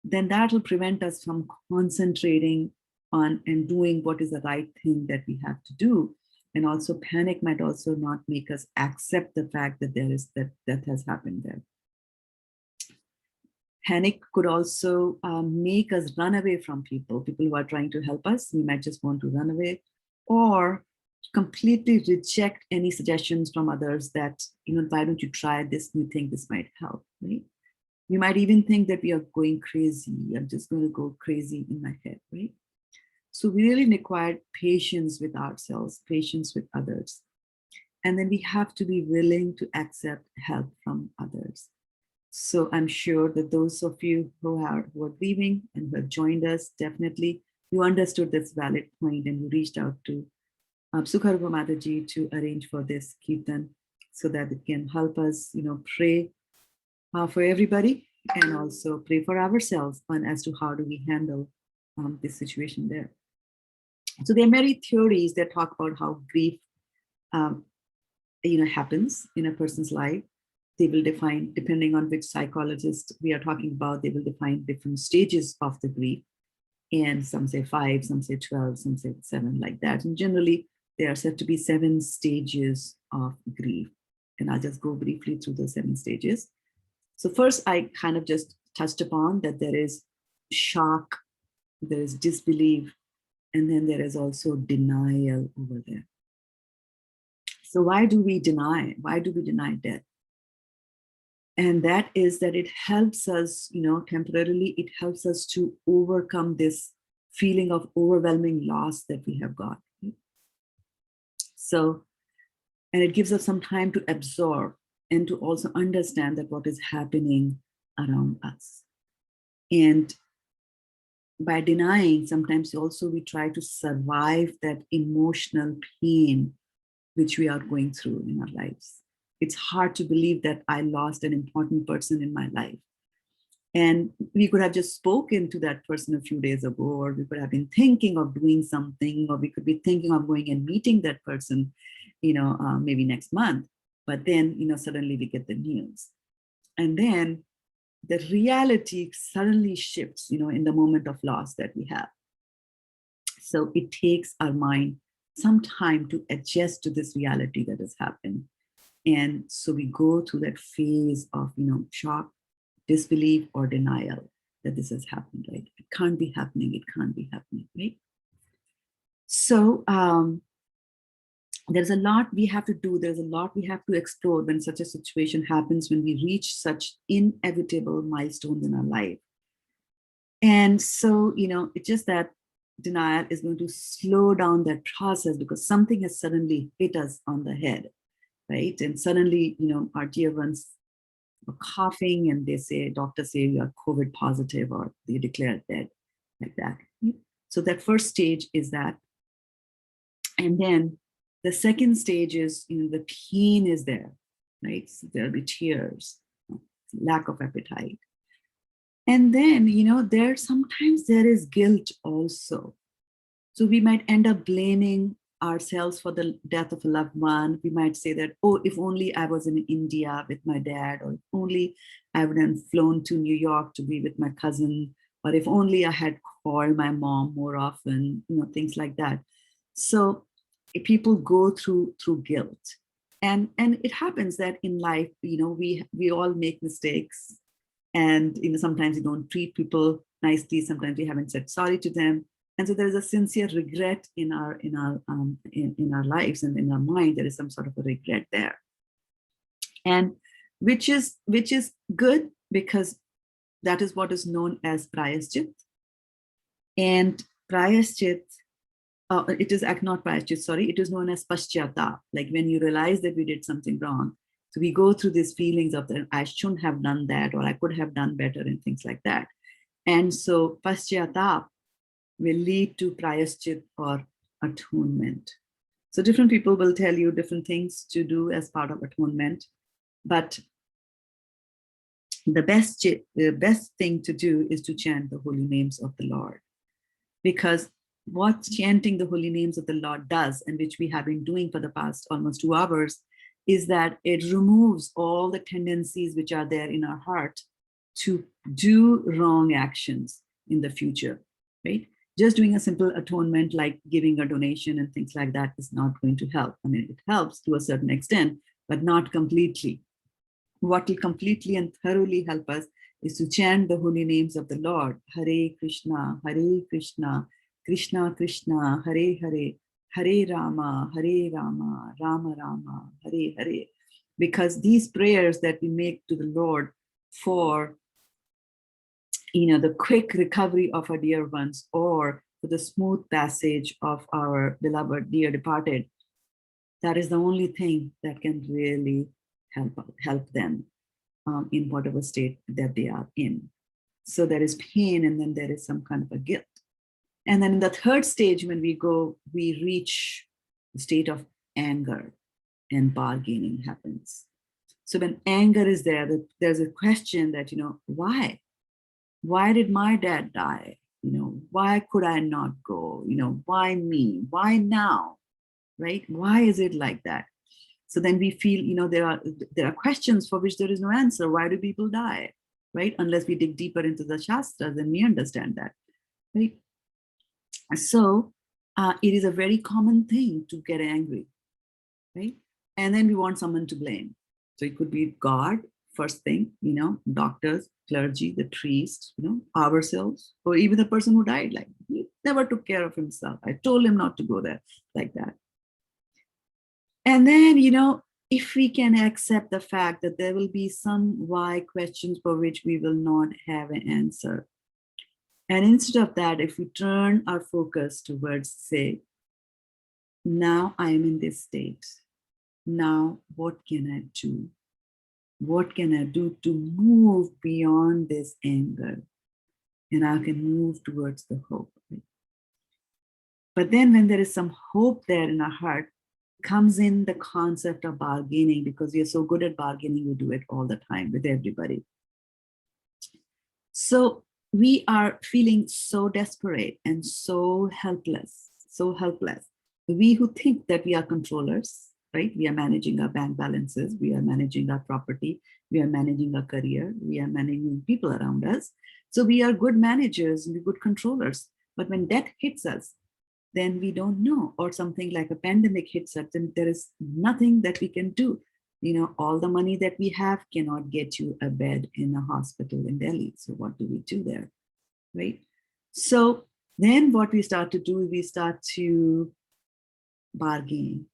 then that will prevent us from concentrating on and doing what is the right thing that we have to do. And also panic might also not make us accept the fact that that death has happened there. Panic could also make us run away from people who are trying to help us. We might just want to run away, or completely reject any suggestions from others that, why don't you try this new thing, this might help, right? We might even think that we are going crazy. I'm just going to go crazy in my head, right? So we really require patience with ourselves, patience with others. And then we have to be willing to accept help from others. So I'm sure that those of you who are grieving and who have joined us, definitely you understood this valid point and you reached out to Sukharupa Mataji to arrange for this Kirtan so that it can help us, pray for everybody and also pray for ourselves on as to how do we handle this situation there. So there are many theories that talk about how grief, happens in a person's life. They will define, depending on which psychologist we are talking about, they will define different stages of the grief. And some say 5, some say 12, some say 7, like that. And generally, there are said to be 7 stages of grief. And I'll just go briefly through the 7 stages. So first, I kind of just touched upon that there is shock, there is disbelief, and then there is also denial over there. So why do we deny? Why do we deny death? And that is that it helps us, temporarily, it helps us to overcome this feeling of overwhelming loss that we have got. So, and it gives us some time to absorb and to also understand that what is happening around us. And by denying, sometimes also we try to survive that emotional pain which we are going through in our lives. It's hard to believe that I lost an important person in my life. And we could have just spoken to that person a few days ago, or we could have been thinking of doing something, or we could be thinking of going and meeting that person, maybe next month. But then, suddenly we get the news. And then the reality suddenly shifts, in the moment of loss that we have. So it takes our mind some time to adjust to this reality that has happened. And so we go through that phase of, shock, disbelief, or denial that this has happened, right? It can't be happening, it can't be happening, right? So there's a lot we have to do, there's a lot we have to explore when such a situation happens, when we reach such inevitable milestones in our life. And so, it's just that denial is going to slow down that process because something has suddenly hit us on the head, right? And suddenly, our dear ones are coughing and they say, doctors say you are COVID positive, or they declare dead, like that. So that first stage is that. And then the second stage is, the pain is there, right? So there'll be tears, lack of appetite. And then, sometimes there is guilt also. So we might end up blaming ourselves for the death of a loved one. We might say that, oh, if only I was in India with my dad, or if only I would have flown to New York to be with my cousin, or if only I had called my mom more often, things like that. So people go through guilt. And it happens that in life, we all make mistakes. And sometimes we don't treat people nicely. Sometimes we haven't said sorry to them. And so there is a sincere regret in our lives and in our mind. There is some sort of a regret there. And which is good because that is what is known as prayaschit. And prayaschit, it is not prayaschit, sorry, it is known as paschyata, like when you realize that we did something wrong. So we go through these feelings of that I shouldn't have done that, or I could have done better, and things like that. And so paschyata will lead to prayaschit or atonement. So different people will tell you different things to do as part of atonement, but the best thing to do is to chant the holy names of the Lord. Because what chanting the holy names of the Lord does, and which we have been doing for the past almost 2 hours, is that it removes all the tendencies which are there in our heart to do wrong actions in the future, right? Just doing a simple atonement like giving a donation and things like that is not going to help. I mean, it helps to a certain extent, but not completely. What will completely and thoroughly help us is to chant the holy names of the Lord. Hare Krishna, Krishna Krishna, Hare Hare, Hare Rama, Rama Rama, Hare Hare. Because these prayers that we make to the Lord for, the quick recovery of our dear ones, or for the smooth passage of our beloved dear departed, that is the only thing that can really help them in whatever state that they are in. So there is pain, and then there is some kind of a guilt. And then in the third stage, when we reach the state of anger, and bargaining happens. So when anger is there, there's a question that, why? Why did my dad die? Why could I not go? Why me? Why now? Right? Why is it like that? So then we feel, there are questions for which there is no answer. Why do people die? Right? Unless we dig deeper into the Shastras, then we understand that. Right? So it is a very common thing to get angry, right? And then we want someone to blame. So it could be God, first thing, doctors, clergy, the priest, ourselves, or even the person who died. Like, he never took care of himself. I told him not to go there, like that. And then, if we can accept the fact that there will be some why questions for which we will not have an answer. And instead of that, if we turn our focus towards, say, now I am in this state. Now, what can I do? What can I do to move beyond this anger? And I can move towards the hope. But then when there is some hope there in our heart, comes in the concept of bargaining, because we are so good at bargaining, we do it all the time with everybody. So we are feeling so desperate and so helpless, so helpless. We who think that we are controllers, right? We are managing our bank balances, we are managing our property, we are managing our career, we are managing people around us. So we are good managers and we're good controllers. But when death hits us, then we don't know, or something like a pandemic hits us, then there is nothing that we can do. All the money that we have cannot get you a bed in a hospital in Delhi. So what do we do there, right? So then what we start to do, we start to bargain.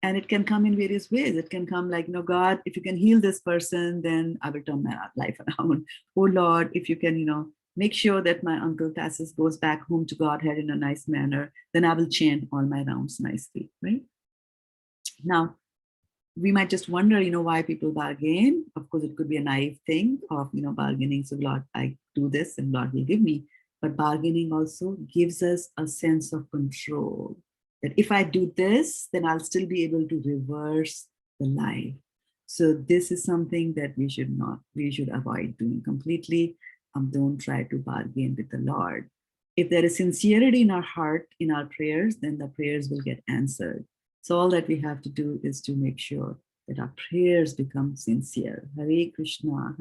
And it can come in various ways. It can come like, God, if you can heal this person, then I will turn my life around. Oh Lord, if you can, make sure that my uncle Tassis goes back home to Godhead in a nice manner, then I will chant all my rounds nicely, right? Now, we might just wonder, why people bargain. Of course, it could be a naive thing of, bargaining. So Lord, I do this and Lord will give me. But bargaining also gives us a sense of control. That if I do this, then I'll still be able to reverse the life. So this is something that we should avoid doing completely. Don't try to bargain with the Lord. If there is sincerity in our heart, in our prayers, then the prayers will get answered. So all that we have to do is to make sure that our prayers become sincere. Hare Krishna,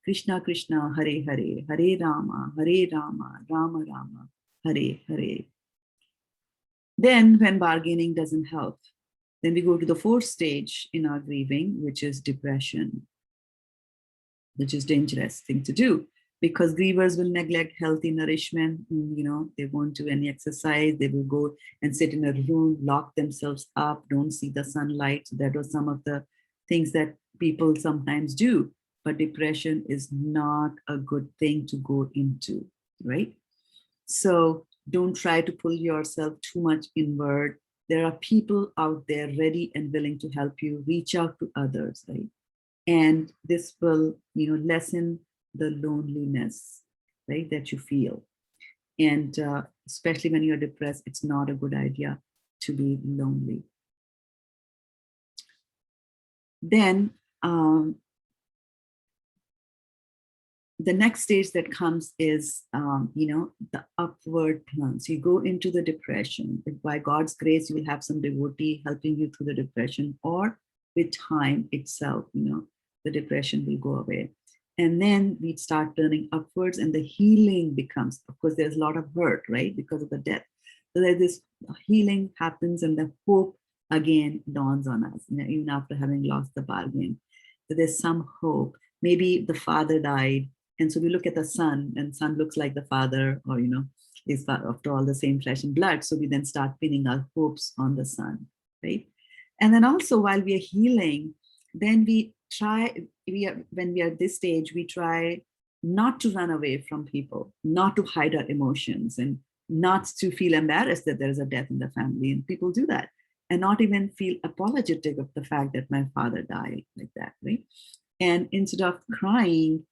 Krishna Krishna, Hare Hare, Hare Rama, Rama Rama, Hare Hare. Then when bargaining doesn't help, then we go to the fourth stage in our grieving, which is depression, which is dangerous thing to do. Because grievers will neglect healthy nourishment, they won't do any exercise, they will go and sit in a room, lock themselves up, don't see the sunlight. That was some of the things that people sometimes do. But depression is not a good thing to go into, right? So don't try to pull yourself too much inward. There are people out there ready and willing to help you. Reach out to others, right? And this will, lessen the loneliness, right, that you feel. And especially when you're depressed, it's not a good idea to be lonely. Then the next stage that comes is, the upward plunge. You go into the depression. If by God's grace, you will have some devotee helping you through the depression, or with time itself, the depression will go away. And then we start turning upwards, and the healing becomes, of course, there's a lot of hurt, right, because of the death. So that this healing happens, and the hope again dawns on us, even after having lost the bargain. So there's some hope. Maybe the father died, and so we look at the son, and son looks like the father, or is after all the same flesh and blood. So we then start pinning our hopes on the son, right? And then also while we are healing, then when we are at this stage, we try not to run away from people, not to hide our emotions, and not to feel embarrassed that there is a death in the family. And people do that, and not even feel apologetic of the fact that my father died, like that, right? And instead of crying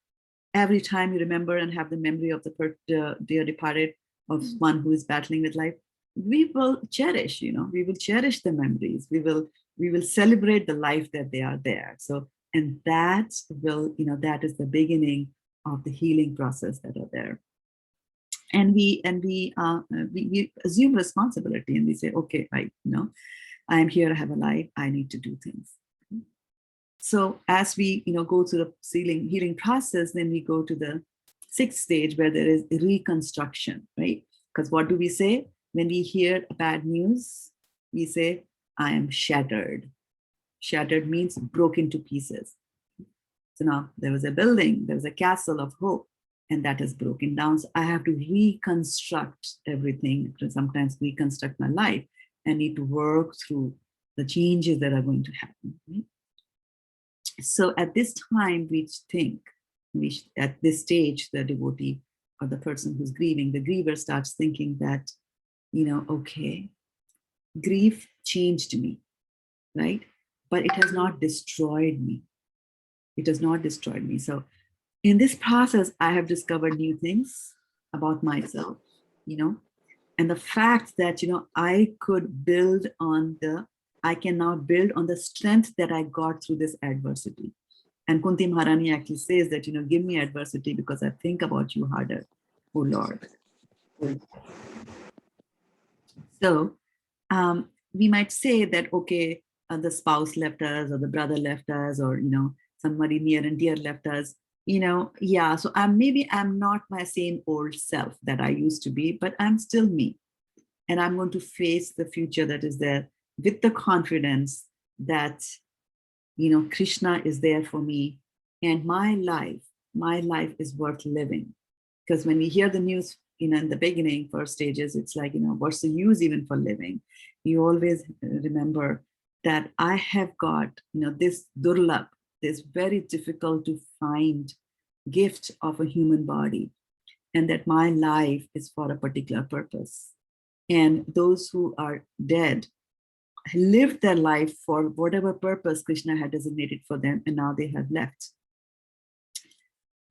every time you remember and have the memory of the dear departed, of one who is battling with life, we will cherish, we will cherish the memories. We will celebrate the life that they are there. So, and that will, that is the beginning of the healing process that are there. And we assume responsibility, and we say, okay, right, I am here, I have a life, I need to do things. So as we go through the healing process, then we go to the sixth stage, where there is reconstruction, right? Because what do we say when we hear bad news? We say, I am shattered. Shattered means broken to pieces. So now there was a building, there was a castle of hope, and that is broken down. So I have to reconstruct everything, to sometimes reconstruct my life, and need to work through the changes that are going to happen, right? So at this time, at this stage, the devotee or the person who's grieving, the griever starts thinking that, okay, grief changed me, right? But it has not destroyed me. It has not destroyed me. So in this process, I have discovered new things about myself, and the fact that, I can now build on the strength that I got through this adversity. And Kunti Maharani actually says that, give me adversity because I think about you harder, oh Lord. So we might say that, okay, the spouse left us, or the brother left us, or, somebody near and dear left us, yeah, so maybe I'm not my same old self that I used to be, but I'm still me. And I'm going to face the future that is there with the confidence that, Krishna is there for me, and my life is worth living. Because when we hear the news, in the beginning, first stages, it's like, what's the use even for living? You always remember that I have got, this durlabh, this very difficult to find gift of a human body, and that my life is for a particular purpose. And those who are dead lived their life for whatever purpose Krishna had designated for them, and now they have left.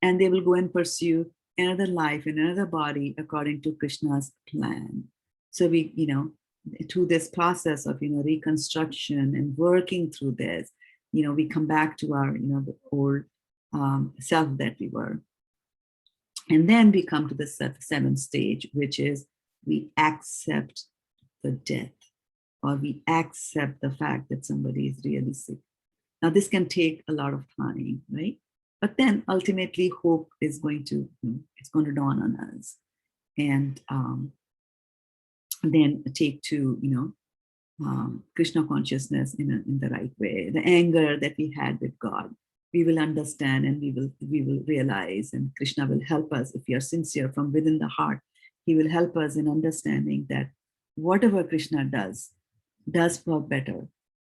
And they will go and pursue another life in another body according to Krishna's plan. So we, through this process of, reconstruction and working through this, we come back to our, the old self that we were. And then we come to the seventh stage, which is we accept the death, or we accept the fact that somebody is really sick. Now, this can take a lot of time, right? But then ultimately hope is going to, it's going to dawn on us. And then take to, Krishna consciousness in the right way. The anger that we had with God, we will understand, and we will realize, and Krishna will help us if we are sincere from within the heart. He will help us in understanding that whatever Krishna does for better.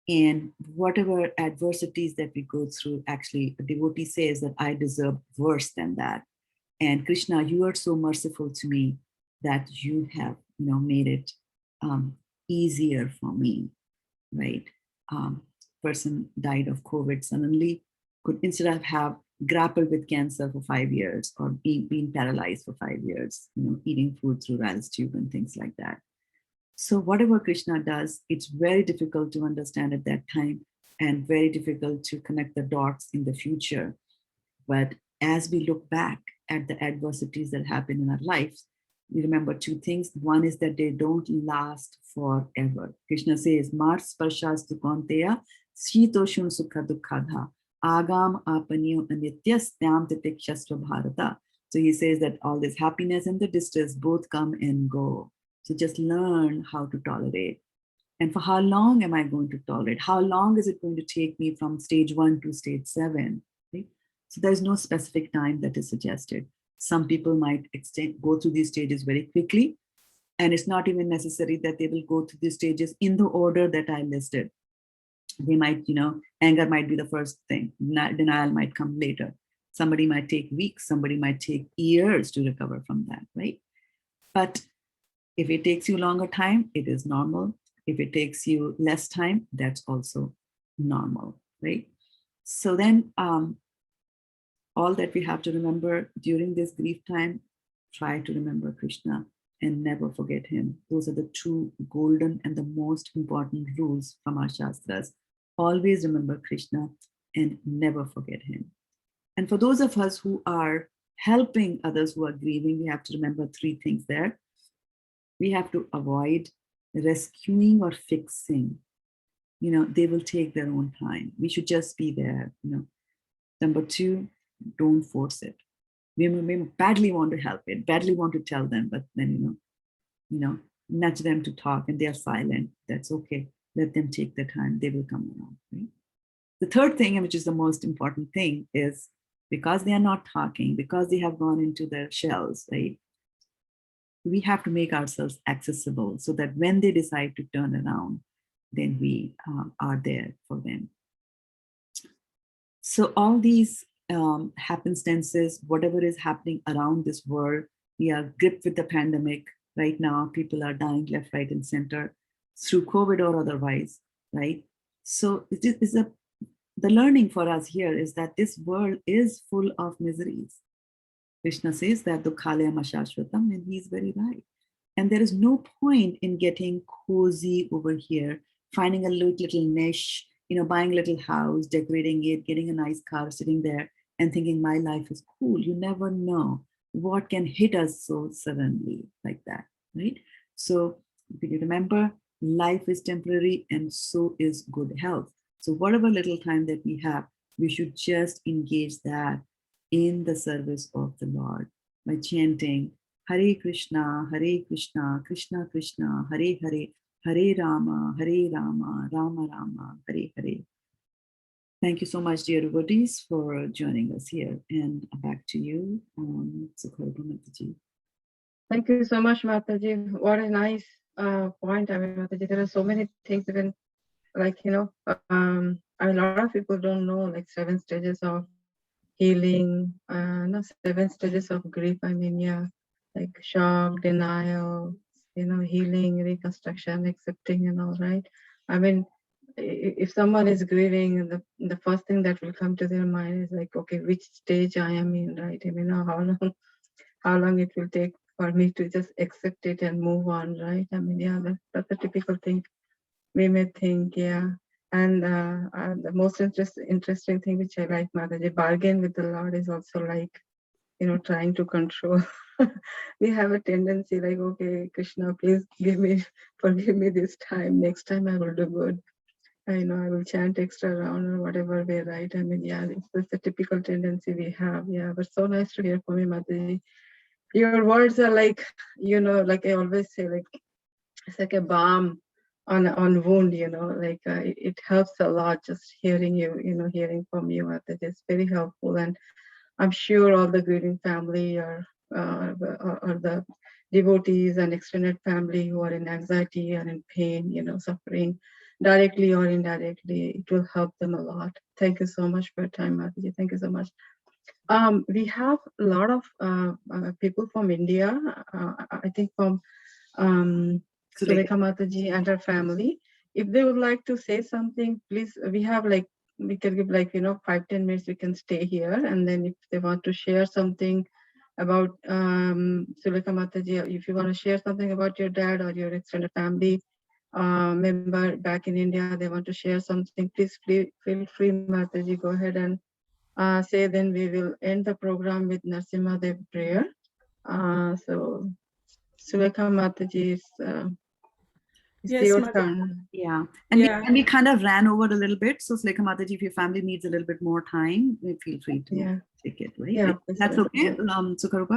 And whatever adversities that we go through, actually, a devotee says that I deserve worse than that. And Krishna, you are so merciful to me that you have, made it easier for me, right? Person died of COVID suddenly, could instead of have grappled with cancer for 5 years or being paralyzed for 5 years, eating food through Ral's tube and things like that. So whatever Krishna does, it's very difficult to understand at that time and very difficult to connect the dots in the future. But as we look back at the adversities that happen in our lives, we remember two things. One is that they don't last forever. Krishna says, Mar sparshas dukanteya shitoshun sukha dukkadha agam apanyo anityas tam titikshasva bharata. So he says that all this happiness and the distress both come and go. So just learn how to tolerate. And for how long am I going to tolerate? How long is it going to take me from stage 1 to stage 7? Right? So there's no specific time that is suggested. Some people might go through these stages very quickly, and it's not even necessary that they will go through these stages in the order that I listed. They might, anger might be the first thing. Denial might come later. Somebody might take weeks. Somebody might take years to recover from that, right? But if it takes you longer time, it is normal. If it takes you less time, that's also normal, right? So then all that we have to remember during this grief time, try to remember Krishna and never forget him. Those are the two golden and the most important rules from our Shastras. Always remember Krishna and never forget him. And for those of us who are helping others who are grieving, we have to remember 3 things there. We have to avoid rescuing or fixing. They will take their own time. We should just be there. Number 2, don't force it. We may badly want to help it, badly want to tell them, but then, nudge them to talk and they are silent. That's okay. Let them take their time. They will come around. Right? The third thing, which is the most important thing, is because they are not talking, because they have gone into their shells, right? We have to make ourselves accessible so that when they decide to turn around, then we are there for them. So all these happenstances, whatever is happening around this world, we are gripped with the pandemic. Right now, people are dying left, right, and center through COVID or otherwise, right? So it is the learning for us here is that this world is full of miseries. Krishna says that dukkhalayam ashashvatam, and he's very right. And there is no point in getting cozy over here, finding a little niche, buying a little house, decorating it, getting a nice car, sitting there and thinking my life is cool. You never know what can hit us so suddenly like that, right? So if you remember, life is temporary and so is good health. So whatever little time that we have, we should just engage that in the service of the Lord by chanting Hare Krishna, Krishna Krishna, Hare Hare, Hare Rama, Rama Rama, Hare Hare. Thank you so much, dear devotees, for joining us here. And back to you, Sukharbha Mataji. Thank you so much, Mataji. What a nice point. I mean, Mataji, there are so many things, even like, a lot of people don't know, like 7 stages of healing, 7 stages of grief. I mean, yeah, like shock, denial, healing, reconstruction, accepting, and all, right? I mean, if someone is grieving, the first thing that will come to their mind is like, okay, which stage I am in, right? I mean, how long it will take for me to just accept it and move on, right? I mean, yeah, that's a typical thing we may think, yeah. And the most interesting thing which I like, Mataji, bargain with the Lord is also like, trying to control. We have a tendency like, okay, Krishna, please forgive me this time. Next time I will do good. I will chant extra round or whatever way, right? I mean, yeah, it's a typical tendency we have. Yeah, but so nice to hear from you, Mataji. Your words are like, like I always say, like it's like a balm on wound, like it helps a lot just hearing you, hearing from you. That is very helpful, and I'm sure all the grieving family or the devotees and extended family who are in anxiety and in pain, suffering, directly or indirectly, it will help them a lot. Thank you so much for your time, Mataji. Thank you so much. We have a lot of people from India, I think from Sulekha Mataji and her family. If they would like to say something, please, we have like, we can give like, 5-10 minutes, we can stay here. And then if they want to share something about Sulekha Mataji, if you want to share something about your dad or your extended family member back in India, they want to share something, please feel free, Mataji, go ahead and say, then we will end the program with Narasimha Dev prayer. So Sulekha Mataji, it's Yes, your Mataji. turn. Yeah, and Yeah. we kind of ran over a little bit. So Sulekha Mataji, if your family needs a little bit more time, feel free to take it, right? Yeah, That's okay. Sukarupa,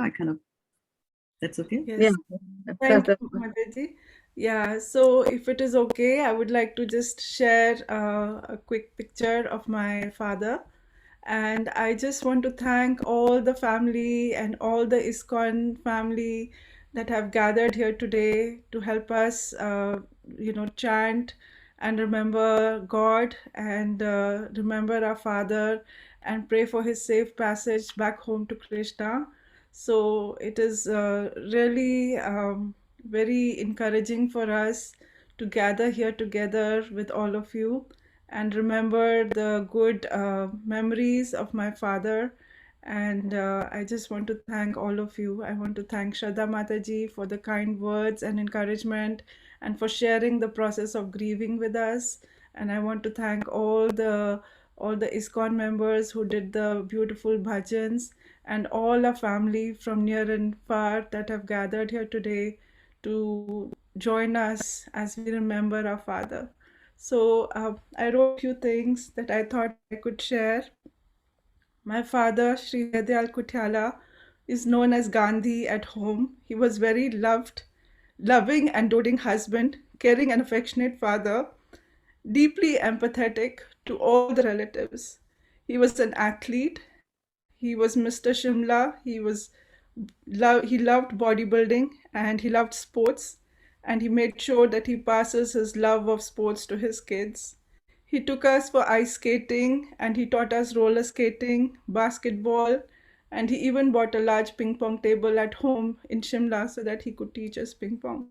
that's okay? Yes. Yeah. Thank you, Mataji. Yeah, so if it is okay, I would like to just share a quick picture of my father. And I just want to thank all the family and all the ISKCON family that have gathered here today to help us, chant and remember God and remember our father and pray for his safe passage back home to Krishna. So it is really very encouraging for us to gather here together with all of you and remember the good memories of my father. And I just want to thank all of you. I want to thank Shraddha Mataji for the kind words and encouragement and for sharing the process of grieving with us. And I want to thank all the ISKCON members who did the beautiful bhajans and all our family from near and far that have gathered here today to join us as we remember our father. So I wrote a few things that I thought I could share. My father, Sri Dayal Kuthyala, is known as Gandhi at home. He was very loving and doting husband, caring and affectionate father, deeply empathetic to all the relatives. He was an athlete. He was Mr. Shimla. He loved bodybuilding and he loved sports, and he made sure that he passes his love of sports to his kids. He took us for ice skating and he taught us roller skating, basketball, and he even bought a large ping pong table at home in Shimla so that he could teach us ping pong.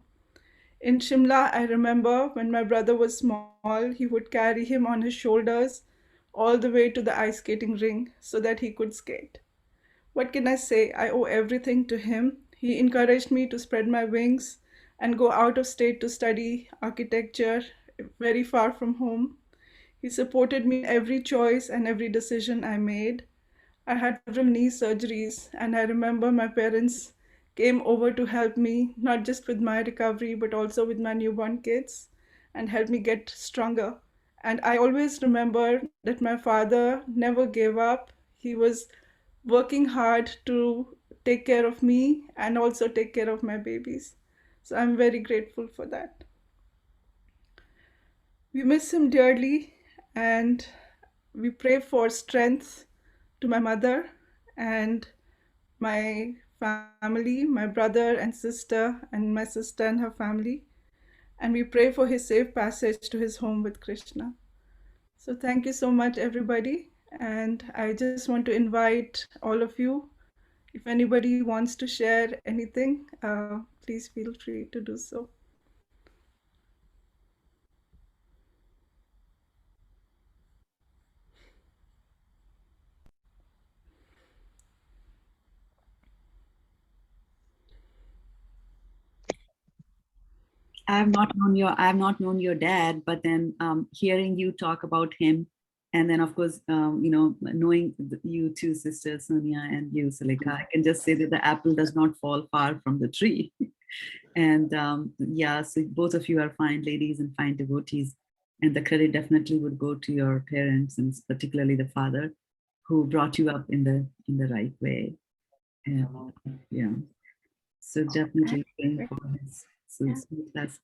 In Shimla, I remember when my brother was small, he would carry him on his shoulders all the way to the ice skating ring so that he could skate. What can I say? I owe everything to him. He encouraged me to spread my wings and go out of state to study architecture very far from home. He supported me in every choice and every decision I made. I had several knee surgeries, and I remember my parents came over to help me, not just with my recovery, but also with my newborn kids, and helped me get stronger. And I always remember that my father never gave up. He was working hard to take care of me and also take care of my babies. So I'm very grateful for that. We miss him dearly, and we pray for strength to my mother and my family, my brother and sister, and my sister and her family. And we pray for his safe passage to his home with Krishna. So thank you so much, everybody. And I just want to invite all of you, if anybody wants to share anything, please feel free to do so. I have not known your dad, but then hearing you talk about him, and then of course, knowing you two sisters, Sonia and you, Sulekha, I can just say that the apple does not fall far from the tree. And so both of you are fine ladies and fine devotees, and the credit definitely would go to your parents, and particularly the father, who brought you up in the right way. And yeah, so definitely praying for his success.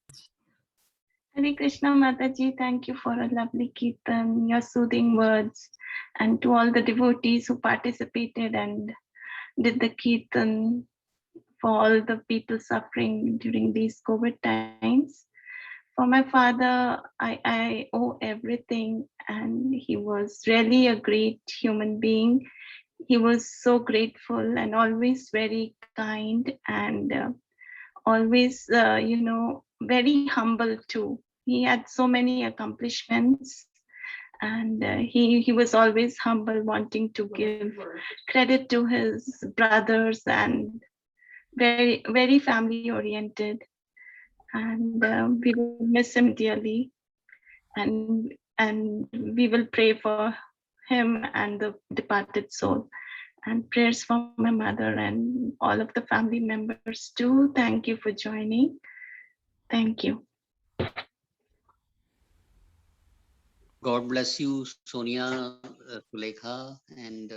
Hare Krishna Mataji, thank you for a lovely Kirtan, your soothing words, and to all the devotees who participated and did the Kirtan for all the people suffering during these COVID times. For my father, I owe everything, and he was really a great human being. He was so grateful and always very kind, and always, very humble too. He had so many accomplishments, and he was always humble, wanting to give credit to his brothers, and very very family oriented. And we will miss him dearly, and we will pray for him and the departed soul, and prayers for my mother and all of the family members too. Thank you for joining. Thank you. God bless you, Sonia, Sulekha, and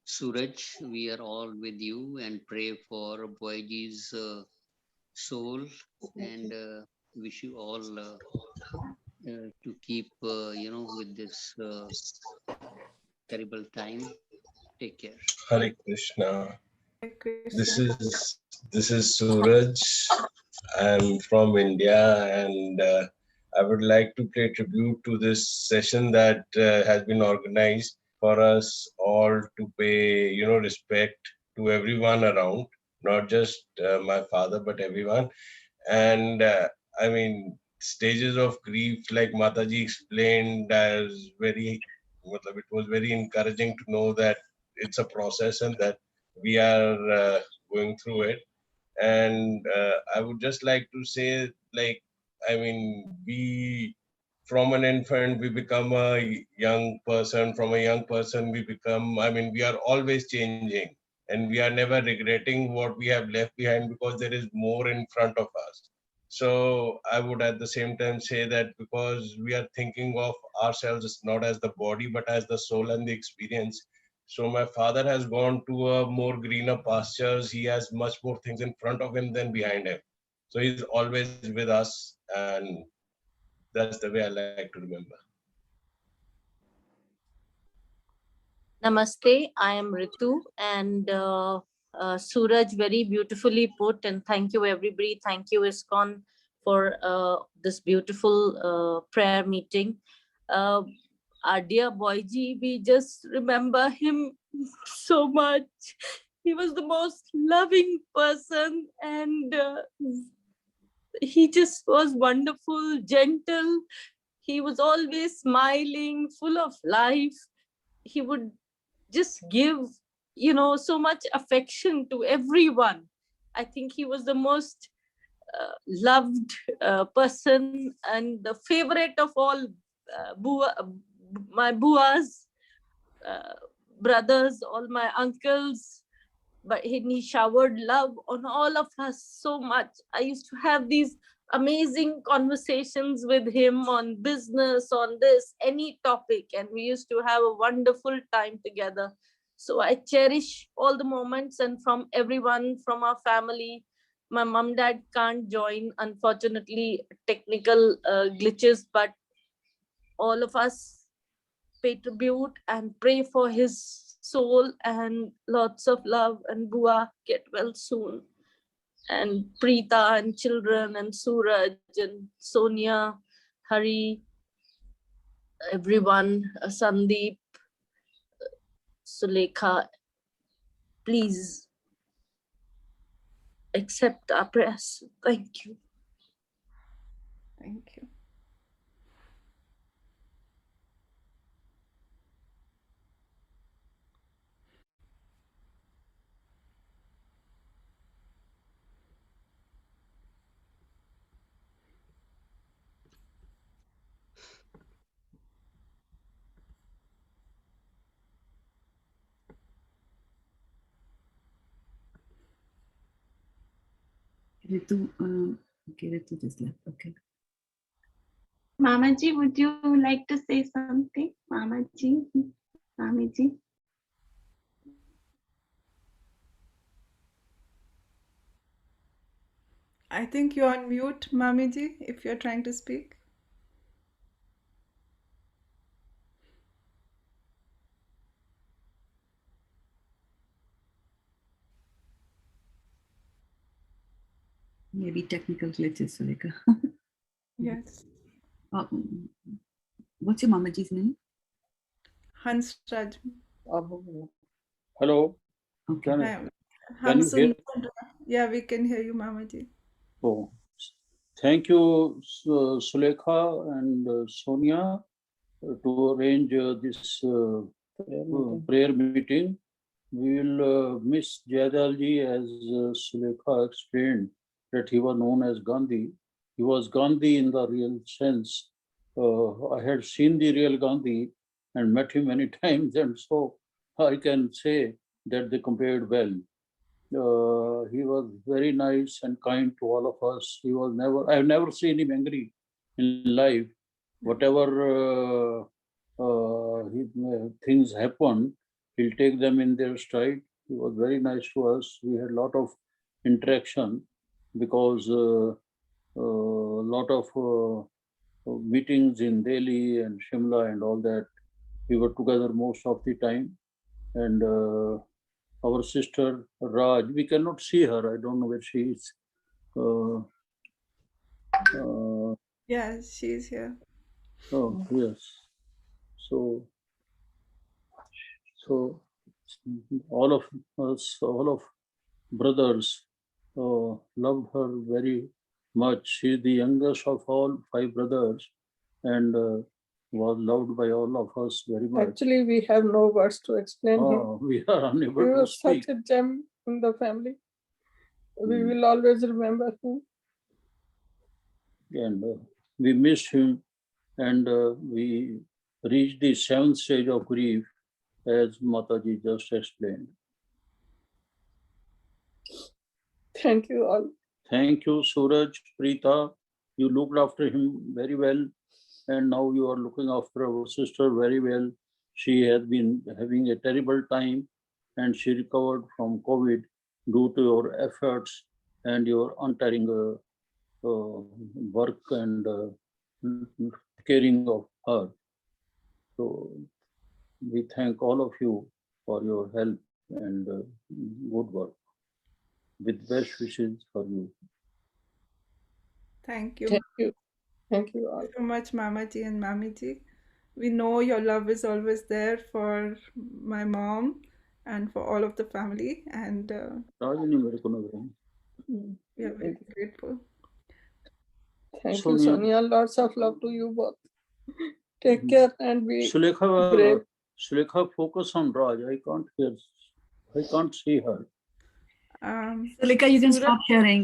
Suraj. We are all with you and pray for Boyji's soul, and wish you all to keep, with this terrible time. Take care. Hare Krishna. This Krishna. is Suraj. I'm from India, and I would like to pay tribute to this session that has been organized for us all to pay, respect to everyone around, not just my father, but everyone. And I mean, stages of grief, like Mataji explained, as it was very encouraging to know that it's a process and that we are going through it. And I would just like to say, like, I mean, from an infant we become a young person, from a young person we become, I mean, we are always changing, and we are never regretting what we have left behind, because there is more in front of us. So I would at the same time say that, because we are thinking of ourselves not as the body but as the soul and the experience. So my father has gone to a more greener pastures. He has much more things in front of him than behind him. So he's always with us, and that's the way I like to remember. Namaste, I am Ritu, and Suraj very beautifully put, and thank you everybody. Thank you ISKCON for this beautiful prayer meeting. Our dear Boyji, we just remember him so much. He was the most loving person, and he just was wonderful, gentle. He was always smiling, full of life. He would just give, so much affection to everyone. I think he was the most loved person and the favorite of all my buas, brothers, all my uncles. But he showered love on all of us so much. I used to have these amazing conversations with him on business, on this, any topic, and we used to have a wonderful time together. So I cherish all the moments, and from everyone, from our family. My mom, dad can't join, unfortunately, technical glitches, but all of us pay tribute and pray for his soul, and lots of love, and Bua get well soon, and Preeta and children, and Suraj and Sonia, Hari, everyone, Sandeep, Sulekha, please accept our prayers. Thank you. Thank you. Ritu, okay, Ritu just left. Okay. Mamaji, would you like to say something? Mamaji, Mamiji. I think you're on mute, Mamiji, if you're trying to speak. Maybe technical glitches, Sulekha. Yes. What's your Mamaji's name? Hansraj. Hello. Okay. Can you hear? Yeah, we can hear you, Mamaji. Oh, thank you, Sulekha and Sonia, to arrange this prayer meeting. We will miss Jayadalji, as Sulekha explained that he was known as Gandhi. He was Gandhi in the real sense. I had seen the real Gandhi and met him many times, and so I can say that they compared well. He was very nice and kind to all of us. He was never, I've never seen him angry in life. Whatever things happen, he'll take them in their stride. He was very nice to us. We had a lot of interaction because a lot of meetings in Delhi and Shimla and all that. We were together most of the time. And our sister Raj, we cannot see her. I don't know where she is. Yeah, she's here. Oh, yes. So all of us, all of brothers, love her very much. She's the youngest of all 5 brothers and was loved by all of us very much. Actually, we have no words to explain him. We are unable He to was speak. such a gem in the family. We will always remember him. And we missed him, and we reached the 7th stage of grief, as Mataji just explained. Thank you all. Thank you, Suraj, Preeta. You looked after him very well, and now you are looking after our sister very well. She has been having a terrible time, and she recovered from COVID due to your efforts and your untiring work and caring of her. So we thank all of you for your help and good work. With best wishes for you. Thank you. Thank you. Thank you all. So much, Mamaji and Mamiji. We know your love is always there for my mom and for all of the family, and we are very grateful. Thank you, Sonia. Lots of love to you both. Take care and be brave. Sulekha, focus on Raj. I can't see her. Sulekha, you can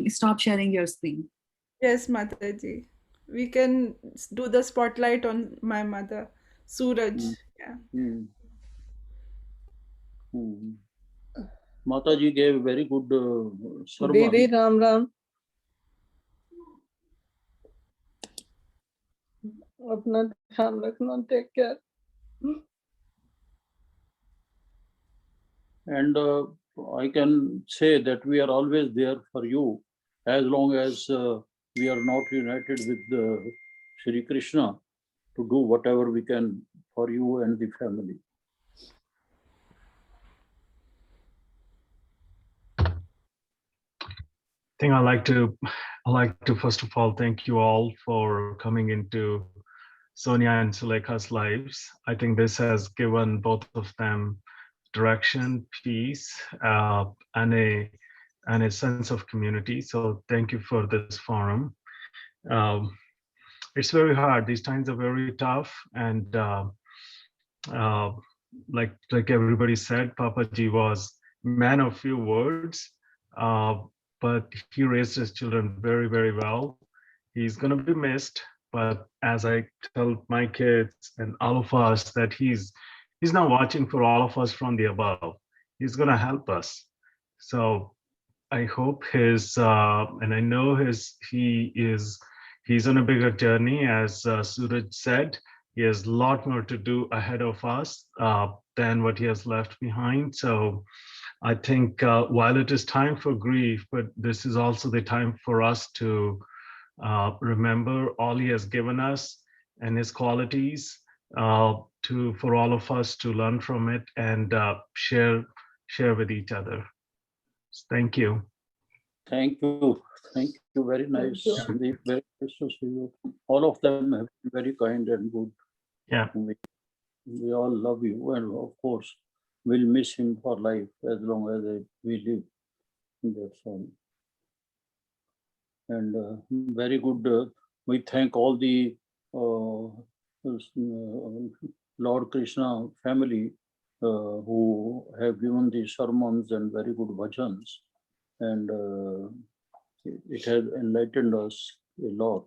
stop sharing your screen. Yes, Mataji. We can do the spotlight on my mother, Suraj. Yeah. Mataji gave very good sermon. Didi Ram Ram. अपना ध्यान रखना. Take care. And I can say that we are always there for you as long as we are not united with Shri Krishna to do whatever we can for you and the family. I think I'd like to first of all thank you all for coming into Sonia and Sulekha's lives. I think this has given both of them direction, peace, and a sense of community. So thank you for this forum. It's very hard. These times are very tough, and like everybody said, Papaji was man of few words, but he raised his children very, very well. He's going to be missed, but as I tell my kids and all of us that he's now watching for all of us from the above. He's going to help us. So I hope and I know he's on a bigger journey, as Suraj said. He has a lot more to do ahead of us than what he has left behind. So I think while it is time for grief, but this is also the time for us to remember all he has given us and his qualities, for all of us to learn from it and share with each other. Thank you. Thank you. Thank you. Very nice. you. Very nice to see you. All of them have been very kind and good. Yeah. We all love you, and of course, we'll miss him for life as long as we live. That's all. And very good. We thank all the Lord Krishna family who have given the sermons and very good bhajans, and it has enlightened us a lot.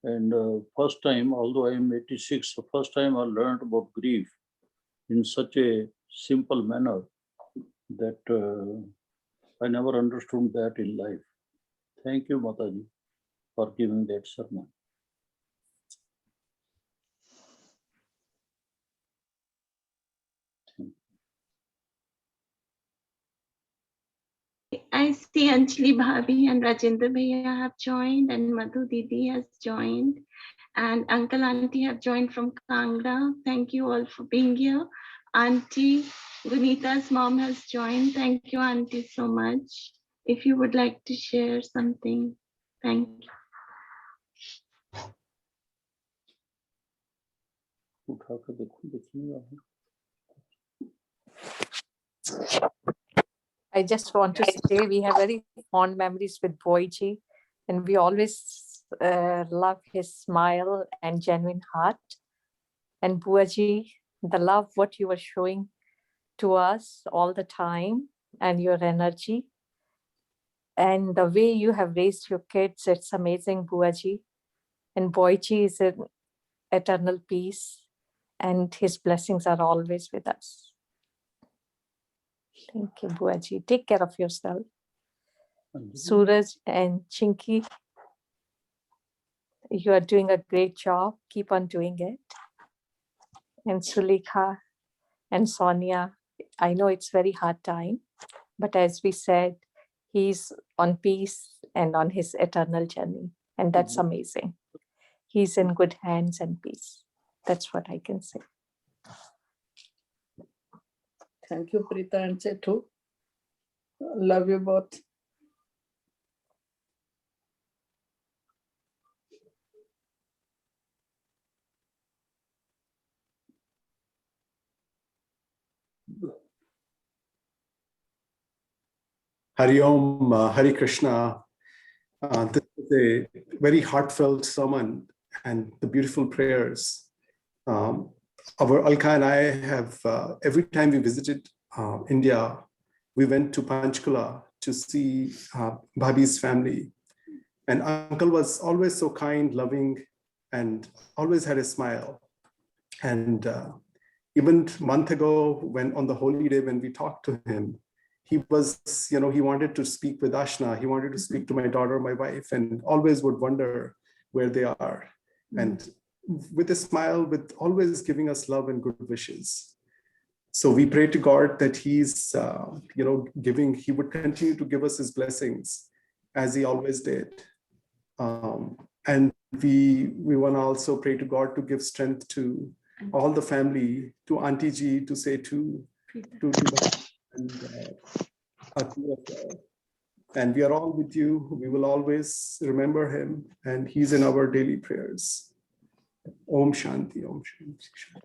And first time, although I am 86, the first time I learned about grief in such a simple manner that I never understood that in life. Thank you, Mataji, for giving that sermon. I see Anjali Bhabi and Rajendra Bhaiya have joined, and Madhu Didi has joined, and Uncle Auntie have joined from Kangra. Thank you all for being here. Auntie Gunita's mom has joined. Thank you, Auntie, so much. If you would like to share something, thank you. I just want to say we have very fond memories with Boyji, and we always love his smile and genuine heart. And Buaji, the love what you were showing to us all the time, and your energy, and the way you have raised your kids, it's amazing, Buaji. And Boyji is in eternal peace, and his blessings are always with us. Thank you, Buaji. Take care of yourself. Suraj and Chinky, you are doing a great job. Keep on doing it. And Sulekha and Sonia, I know it's very hard time, but as we said, he's on peace and on his eternal journey. And that's amazing. He's in good hands and peace. That's what I can say. Thank you, Preeta and Chetu. Love you both. Hari Om, Hari Krishna. This is a very heartfelt sermon and the beautiful prayers. Our Alka and I have, every time we visited India, we went to Panchkula to see Bhabhi's family. And Uncle was always so kind, loving, and always had a smile. And even a month ago, when on the holy day, when we talked to him, he was, he wanted to speak with Ashna. He wanted to speak to my daughter, my wife, and always would wonder where they are. And with a smile, with always giving us love and good wishes. So we pray to God that he's, he would continue to give us his blessings as he always did. And we want to also pray to God to give strength to all the family, to Auntie Ji, to say to and we are all with you. We will always remember him, and he's in our daily prayers. Om Shanti, Om Shanti.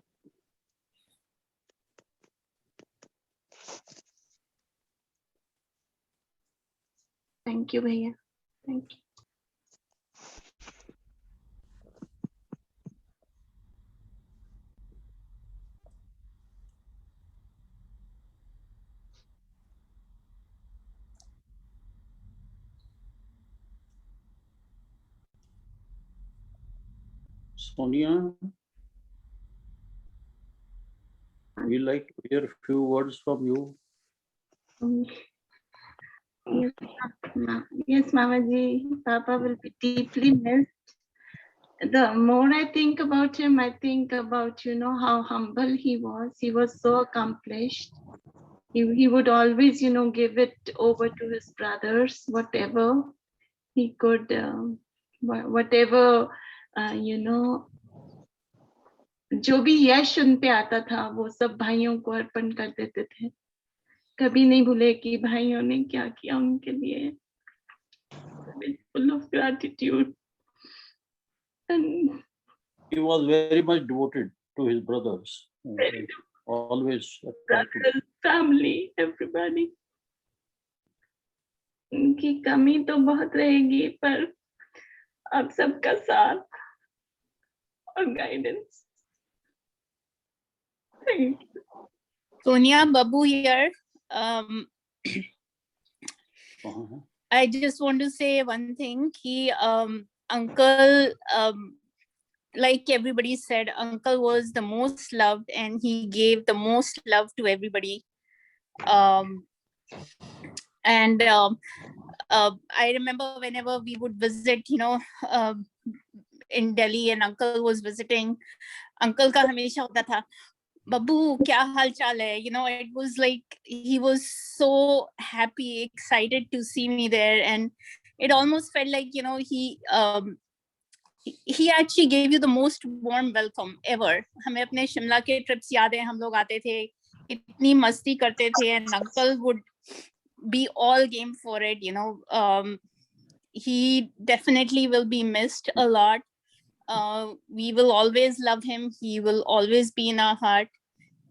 Thank you, Bhaiya. Thank you. Sonia, we like to hear a few words from you. Yes, Mamaji, Papa will be deeply missed. The more I think about him, I think about, how humble he was. He was so accomplished. He would always, give it over to his brothers, whatever he could, whatever, जो भी यश उन पे आता था वो सब भाइयों को अर्पण कर देते थे. कभी नहीं भूले कि भाइयों ने क्या किया उनके लिए. full of gratitude. And he was very much devoted to his brothers. Always brothers, family, everybody. उनकी कमी तो बहुत रहेगी, पर आप सबका साथ और guidance. Thank you. Sonia, Babu here. I just want to say one thing. Uncle, like everybody said, Uncle was the most loved and he gave the most love to everybody. I remember whenever we would visit, in Delhi and Uncle was visiting, Uncle ka hamesha hota tha, Babu, kya hal chal hai? It was like he was so happy, excited to see me there, and it almost felt like he actually gave you the most warm welcome ever. हमें अपने शिमला के trips याद है, हम लोग आते थे, इतनी मस्ती करते थे, and Uncle would be all game for it. He definitely will be missed a lot. We will always love him. He will always be in our heart.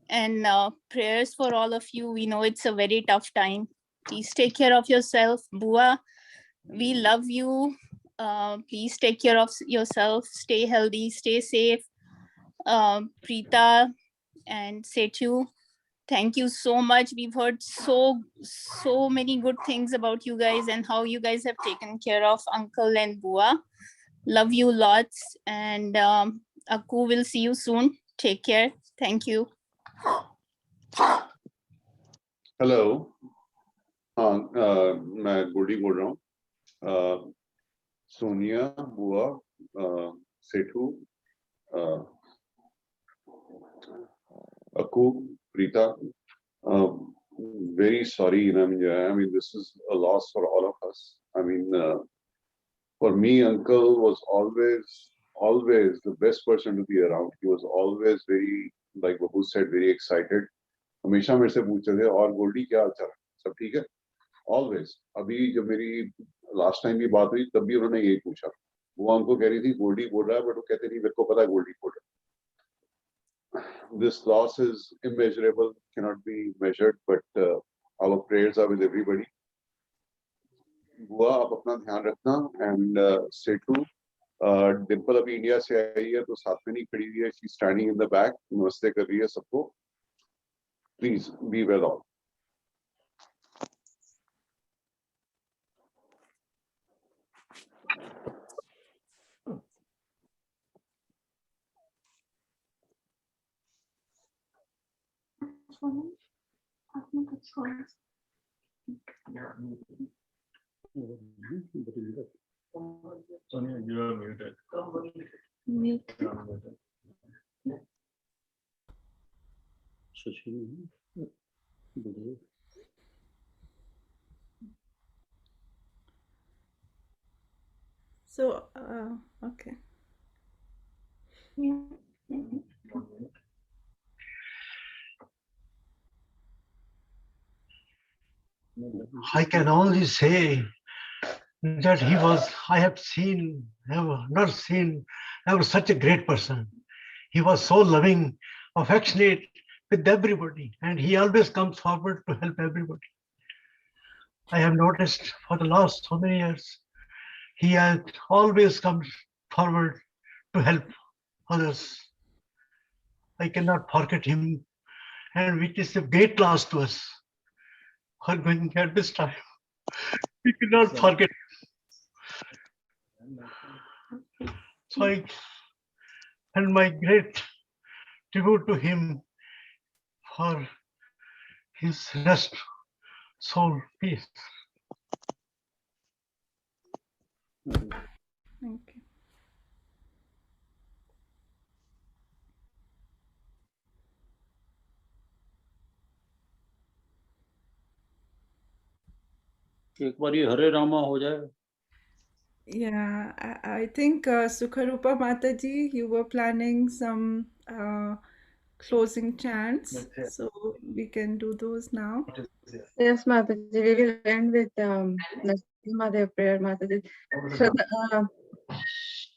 And prayers for all of you. We know it's a very tough time. Please take care of yourself. Bua, we love you. Please take care of yourself. Stay healthy, stay safe. Preeta and Setu, thank you so much. We've heard so many good things about you guys and how you guys have taken care of Uncle and Bua. Love you lots. And Akku, will see you soon. Take care. Thank you. Hello, मैं गोल्डी बोल रहा हूँ. सोनिया, बुआ, Sethu, Akku, Preeta, very sorry. I mean, this is a loss for all of us. I mean, for me, Uncle was always the best person to be around. He was always very, like Babu said, very excited. हमेशा मेरे से पूछते थे, और गोल्डी क्या हाल चाल, सब ठीक है? Always. अभी जब मेरी लास्ट टाइम की बात हुई तब भी उन्होंने यही पूछा. वो हमको कह रही थी गोल्डी बोल रहा है, बट वो कहते नहीं, मेरे को पता है गोल्डी बोल रहा है. This loss is immeasurable, cannot be measured, but our prayers are with everybody. बुआ, आप अपना ध्यान रखना. And सेठू, डिम्पल अभी इंडिया से आई है तो साथ में नहीं खड़ी हुई है. She's standing in the back, नमस्ते कर रही है सबको. Please be well all. Sonia, you are muted. So, okay. I can only say that I have not seen ever such a great person. He was so loving, affectionate with everybody, and he always comes forward to help everybody. I have noticed for the last so many years, he has always come forward to help others. I cannot forget him, and which is a great loss to us. Are going at this time. We cannot forget. So I and my great tribute to him for his rest, soul, peace. Thank you. एक बार ये हरे रामा हो जाए. Yeah, I think Sukharupa Mataji, you were planning some closing chants. So we can do those now. Yes, Mataji, we will end with Narasimha prayer, Mataji.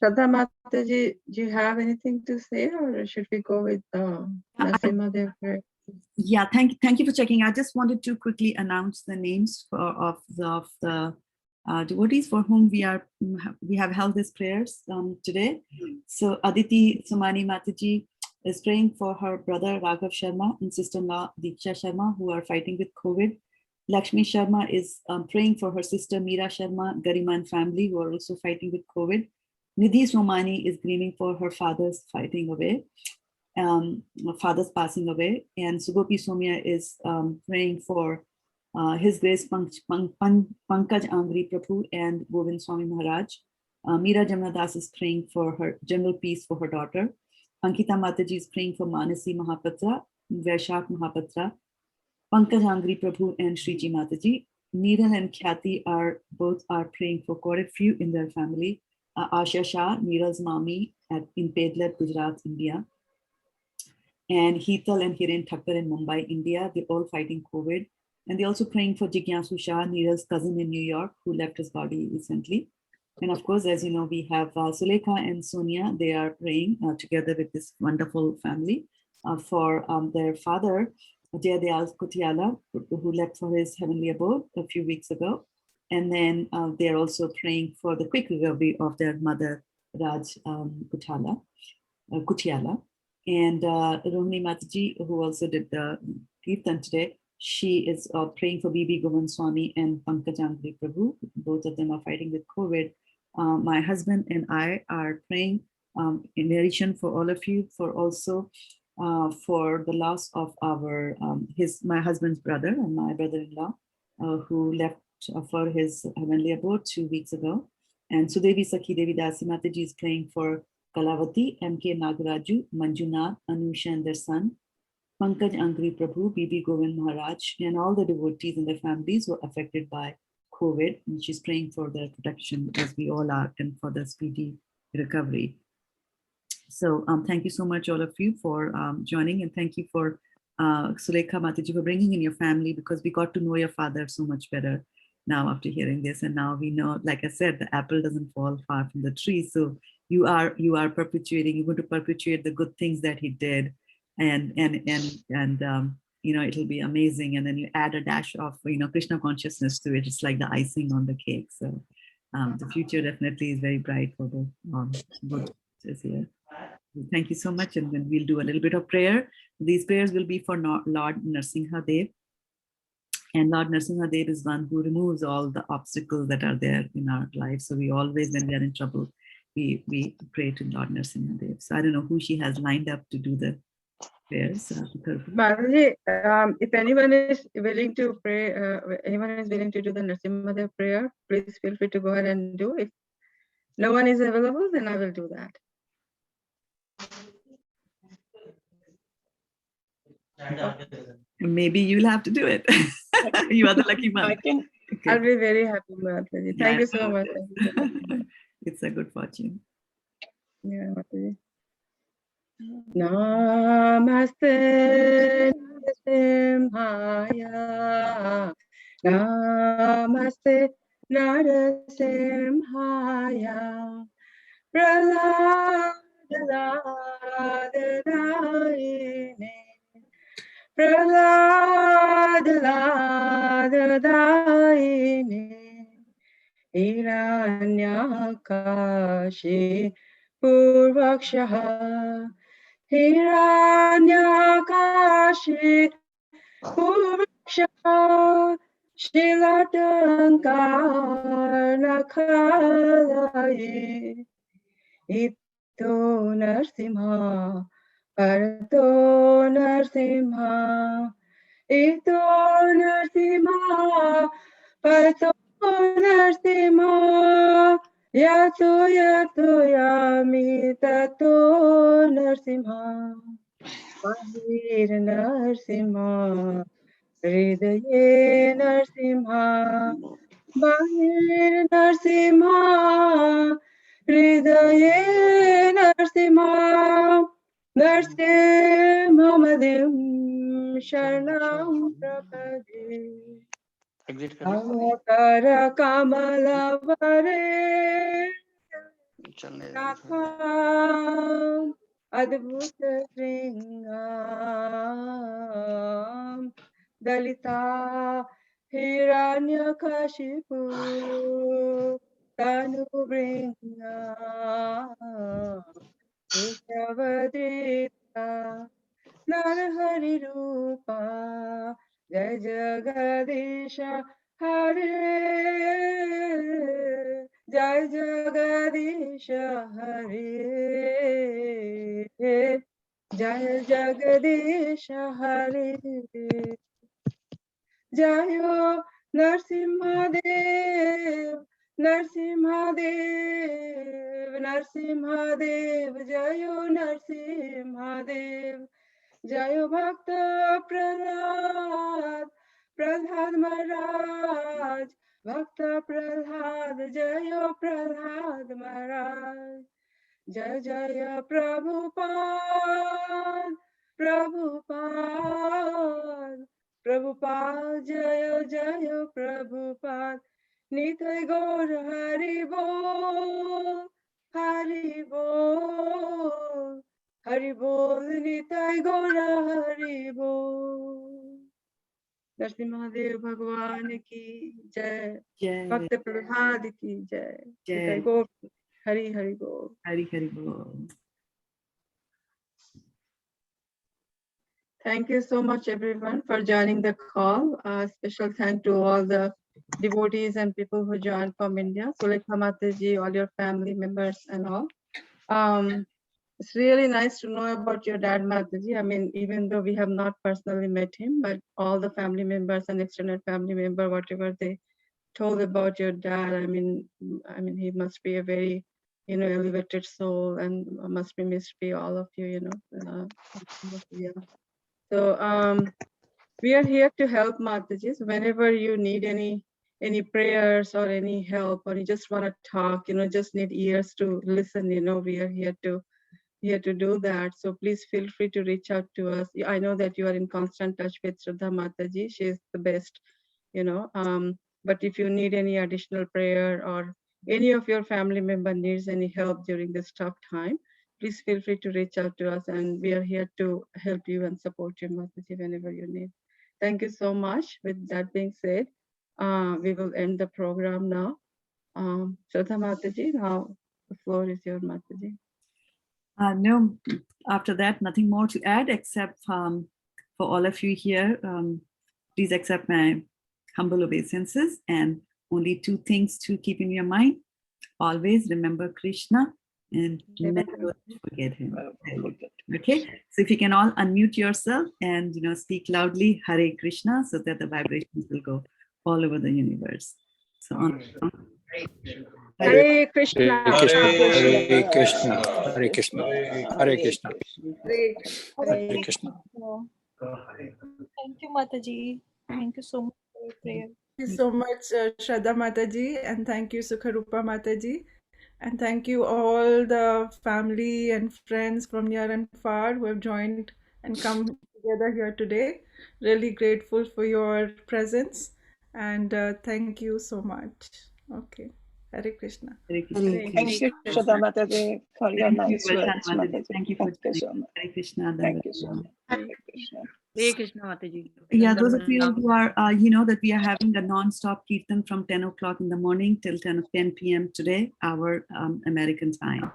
Shraddha Mataji, do you have anything to say, or should we go with Narasimha prayer? Yeah, thank you for checking. I just wanted to quickly announce the names of the devotees for whom we have held these prayers today. So Aditi Sumani Mataji is praying for her brother Raghav Sharma and sister-in-law Diksha Sharma, who are fighting with COVID. Lakshmi Sharma is praying for her sister Meera Sharma, Gariman family, who are also fighting with COVID. Nidhi Somani is grieving for her father's passing away, and Sugopi Somya is praying for His Grace Pankaj Angri Prabhu and Govind Swami Maharaj. Meera Jamna Das is praying for her general peace for her daughter. Ankita Mataji is praying for Manasi Mahapatra, Vaishak Mahapatra, Pankaj Angri Prabhu and Shriji Mataji. Neeral and Khyati are praying for quite a few in their family. Asha Shah, Neeral's mommy in Pedler, Gujarat, India. And Heetal and Hiren Thakkar in Mumbai, India. They're all fighting COVID. And they're also praying for Jigyasu Shah, Neeral's cousin in New York, who left his body recently. And of course, as you know, we have Sulekha and Sonia. They are praying together with this wonderful family for their father, Jayadayal Kutiala, who left for his heavenly abode a few weeks ago. And then they're also praying for the quick recovery of their mother, Raj Kutiala. And Rohini Mataji, who also did the Kirtan today, she is praying for Bibi Govind Swami and Pankaj Angri Prabhu. Both of them are fighting with COVID. My husband and I are praying in addition for all of you, for also for the loss of my husband's brother and my brother-in-law, who left for his heavenly abode 2 weeks ago. And Sudevi Sakhi Devi Dasi Mataji is praying for Kalavati, M.K. Nagaraju, Manjunath, Anusha and their son, Pankaj Angri Prabhu, Bibi Govind Maharaj, and all the devotees and their families who are affected by COVID. And she's praying for their protection, as we all are, and for the speedy recovery. So thank you so much, all of you, for joining, and thank you for Sulekha Mataji for bringing in your family, because we got to know your father so much better now after hearing this. And now we know, like I said, the apple doesn't fall far from the tree. So you are perpetuating, you're going to perpetuate the good things that he did, and you know, it'll be amazing. And then you add a dash of, you know, Krishna consciousness to it. It's like the icing on the cake. So the future definitely is very bright for the good here. Thank you so much. And then we'll do a little bit of prayer. These prayers will be for Lord Narasimha Dev. And Lord Narasimha Dev is one who removes all the obstacles that are there in our life. So we always, when we are in trouble, we pray to Lord Narasimha Dev. So I don't know who she has lined up to do the prayers. Mataji, if anyone is willing to pray, anyone is willing to do the Narasimha Dev prayer, please feel free to go ahead and do. If no one is available, then I will do that. Maybe you'll have to do it. You are the lucky one. Okay. I'll be very happy, Mataji. Thank you so much. It's a good fortune. Yeah, Mataji. Namaste Narasimhaya. Namaste Narasimhaya. Prahlad-lad-lad-dayine. Prahlad-lad-dayine. Hiranyakashi Purvakshaha. Hiranyakashi Purvakshaha. Shilatankarnakhalaye. Ito Narasimha, Parato Narasimha. Ito Narasimha, Parato Narasimha. Yato yato yami tato Narasimha. Bahir Narasimha, Hridaye Narasimha. Bahir Narasimha, Hridaye Narasimha. नरसिंहमदिं शरणं प्रपदे अवतार कमलवरे नाथां अद्भुत श्रृंगार दलिता हिरण्यकशिपु तनुभृंगा केशवदीता नरहरि रूपा जय जगदीश हरे जय जगदीश हरे जय जगदीश हरे जय नरसिंहदेव नरसिंहदेव नरसिंहदेव जय नरसिंहदेव जय भक्त प्रह्लाद प्रह्लाद महाराज भक्त प्रह्लाद जय प्रह्लाद महाराज जय जय प्रभुपाद प्रभुपाद प्रभुपाद जय जय प्रभुपाद नित्य गौर हरि बोल हरि बोल हरि बोल नित्य गौर हरि बोल नरसिंहदेव भगवान की जय भक्त प्रह्लाद की जय नित्य गौर हरि हरि बोल हरि हरि बोल. Thank you so much, everyone, for joining the call. Special thank to all the devotees and people who joined from India. Sulekha Mataji, all your family members and all. It's really nice to know about your dad, Mataji. I mean, even though we have not personally met him, but all the family members and extended family member, whatever they told about your dad, I mean, he must be a very, elevated soul and must be missed by all of you, yeah. So we are here to help Mataji. So whenever you need any prayers or any help, or you just want to talk, just need ears to listen, we are here to do that. So please feel free to reach out to us. I know that you are in constant touch with Shraddha Mataji. She is the best, but if you need any additional prayer or any of your family member needs any help during this tough time, please feel free to reach out to us, and we are here to help you and support you, Mataji, whenever you need. Thank you so much. With that being said, we will end the program now. Shraddha Mataji, now the floor is yours, Mataji. No, after that, nothing more to add except for all of you here, please accept my humble obeisances, and only two things to keep in your mind. Always remember Krishna and never forget him. Okay, so if you can all unmute yourself and speak loudly Hare Krishna, so that the vibrations will go all over the universe. So on. Hare Krishna. Hare Krishna. Hare Krishna. Hare Krishna. Hare Krishna. Thank you, Mataji. Thank you so much for your prayer. Thank you so much, Shraddha Mataji, and thank you, Sukharupa Mataji. And thank you all the family and friends from near and far who have joined and come together here today. Really grateful for your presence, and thank you so much. Okay. Hare Krishna. Hare Krishna. Thank you, Shraddha Mataji, for your nice words, Mataji. Thank you for so much. Hare Krishna. Thank you so much. Hare Krishna. Hare Krishna, Mataji. Yeah, those of you who are, that we are having a non-stop kirtan from 10 o'clock in the morning till 10 p.m. today, our American time.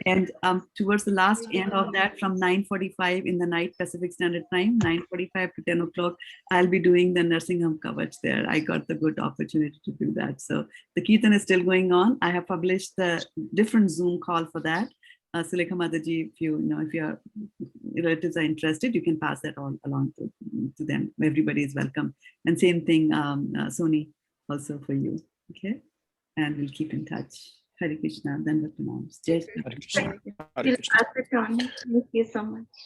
And towards the last end of that, from 9:45 in the night Pacific Standard Time, 9:45 to 10 o'clock, I'll be doing the Narsingham Kavach there. I got the good opportunity to do that. So the kirtan is still going on. I have published the different Zoom call for that. Sulekha Mataji, if your relatives are interested, you can pass that all along to them. Everybody is welcome. And same thing, Sony, also for you. Okay, and we'll keep in touch. Hare Krishna, then we'll pronounce. Jai Shri Krishna. Thank you so much.